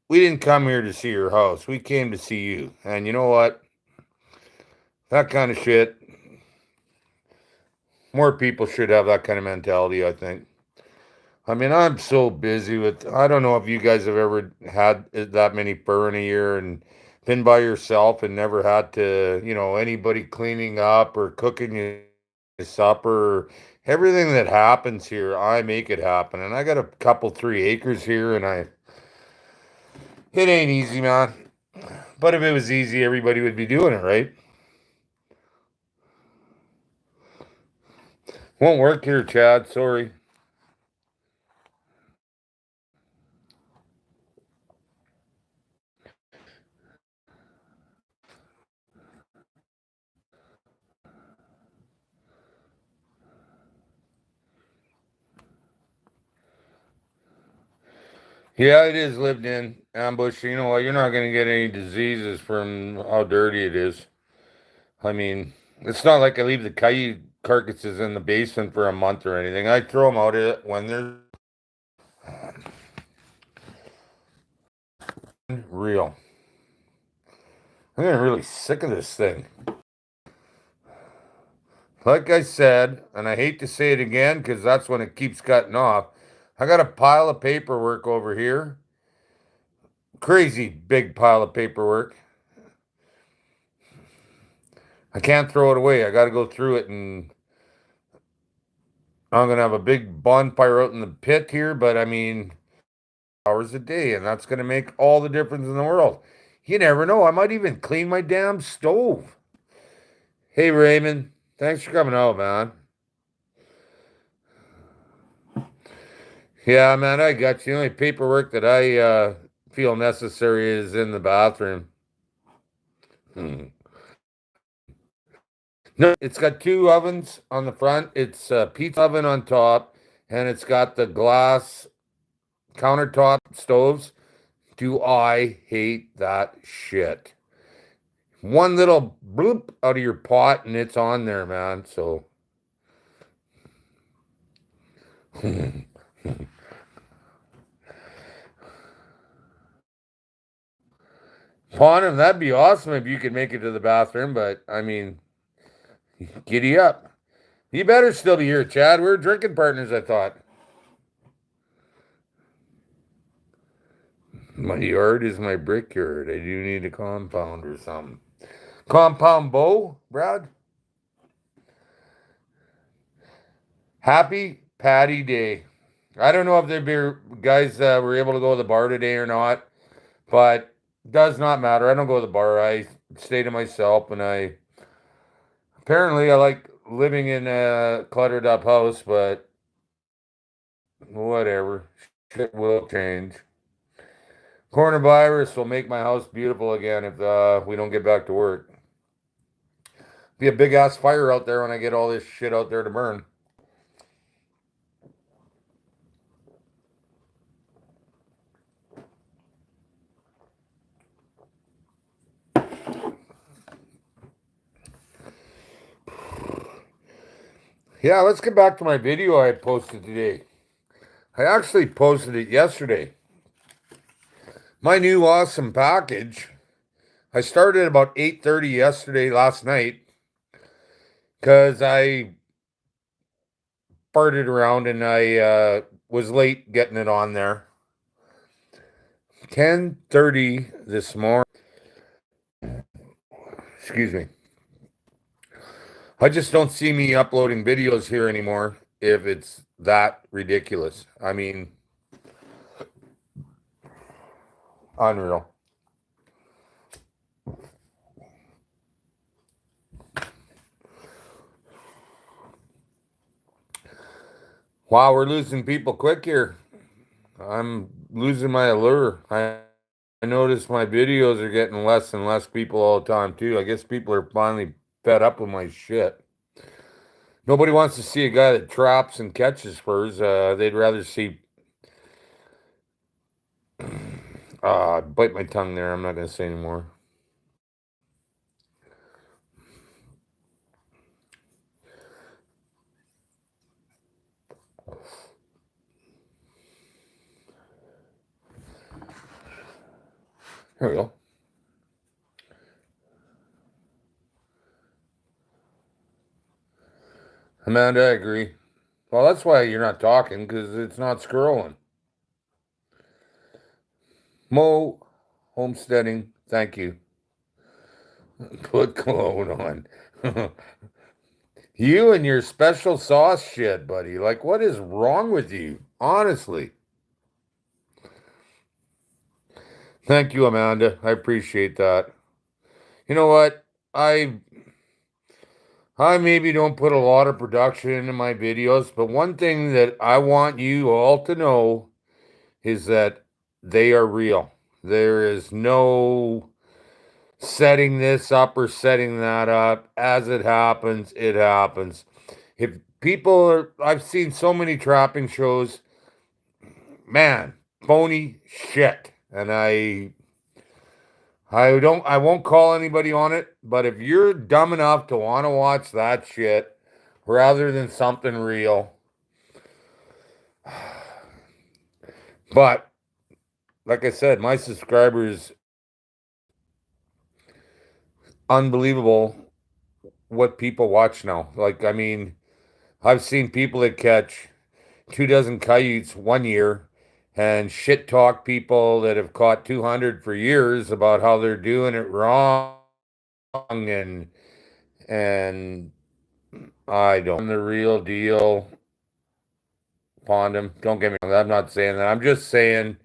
we didn't come here to see your house. We came to see you. And you know what? That kind of shit, more people should have that kind of mentality, I think. I mean, I'm so busy with, I don't know if you guys have ever had that many fur in a year and been by yourself and never had to, anybody cleaning up or cooking you supper. Everything that happens here, I make it happen. And I got a couple, 3 acres here, and it ain't easy, man. But if it was easy, everybody would be doing it, right? Won't work here, Chad. Sorry. Yeah, it is lived in ambush. You know what? You're not going to get any diseases from how dirty it is. I mean, it's not like I leave the coyote carcasses in the basement for a month or anything. I throw them out when they're real. I'm getting really sick of this thing. Like I said, and I hate to say it again because that's when it keeps cutting off. I got a pile of paperwork over here. Crazy big pile of paperwork. I can't throw it away. I got to go through it, and I'm going to have a big bonfire out in the pit here, but I mean, hours a day, and that's going to make all the difference in the world. You never know. I might even clean my damn stove. Hey, Raymond. Thanks for coming out, man. Yeah, man, I got you. The only paperwork that I feel necessary is in the bathroom. No, it's got two ovens on the front. It's a pizza oven on top, and it's got the glass countertop stoves. Do I hate that shit? One little bloop out of your pot, and it's on there, man. So, Quantum, that'd be awesome if you could make it to the bathroom, but I mean, giddy up. You better still be here, Chad. We're drinking partners, I thought. My yard is my brick yard. I do need a compound or something. Compound bow, Brad? Happy Patty Day. I don't know if the guys were able to go to the bar today or not, but does not matter. I don't go to the bar. I stay to myself, and apparently I like living in a cluttered up house, but whatever. Shit will change. Coronavirus will make my house beautiful again if we don't get back to work. Be a big ass fire out there when I get all this shit out there to burn. Yeah, let's get back to my video I posted today. I actually posted it yesterday. My new awesome package. I started about 8:30 last night, because I farted around and I was late getting it on there. 10:30 this morning. Excuse me. I just don't see me uploading videos here anymore if it's that ridiculous. I mean, unreal. Wow, we're losing people quick here. I'm losing my allure. I notice my videos are getting less and less people all the time too. I guess people are finally fed up with my shit. Nobody wants to see a guy that traps and catches furs. They'd rather see. Bite my tongue there. I'm not going to say anymore. There we go. Amanda, I agree. Well, that's why you're not talking, because it's not scrolling. Mo Homesteading, thank you. Put cologne on. You and your special sauce shit, buddy. Like, what is wrong with you? Honestly. Thank you, Amanda. I appreciate that. You know what? I maybe don't put a lot of production into my videos, but one thing that I want you all to know is that they are real. There is no setting this up or setting that up. As it happens, it happens. If people are, I've seen so many trapping shows, man, phony shit. And I won't call anybody on it, but if you're dumb enough to want to watch that shit rather than something real, but like I said, my subscribers, unbelievable what people watch now. Like, I mean, I've seen people that catch 2 dozen coyotes one year and shit talk people that have caught 200 for years about how they're doing it wrong, and I don't. I'm the real deal. Pond him. Don't get me wrong. I'm not saying that. I'm just saying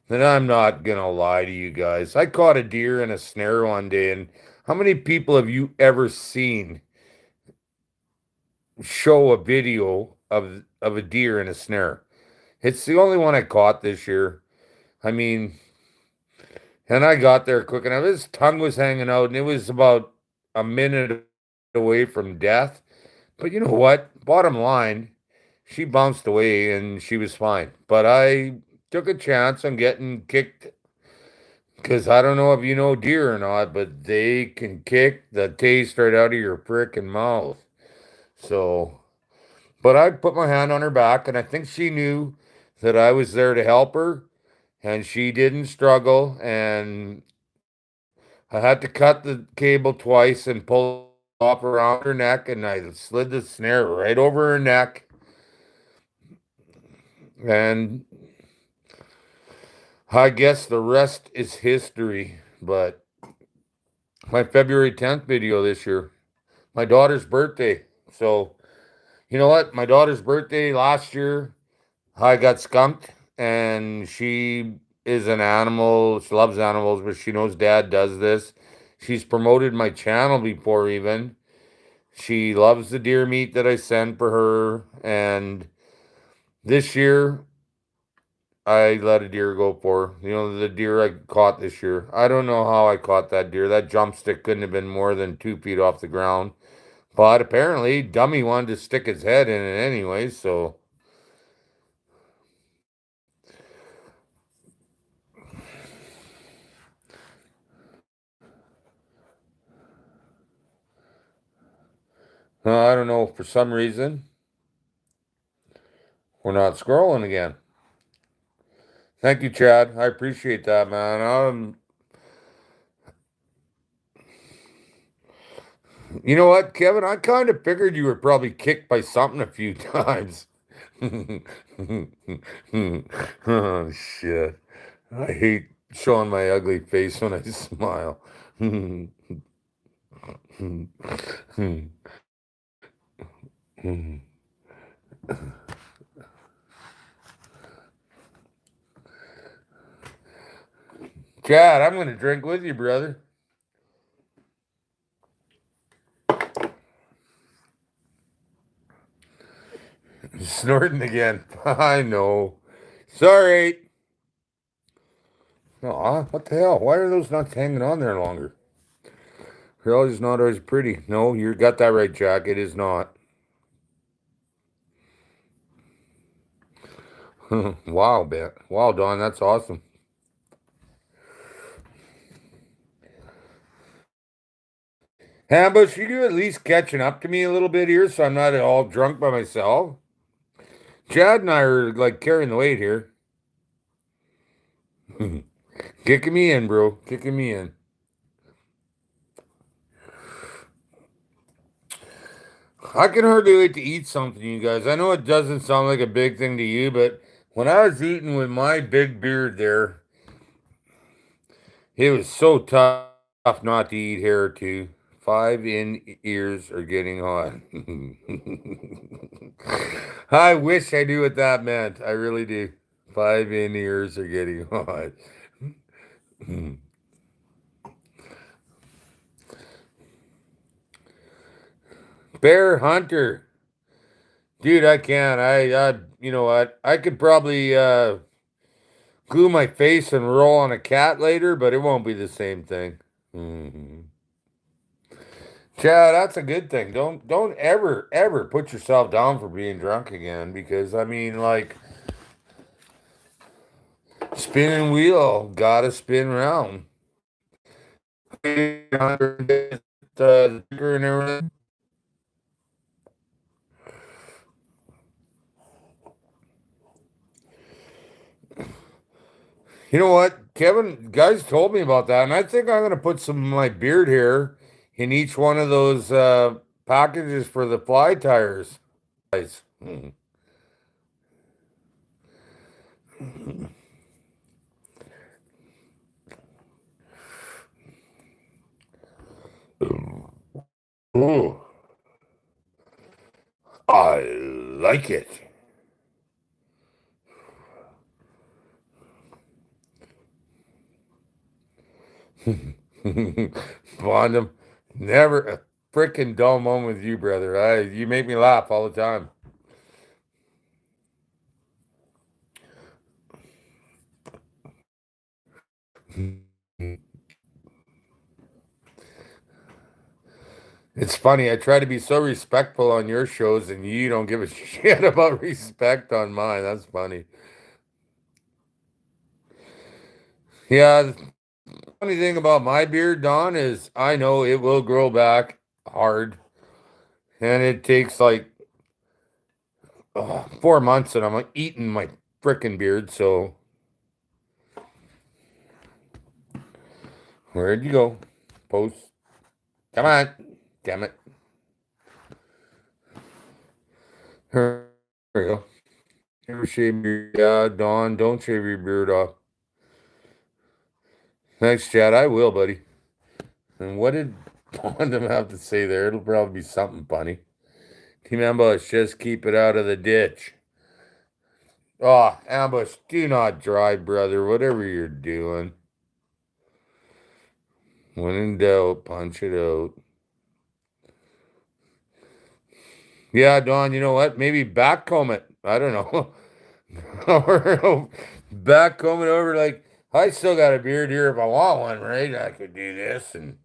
that I'm not gonna lie to you guys. I caught a deer in a snare one day, and how many people have you ever seen show a video of a deer in a snare? It's the only one I caught this year. I mean, and I got there quick enough. His tongue was hanging out, and it was about a minute away from death. But you know what? Bottom line, she bounced away and she was fine. But I took a chance on getting kicked, because I don't know if you know deer or not, but they can kick the taste right out of your frickin' mouth. So, but I put my hand on her back, and I think she knew that I was there to help her, and she didn't struggle. And I had to cut the cable twice and pull off around her neck, and I slid the snare right over her neck. And I guess the rest is history. But my February 10th video this year, my daughter's birthday. So, you know what? My daughter's birthday last year, I got skunked, and she is an animal. She loves animals, but she knows dad does this. She's promoted my channel before even. She loves the deer meat that I send for her. And this year, I let a deer go for her. You know, the deer I caught this year. I don't know how I caught that deer. That jump stick couldn't have been more than 2 feet off the ground. But apparently, Dummy wanted to stick his head in it anyway, so. I don't know, for some reason, we're not scrolling again. Thank you, Chad. I appreciate that, man. You know what, Kevin? I kind of figured you were probably kicked by something a few times. Oh, shit. I hate showing my ugly face when I smile. Chad, I'm going to drink with you, brother. Snorting again. I know. Sorry. Aw, what the hell? Why are those nuts hanging on there longer? They're just not always pretty. No, you got that right, Jack. It is not. Wow, Ben. Wow, Don. That's awesome. Ambush, you at least catching up to me a little bit here so I'm not all drunk by myself? Chad and I are like carrying the weight here. Kicking me in, bro. Kicking me in. I can hardly wait to eat something, you guys. I know it doesn't sound like a big thing to you, but when I was eating with my big beard there, it was so tough not to eat hair too. 5 in ears are getting hot. I wish I knew what that meant. I really do. 5 in ears are getting hot. Bear hunter. Dude, I can't. You know what? I could probably glue my face and roll on a cat later, but it won't be the same thing. Mhm. Chad, that's a good thing. Don't ever put yourself down for being drunk again, because I mean, like, spinning wheel, gotta spin round. And everything. You know what, Kevin? Guys told me about that, and I think I'm gonna put some of my beard hair in each one of those packages for the fly tires. Guys. Ooh, I like it. Bondum, never a freaking dull moment with you, brother. You make me laugh all the time. It's funny. I try to be so respectful on your shows, and you don't give a shit about respect on mine. That's funny. Yeah, the funny thing about my beard, Don, is I know it will grow back hard, and it takes like 4 months, and I'm like eating my freaking beard. So where'd you go? Post. Come on. Damn it. Here we go. Never shave your Don. Don't shave your beard off. Thanks, Chad. I will, buddy. And what did Bondum have to say there? It'll probably be something funny. Team Ambush, just keep it out of the ditch. Oh, Ambush, do not drive, brother. Whatever you're doing. When in doubt, punch it out. Yeah, Don, you know what? Maybe backcomb it. I don't know. Or backcomb it over like, I still got a beard here if I want one, right? I could do this and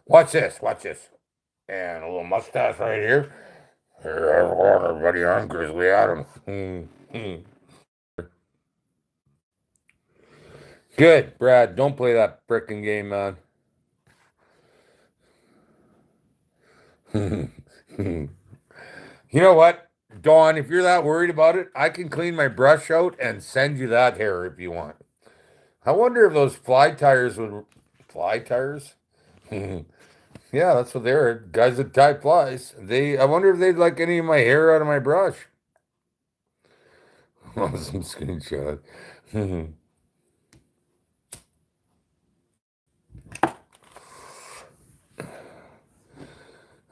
watch this, watch this. And a little mustache right here. Here, everybody, I'm Grizzly Adams. Good, Brad. Don't play that frickin' game, man. You know what, Dawn? If you're that worried about it, I can clean my brush out and send you that hair if you want. I wonder if those fly tires would fly tires. Yeah, that's what they're guys that tie flies. I wonder if they'd like any of my hair out of my brush. Awesome screenshot.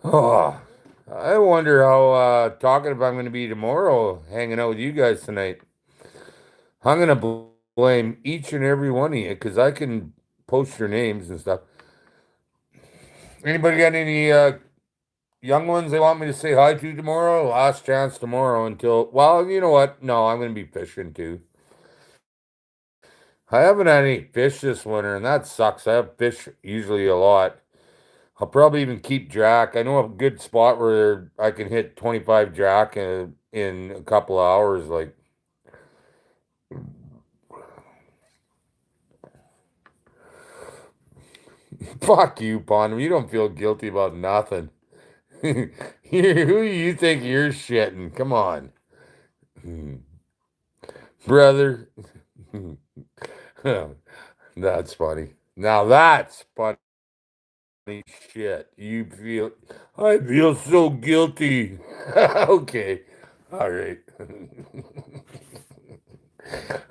Oh, I wonder how talkative I'm going to be tomorrow hanging out with you guys tonight. I'm going to blame each and every one of you because I can post your names and stuff. Anybody got any young ones they want me to say hi to tomorrow? Last chance tomorrow until, well, you know what? No, I'm going to be fishing too. I haven't had any fish this winter, and that sucks. I have fish usually a lot. I'll probably even keep jack. I know a good spot where I can hit 25 jack in a couple of hours. Like, fuck you, Pond. You don't feel guilty about nothing. Who do you think you're shitting? Come on, brother. That's funny. Now that's funny shit. I feel so guilty. Okay. All right.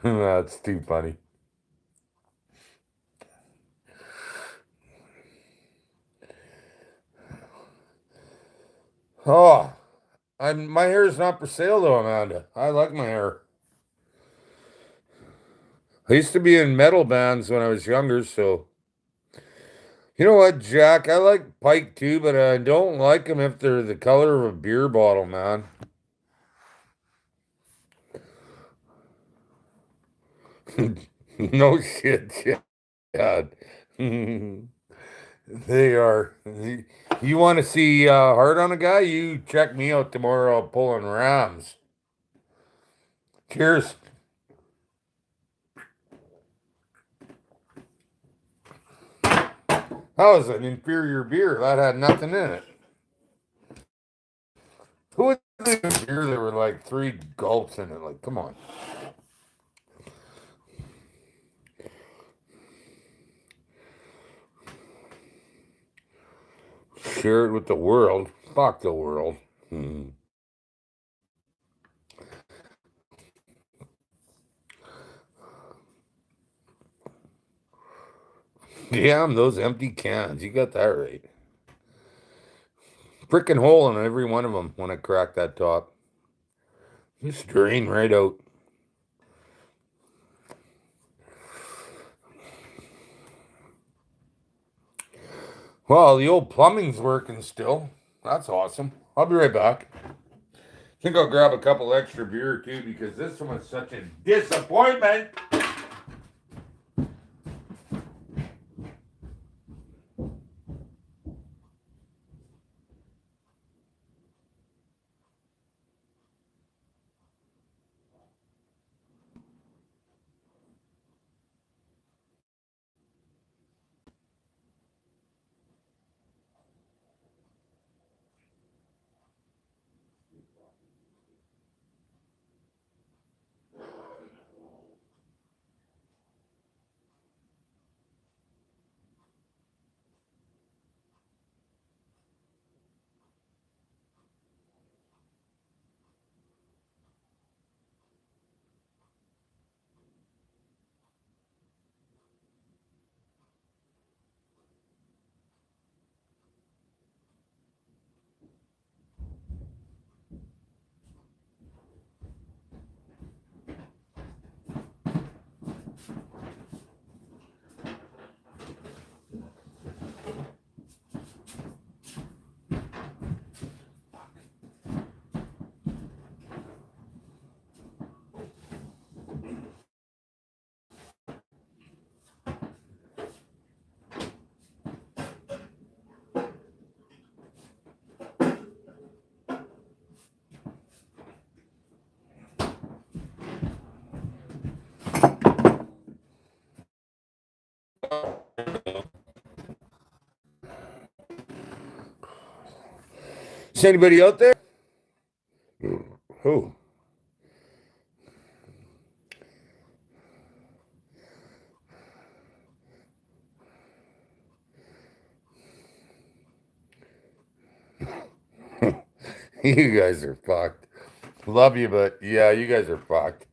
That's too funny. Oh, my hair is not for sale though, Amanda. I like my hair. I used to be in metal bands when I was younger, so you know what, Jack? I like Pike too, but I don't like them if they're the color of a beer bottle, man. No shit, Chad. They are. You want to see hard on a guy? You check me out tomorrow pulling rams. Cheers. That was an inferior beer. That had nothing in it. Who would drink a beer there were like three gulps in it? Like, come on. Share it with the world. Fuck the world. Hmm. Damn, those empty cans. You got that right. Freaking hole in every one of them when I crack that top. Just drain right out. Well, the old plumbing's working still. That's awesome. I'll be right back. Think I'll grab a couple extra beer too because this one was such a disappointment. Is anybody out there? Who? You guys are fucked. Love you, but yeah, you guys are fucked.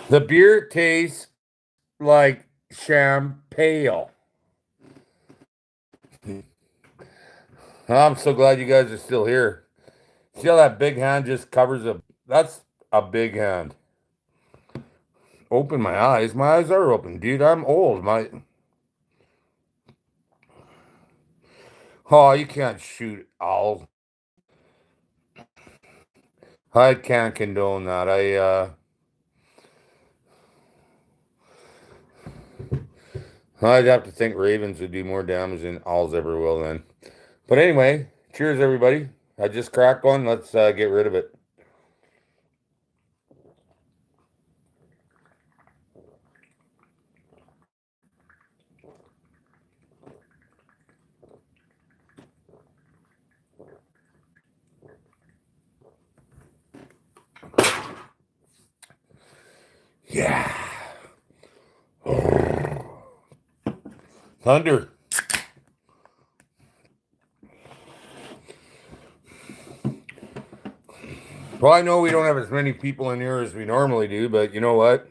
The beer tastes like champagne. I'm so glad you guys are still here. See how that big hand just covers a. That's a big hand. Open my eyes. My eyes are open, dude. I'm old. Oh, you can't shoot owls. I can't condone that. I'd have to think ravens would do more damage than owls ever will then. But anyway, cheers everybody. I just cracked one. Let's get rid of it. Yeah. Thunder. Well, I know we don't have as many people in here as we normally do, but you know what?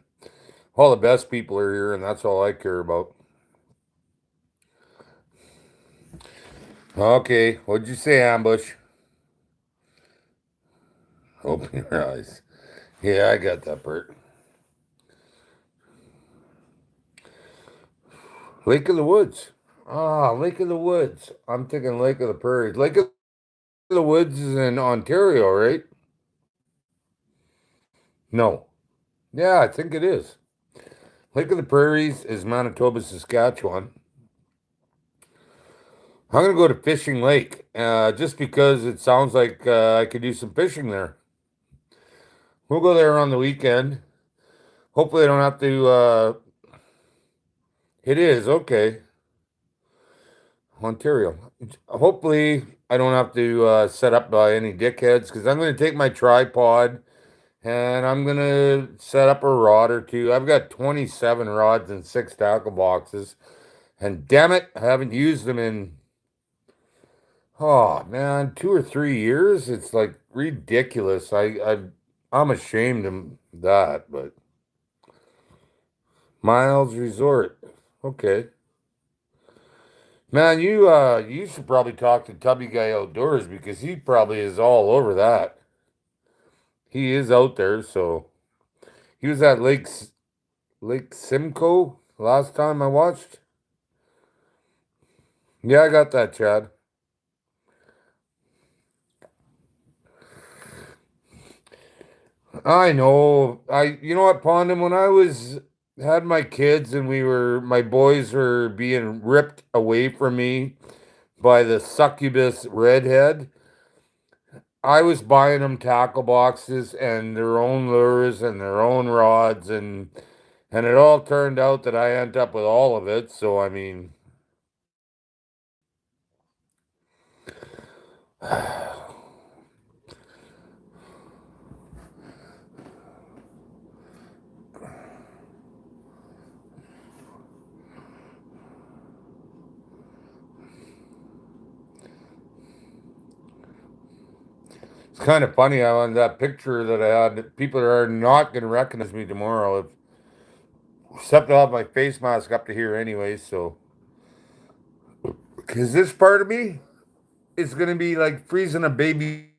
All the best people are here, and that's all I care about. Okay, what'd you say, Ambush? Open your eyes. Yeah, I got that part. Lake of the Woods. Ah, Lake of the Woods. I'm thinking Lake of the Prairies. Lake of the Woods is in Ontario, right? No. Yeah, I think it is. Lake of the Prairies is Manitoba, Saskatchewan. I'm going to go to Fishing Lake just because it sounds like I could do some fishing there. We'll go there on the weekend. Hopefully, I don't have to. It is, okay. Ontario. Hopefully, I don't have to set up by any dickheads because I'm going to take my tripod and I'm going to set up a rod or two. I've got 27 rods and 6 tackle boxes. And damn it, I haven't used them in, oh man, 2 or 3 years. It's like ridiculous. I'm ashamed of that, but Miles Resort. Okay. Man, you should probably talk to Tubby Guy Outdoors because he probably is all over that. He is out there, so he was at Lake Simcoe last time I watched. Yeah, I got that, Chad. I know. You know what, Pondum, when I was had my kids and my boys were being ripped away from me by the succubus redhead, I was buying them tackle boxes and their own lures and their own rods and it all turned out that I ended up with all of it. So I mean, it's kind of funny how on that picture that I had, people are not going to recognize me tomorrow, except I'll have my face mask up to here anyway. So, because this part of me is going to be like freezing a baby.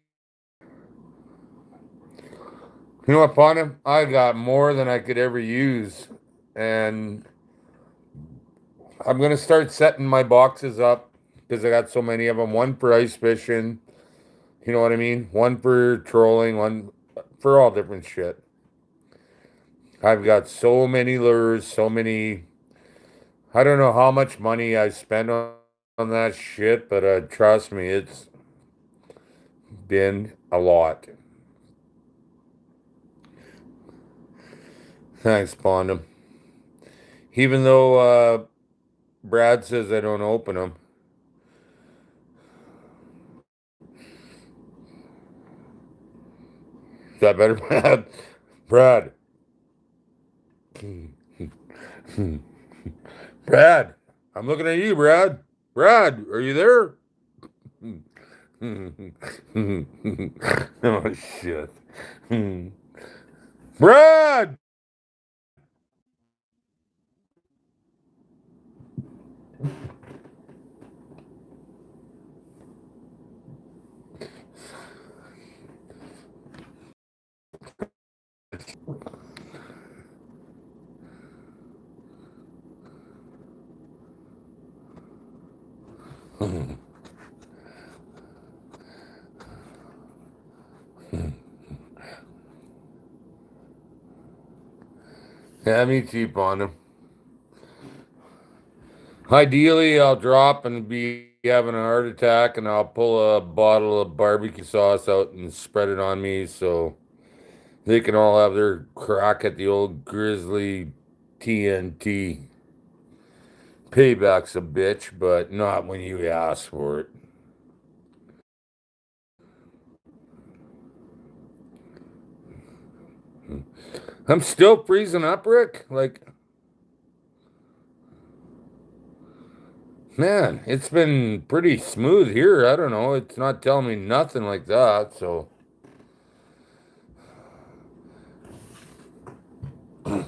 You know what, Pondum? I got more than I could ever use, and I'm gonna start setting my boxes up because I got so many of them. One for ice fishing, you know what I mean? One for trolling, one for all different shit. I've got so many lures, so many. I don't know how much money I spend on that shit, but trust me, it's been a lot. Thanks, Pondum. Even though Brad says I don't open them. Is that better, Brad? Brad. Brad, I'm looking at you, Brad. Brad, are you there? Oh shit. Brad! Yeah, me cheap on him. Ideally, I'll drop and be having a heart attack, and I'll pull a bottle of barbecue sauce out and spread it on me so they can all have their crack at the old Grizzly TNT. Payback's a bitch, but not when you ask for it. I'm still freezing up, Rick. Like, man, it's been pretty smooth here. I don't know. It's not telling me nothing like that. So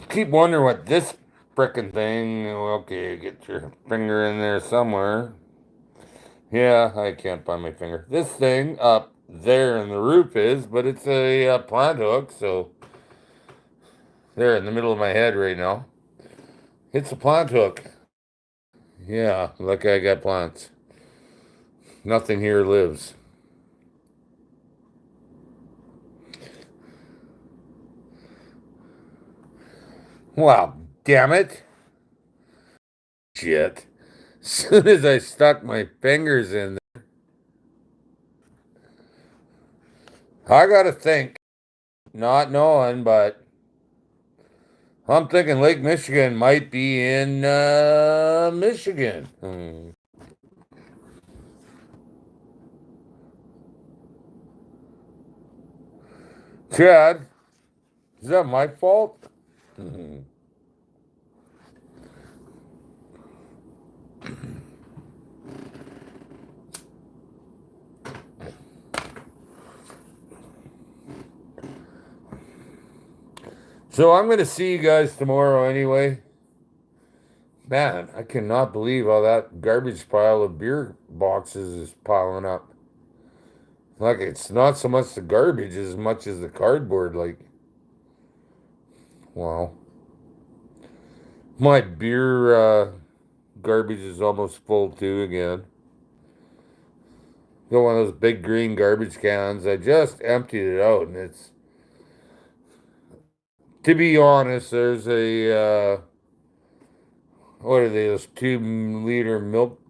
keep wondering what this frickin' thing. Okay, get your finger in there somewhere. Yeah, I can't find my finger. This thing up there in the roof is, but it's a plant hook. So there in the middle of my head right now. It's a plant hook. Yeah, like I got plants. Nothing here lives. Wow, damn it. Shit. As soon as I stuck my fingers in there, I gotta think, not knowing, but I'm thinking Lake Michigan might be in Michigan. Chad, is that my fault? So I'm gonna see you guys tomorrow anyway. Man, I cannot believe how that garbage pile of beer boxes is piling up. Like it's not so much the garbage as much as the cardboard. Like, wow. My beer garbage is almost full too again. Got one of those big green garbage cans. I just emptied it out, and it's, to be honest, there's a what are they? Those 2 liter milk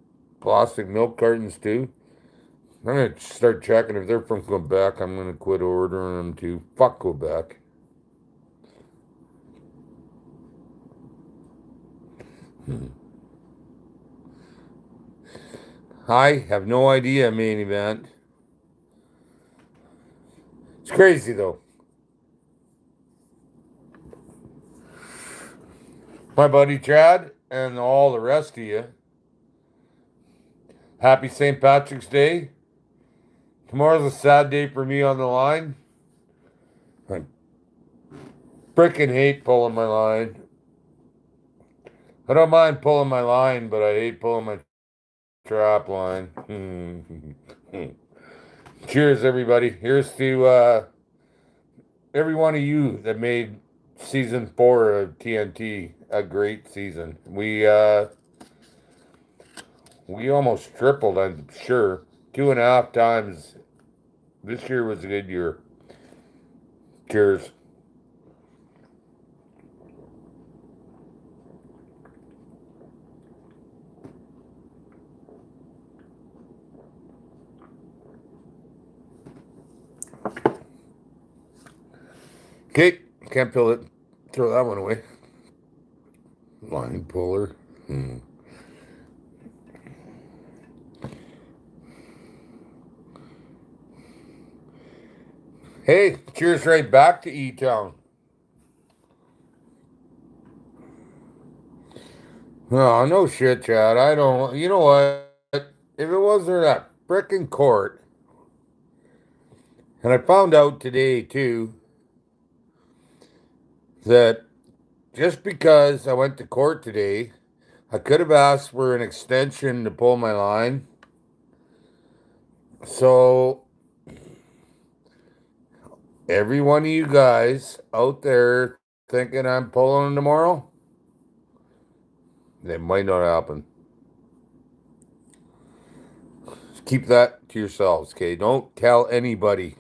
plastic milk cartons too. I'm gonna start checking if they're from Quebec. I'm gonna quit ordering them too. Fuck Quebec. I have no idea, main event. It's crazy though. My buddy Chad and all the rest of you. Happy St. Patrick's Day. Tomorrow's a sad day for me on the line. I freaking hate pulling my line. I don't mind pulling my line, but I hate pulling my trap line. Cheers, everybody. Here's to every one of you that made season 4 of TNT a great season. We almost tripled, I'm sure. 2.5 times. This year was a good year. Cheers. Okay, can't fill it. Throw that one away. Line puller. Hey, cheers right back to E-Town. Oh, no shit, Chad. I don't. You know what? If it wasn't that frickin' court. And I found out today, too, that just because I went to court today, I could have asked for an extension to pull my line. So, every one of you guys out there thinking I'm pulling tomorrow, that might not happen. Just keep that to yourselves, okay? Don't tell anybody.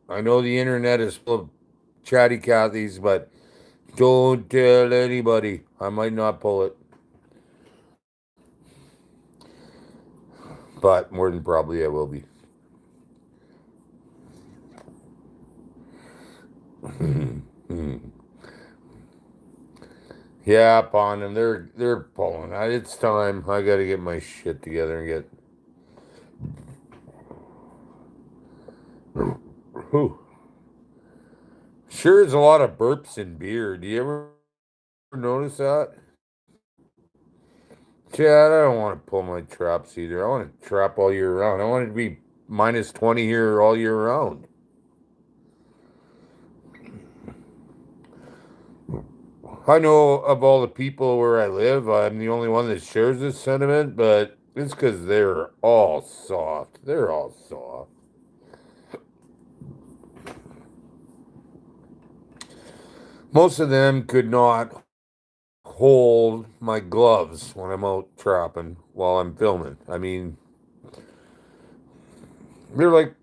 I know the internet is full of chatty Cathys, but don't tell anybody. I might not pull it. But more than probably I will be. Yeah, upon them. They're pulling. It's time. I gotta get my shit together and get. Whew. Sure is a lot of burps in beer. Do you ever notice that? Chad, I don't want to pull my traps either. I want to trap all year round. I want it to be minus 20 here all year round. I know of all the people where I live, I'm the only one that shares this sentiment, but it's because they're all soft. They're all soft. Most of them could not hold my gloves when I'm out trapping while I'm filming. I mean, they're like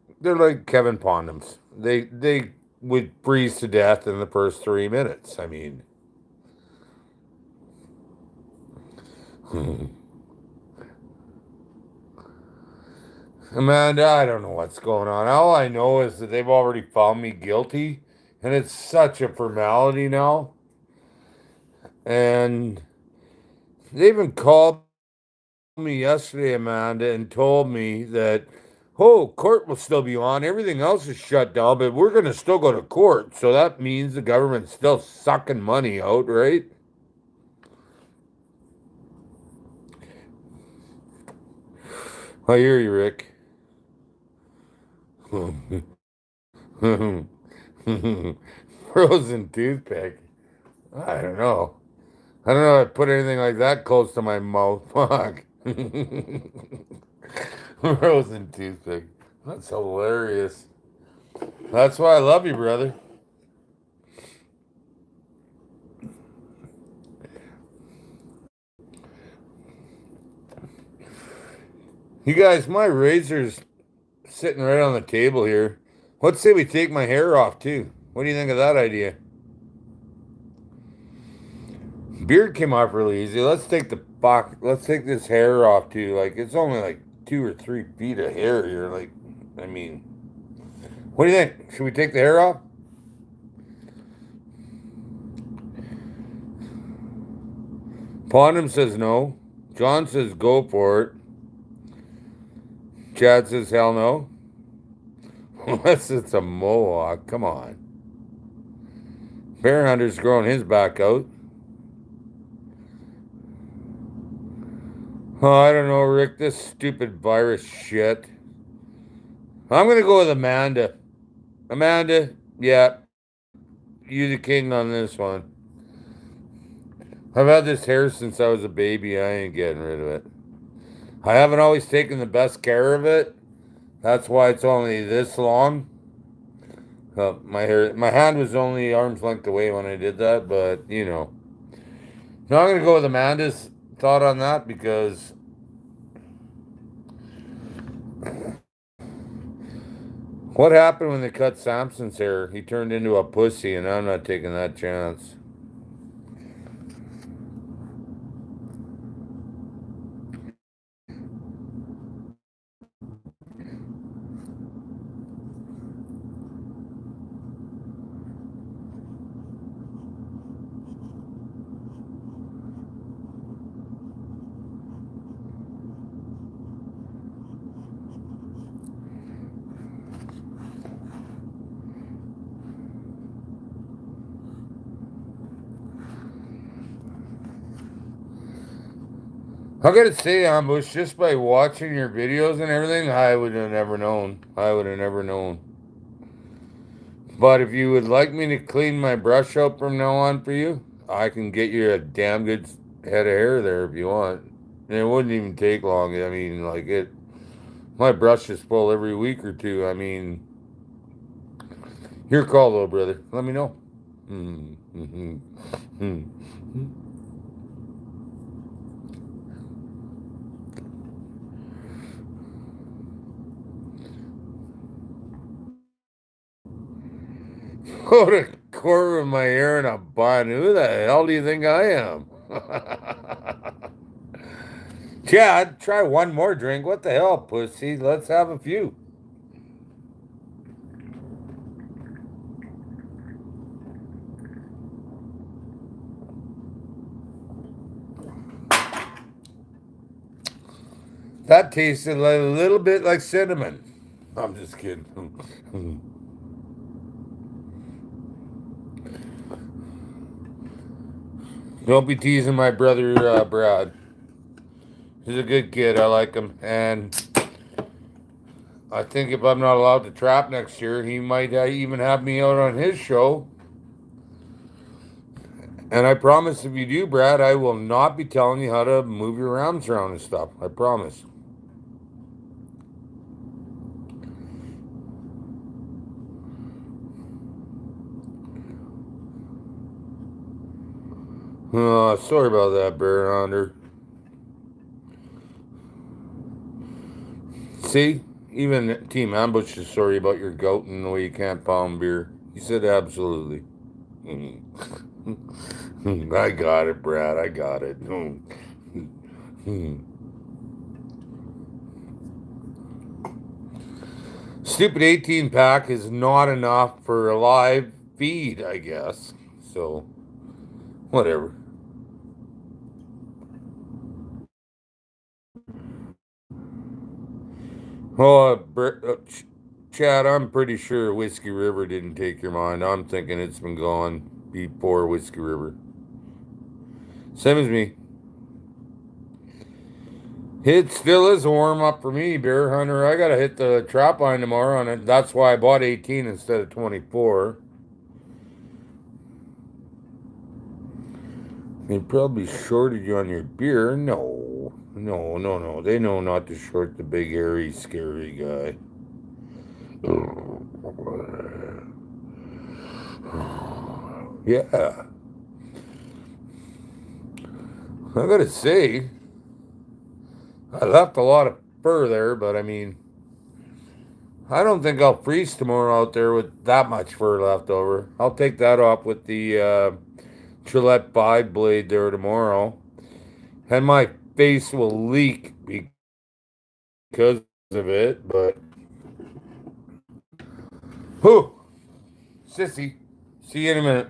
Kevin Pondums. They would freeze to death in the first 3 minutes. I mean, Amanda, I don't know what's going on. All I know is that they've already found me guilty, and it's such a formality now. And they even called me yesterday, Amanda, and told me that, oh, court will still be on. Everything else is shut down, but we're going to still go to court. So that means the government's still sucking money out, right? I hear you, Rick. Frozen toothpick. I don't know. I don't know if I put anything like that close to my mouth. Fuck. Frozen toothpick. That's hilarious. That's why I love you, brother. You guys, my razor's sitting right on the table here. Let's say we take my hair off too. What do you think of that idea? Beard came off really easy. Let's take this hair off too. Like it's only like 2 or 3 feet of hair here. Like, I mean, what do you think? Should we take the hair off? Pondam says no. John says go for it. Chad says hell no. Unless it's a mohawk. Come on. Bear Hunter's growing his back out. Oh, I don't know, Rick. This stupid virus shit. I'm going to go with Amanda. Amanda, yeah, you the king on this one. I've had this hair since I was a baby. I ain't getting rid of it. I haven't always taken the best care of it. That's why it's only this long. My hand was only arm's length away when I did that, but you know. Now I'm gonna go with Amanda's thought on that because what happened when they cut Samson's hair? He turned into a pussy, and I'm not taking that chance. I gotta say, Ambush, just by watching your videos and everything, I would have never known. I would have never known. But if you would like me to clean my brush out from now on for you, I can get you a damn good head of hair there if you want. And it wouldn't even take long. I mean, like it. My brush is full every week or two. I mean, your call though, brother. Let me know. Put a quarter of my hair in a bun. Who the hell do you think I am? Chad, try one more drink. What the hell, pussy? Let's have a few. That tasted a little bit like cinnamon. I'm just kidding. Don't be teasing my brother, Brad. He's a good kid. I like him. And I think if I'm not allowed to trap next year, he might even have me out on his show. And I promise if you do, Brad, I will not be telling you how to move your arms around and stuff. I promise. Sorry about that, Bear Hunter. See? Even Team Ambush is sorry about your gout and the way you can't pound beer. He said absolutely. I got it, Brad. I got it. Stupid 18 pack is not enough for a live feed, I guess. So, whatever. Oh, Chad, I'm pretty sure Whiskey River didn't take your mind. I'm thinking it's been gone before Whiskey River. Same as me. It still is a warm up for me, Bear Hunter. I gotta hit the trap line tomorrow, and that's why I bought 18 instead of 24. They probably shorted you on your beer. No. They know not to short the big, hairy, scary guy. Yeah. I gotta say, I left a lot of fur there, but I mean, I don't think I'll freeze tomorrow out there with that much fur left over. I'll take that off with the Gillette 5 blade there tomorrow. And my face will leak because of it, but. Whew! Sissy. See you in a minute.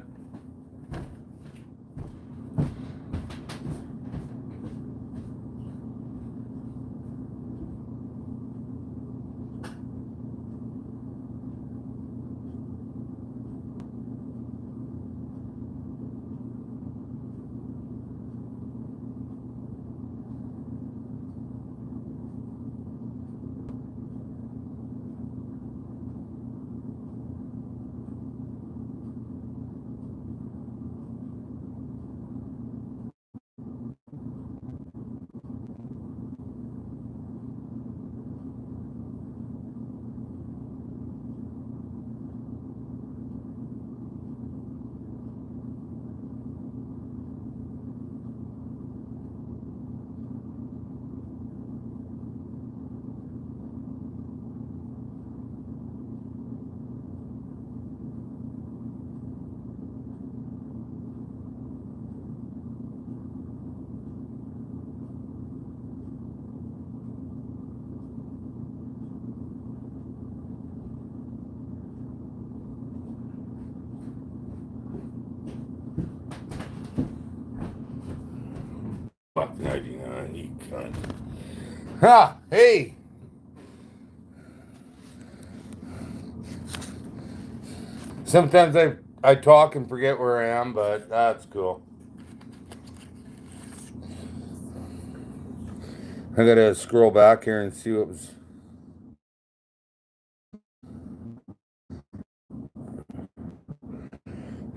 Fuck 99, you cunt. Ha! Hey! Sometimes I talk and forget where I am, but that's cool. I gotta scroll back here and see what was.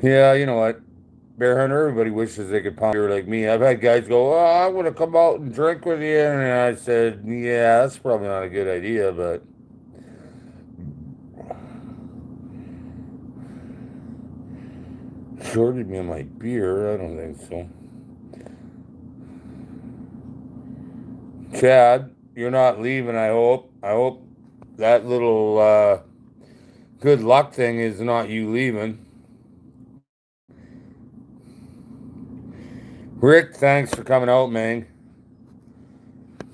Yeah, you know what? Bear Hunter, everybody wishes they could pump beer like me. I've had guys go, "Oh, I want to come out and drink with you," and I said, "Yeah, that's probably not a good idea, but." Shorted me on my beer? I don't think so. Chad, you're not leaving, I hope. I hope that little good luck thing is not you leaving. Rick, thanks for coming out, man.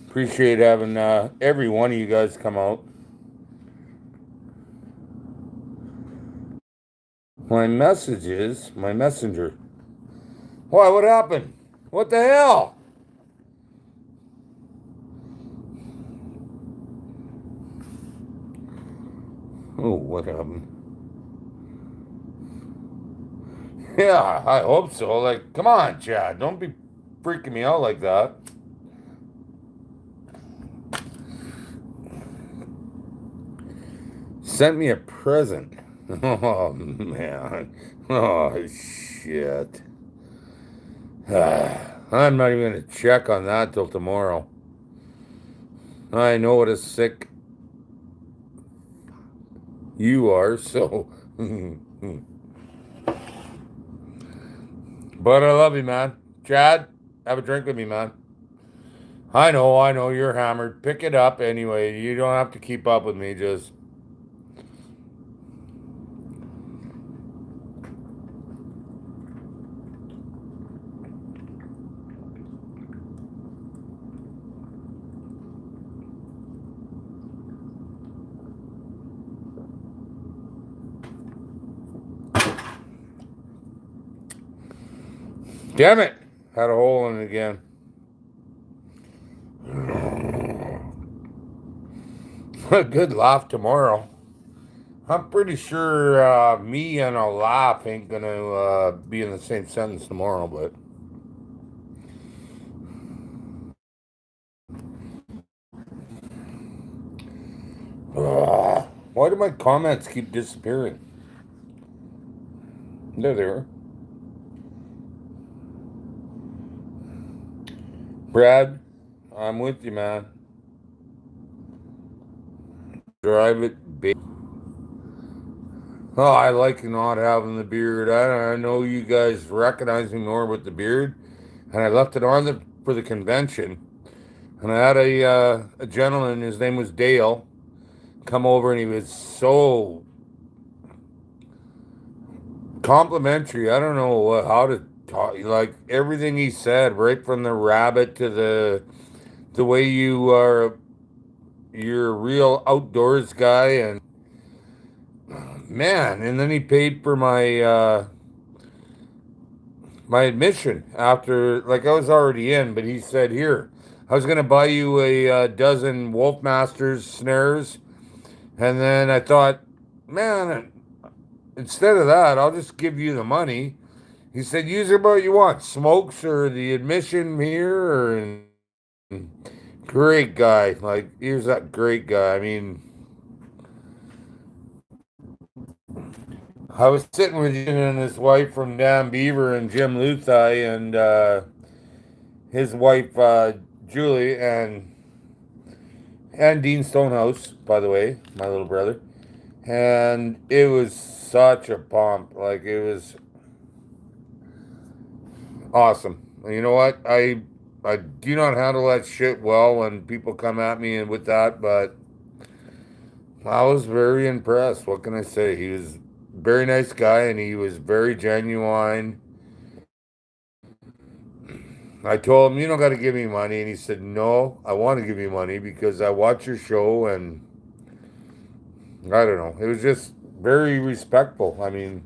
Appreciate having every one of you guys come out. My messages, my messenger. Why, what happened? What the hell? Oh, what happened? Yeah, I hope so. Like, come on, Chad. Don't be freaking me out like that. Sent me a present. Oh, man. Oh, shit. I'm not even going to check on that till tomorrow. I know what a sick you are, so. But I love you, man. Chad, have a drink with me, man. I know, you're hammered. Pick it up anyway. You don't have to keep up with me, just. Damn it! Had a hole in it again. A good laugh tomorrow. I'm pretty sure me and a laugh ain't gonna be in the same sentence tomorrow, but. Why do my comments keep disappearing? They're there. Brad, I'm with you, man. Drive it, baby. Oh, I like not having the beard. I know you guys recognize me more with the beard, and I left it on for the convention. And I had a gentleman, his name was Dale, come over, and he was so complimentary. I don't know how to talk. Like everything he said, right from the rabbit to the way you are, you're a real outdoors guy, and man. And then he paid for my admission after, like I was already in, but he said, "Here, I was gonna buy you a dozen Wolfmasters snares," and then I thought, man, instead of that, I'll just give you the money. He said, "Use it what you want, smokes or the admission here." Great guy. Like, he was that great guy. I mean, I was sitting with you and his wife from Dan Beaver and Jim Luthai and his wife Julie and Dean Stonehouse, by the way, my little brother. And it was such a pomp. Like, it was awesome. You know what? I do not handle that shit well when people come at me and with that, but I was very impressed. What can I say? He was a very nice guy and he was very genuine. I told him, "You don't got to give me money." And he said, "No, I want to give you money because I watch your show." And I don't know. It was just very respectful. I mean,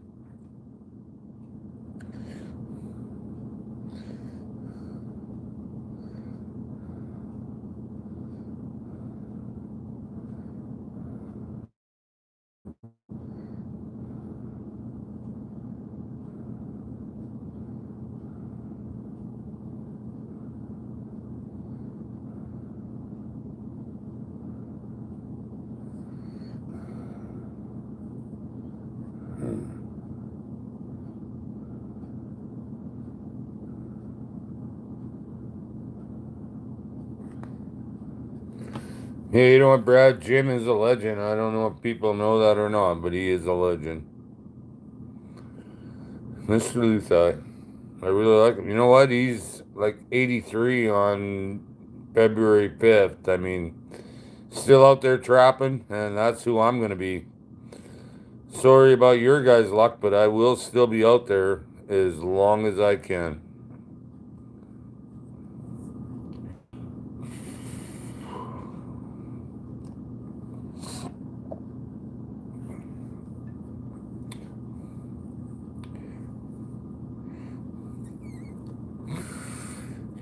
Yeah, you know what, Brad? Jim is a legend. I don't know if people know that or not, but he is a legend. Mr. Luthai. I really like him. You know what? He's like 83 on February 5th. I mean, still out there trapping, and that's who I'm going to be. Sorry about your guys' luck, but I will still be out there as long as I can.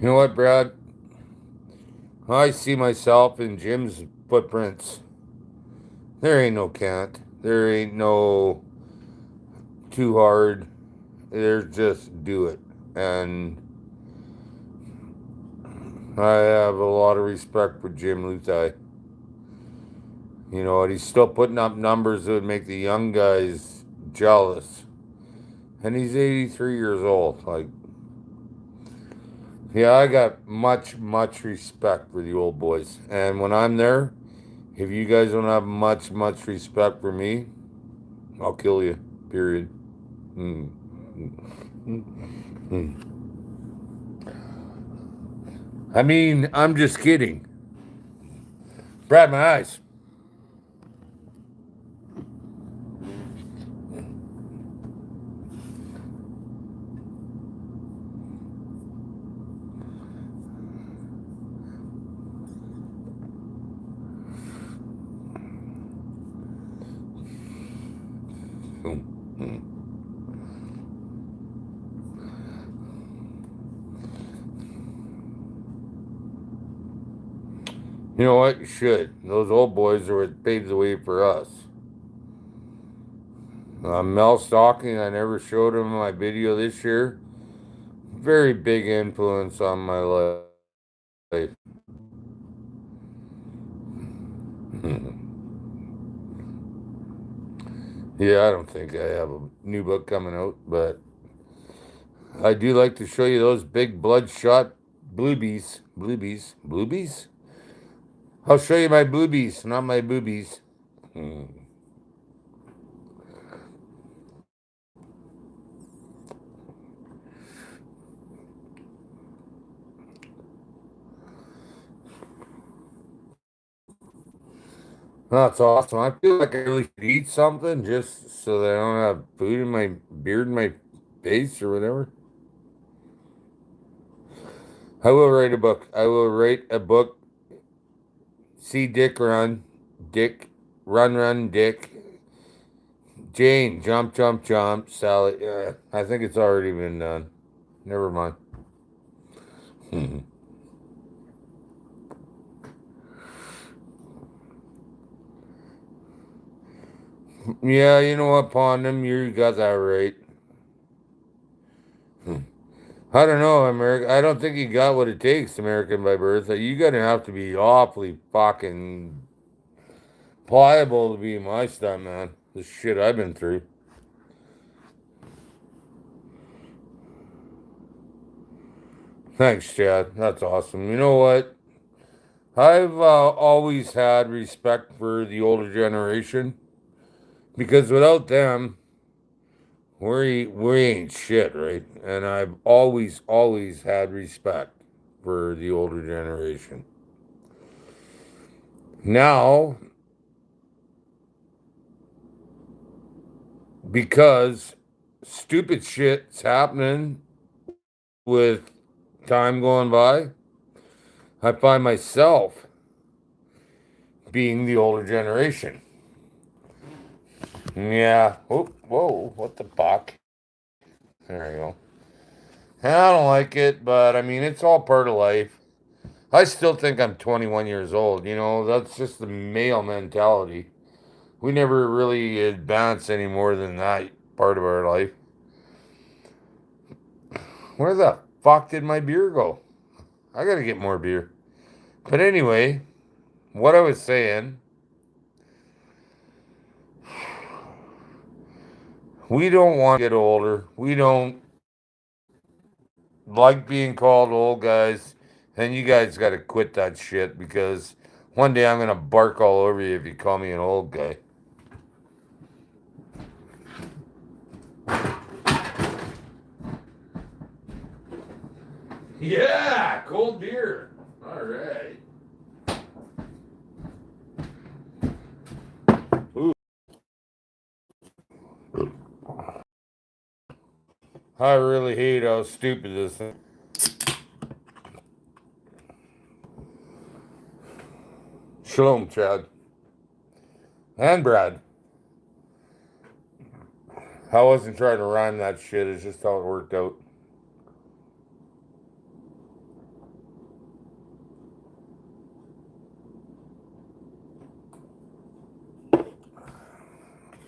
You know what, Brad? I see myself in Jim's footprints. There ain't no can't. There ain't no too hard. There's just do it. And I have a lot of respect for Jim Luthai. You know what? He's still putting up numbers that would make the young guys jealous. And he's 83 years old. Like, yeah, I got much, much respect for the old boys. And when I'm there, if you guys don't have much, much respect for me, I'll kill you. Period. Mm. Mm. I mean, I'm just kidding. Brad, my eyes. You know what? You should. Those old boys are what paved the way for us. Mel Stalking, I never showed him my video this year. Very big influence on my life. Yeah, I don't think I have a new book coming out, but I do like to show you those big bloodshot bluebies. Bluebies? Bluebies? I'll show you my boobies, not my boobies. Hmm. That's awesome. I feel like I really should eat something just so that I don't have food in my beard in my face or whatever. I will write a book. I will write a book. See Dick run. Dick run, run, Dick. Jane, jump, jump, jump. Sally. I think it's already been done. Never mind. Yeah, you know what, Pondum? You got that right. I don't know, America. I don't think you got what it takes, American by birth. You gotta have to be awfully fucking pliable to be my stunt man. The shit I've been through. Thanks, Chad. That's awesome. You know what? I've always had respect for the older generation because without them, we ain't shit, right? And I've always had respect for the older generation. Now, because stupid shit's happening with time going by, I find myself being the older generation. Yeah. Oh, whoa, what the fuck? There you go. I don't like it, but I mean, it's all part of life. I still think I'm 21 years old. You know, that's just the male mentality. We never really advance any more than that part of our life. Where the fuck did my beer go? I gotta get more beer. But anyway, what I was saying, we don't want to get older. We don't like being called old guys. And you guys gotta quit that shit because One day I'm going to bark all over you if you call me an old guy. Yeah, cold beer. All right. Ooh. I really hate how stupid this is. Shalom, Chad. And Brad. I wasn't trying to rhyme that shit. It's just how it worked out.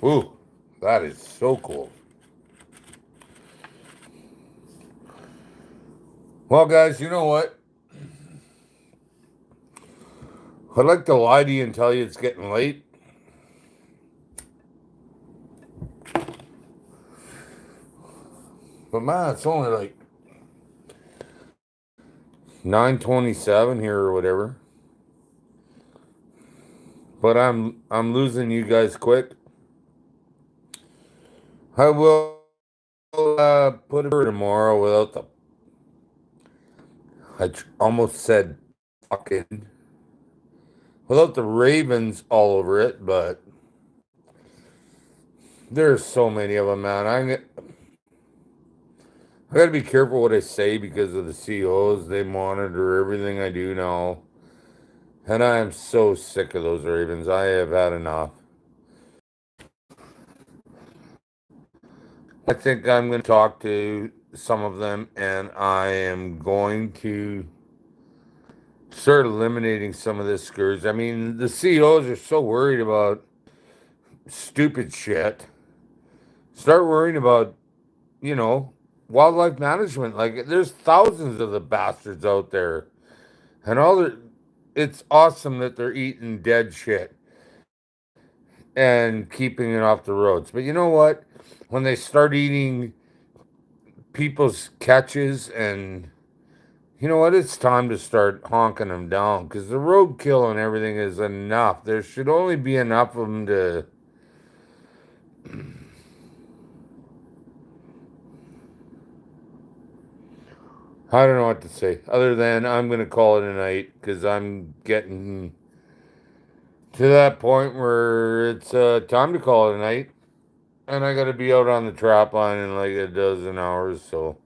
Ooh, that is so cool. Well, guys, you know what? I'd like to lie to you and tell you it's getting late. But man, it's only like 9:27 here or whatever. But I'm losing you guys quick. I will put it tomorrow without the. Almost said fucking without the Ravens all over it, but there's so many of them, man. I gotta be careful what I say because of the COs. They monitor everything I do now, and I am so sick of those Ravens. I have had enough. I think I'm going to talk to some of them, and I am going to start eliminating some of this scourge. I mean, the CEOs are so worried about stupid shit. Start worrying about, wildlife management. Like, there's thousands of the bastards out there, and it's awesome that they're eating dead shit and keeping it off the roads. But you know what? When they start eating people's catches, and you know what, it's time to start honking them down because the roadkill and everything is enough. There should only be enough of them to I don't know what to say other than I'm going to call it a night because I'm getting to that point where it's time to call it a night, and I got to be out on the trap line in like a dozen hours, so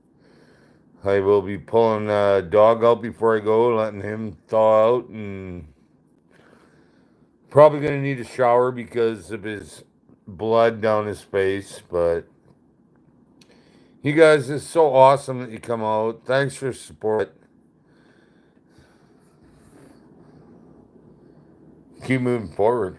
I will be pulling the dog out before I go, letting him thaw out, and probably going to need a shower because of his blood down his face. But you guys, it's so awesome that you come out. Thanks for your support. Keep moving forward.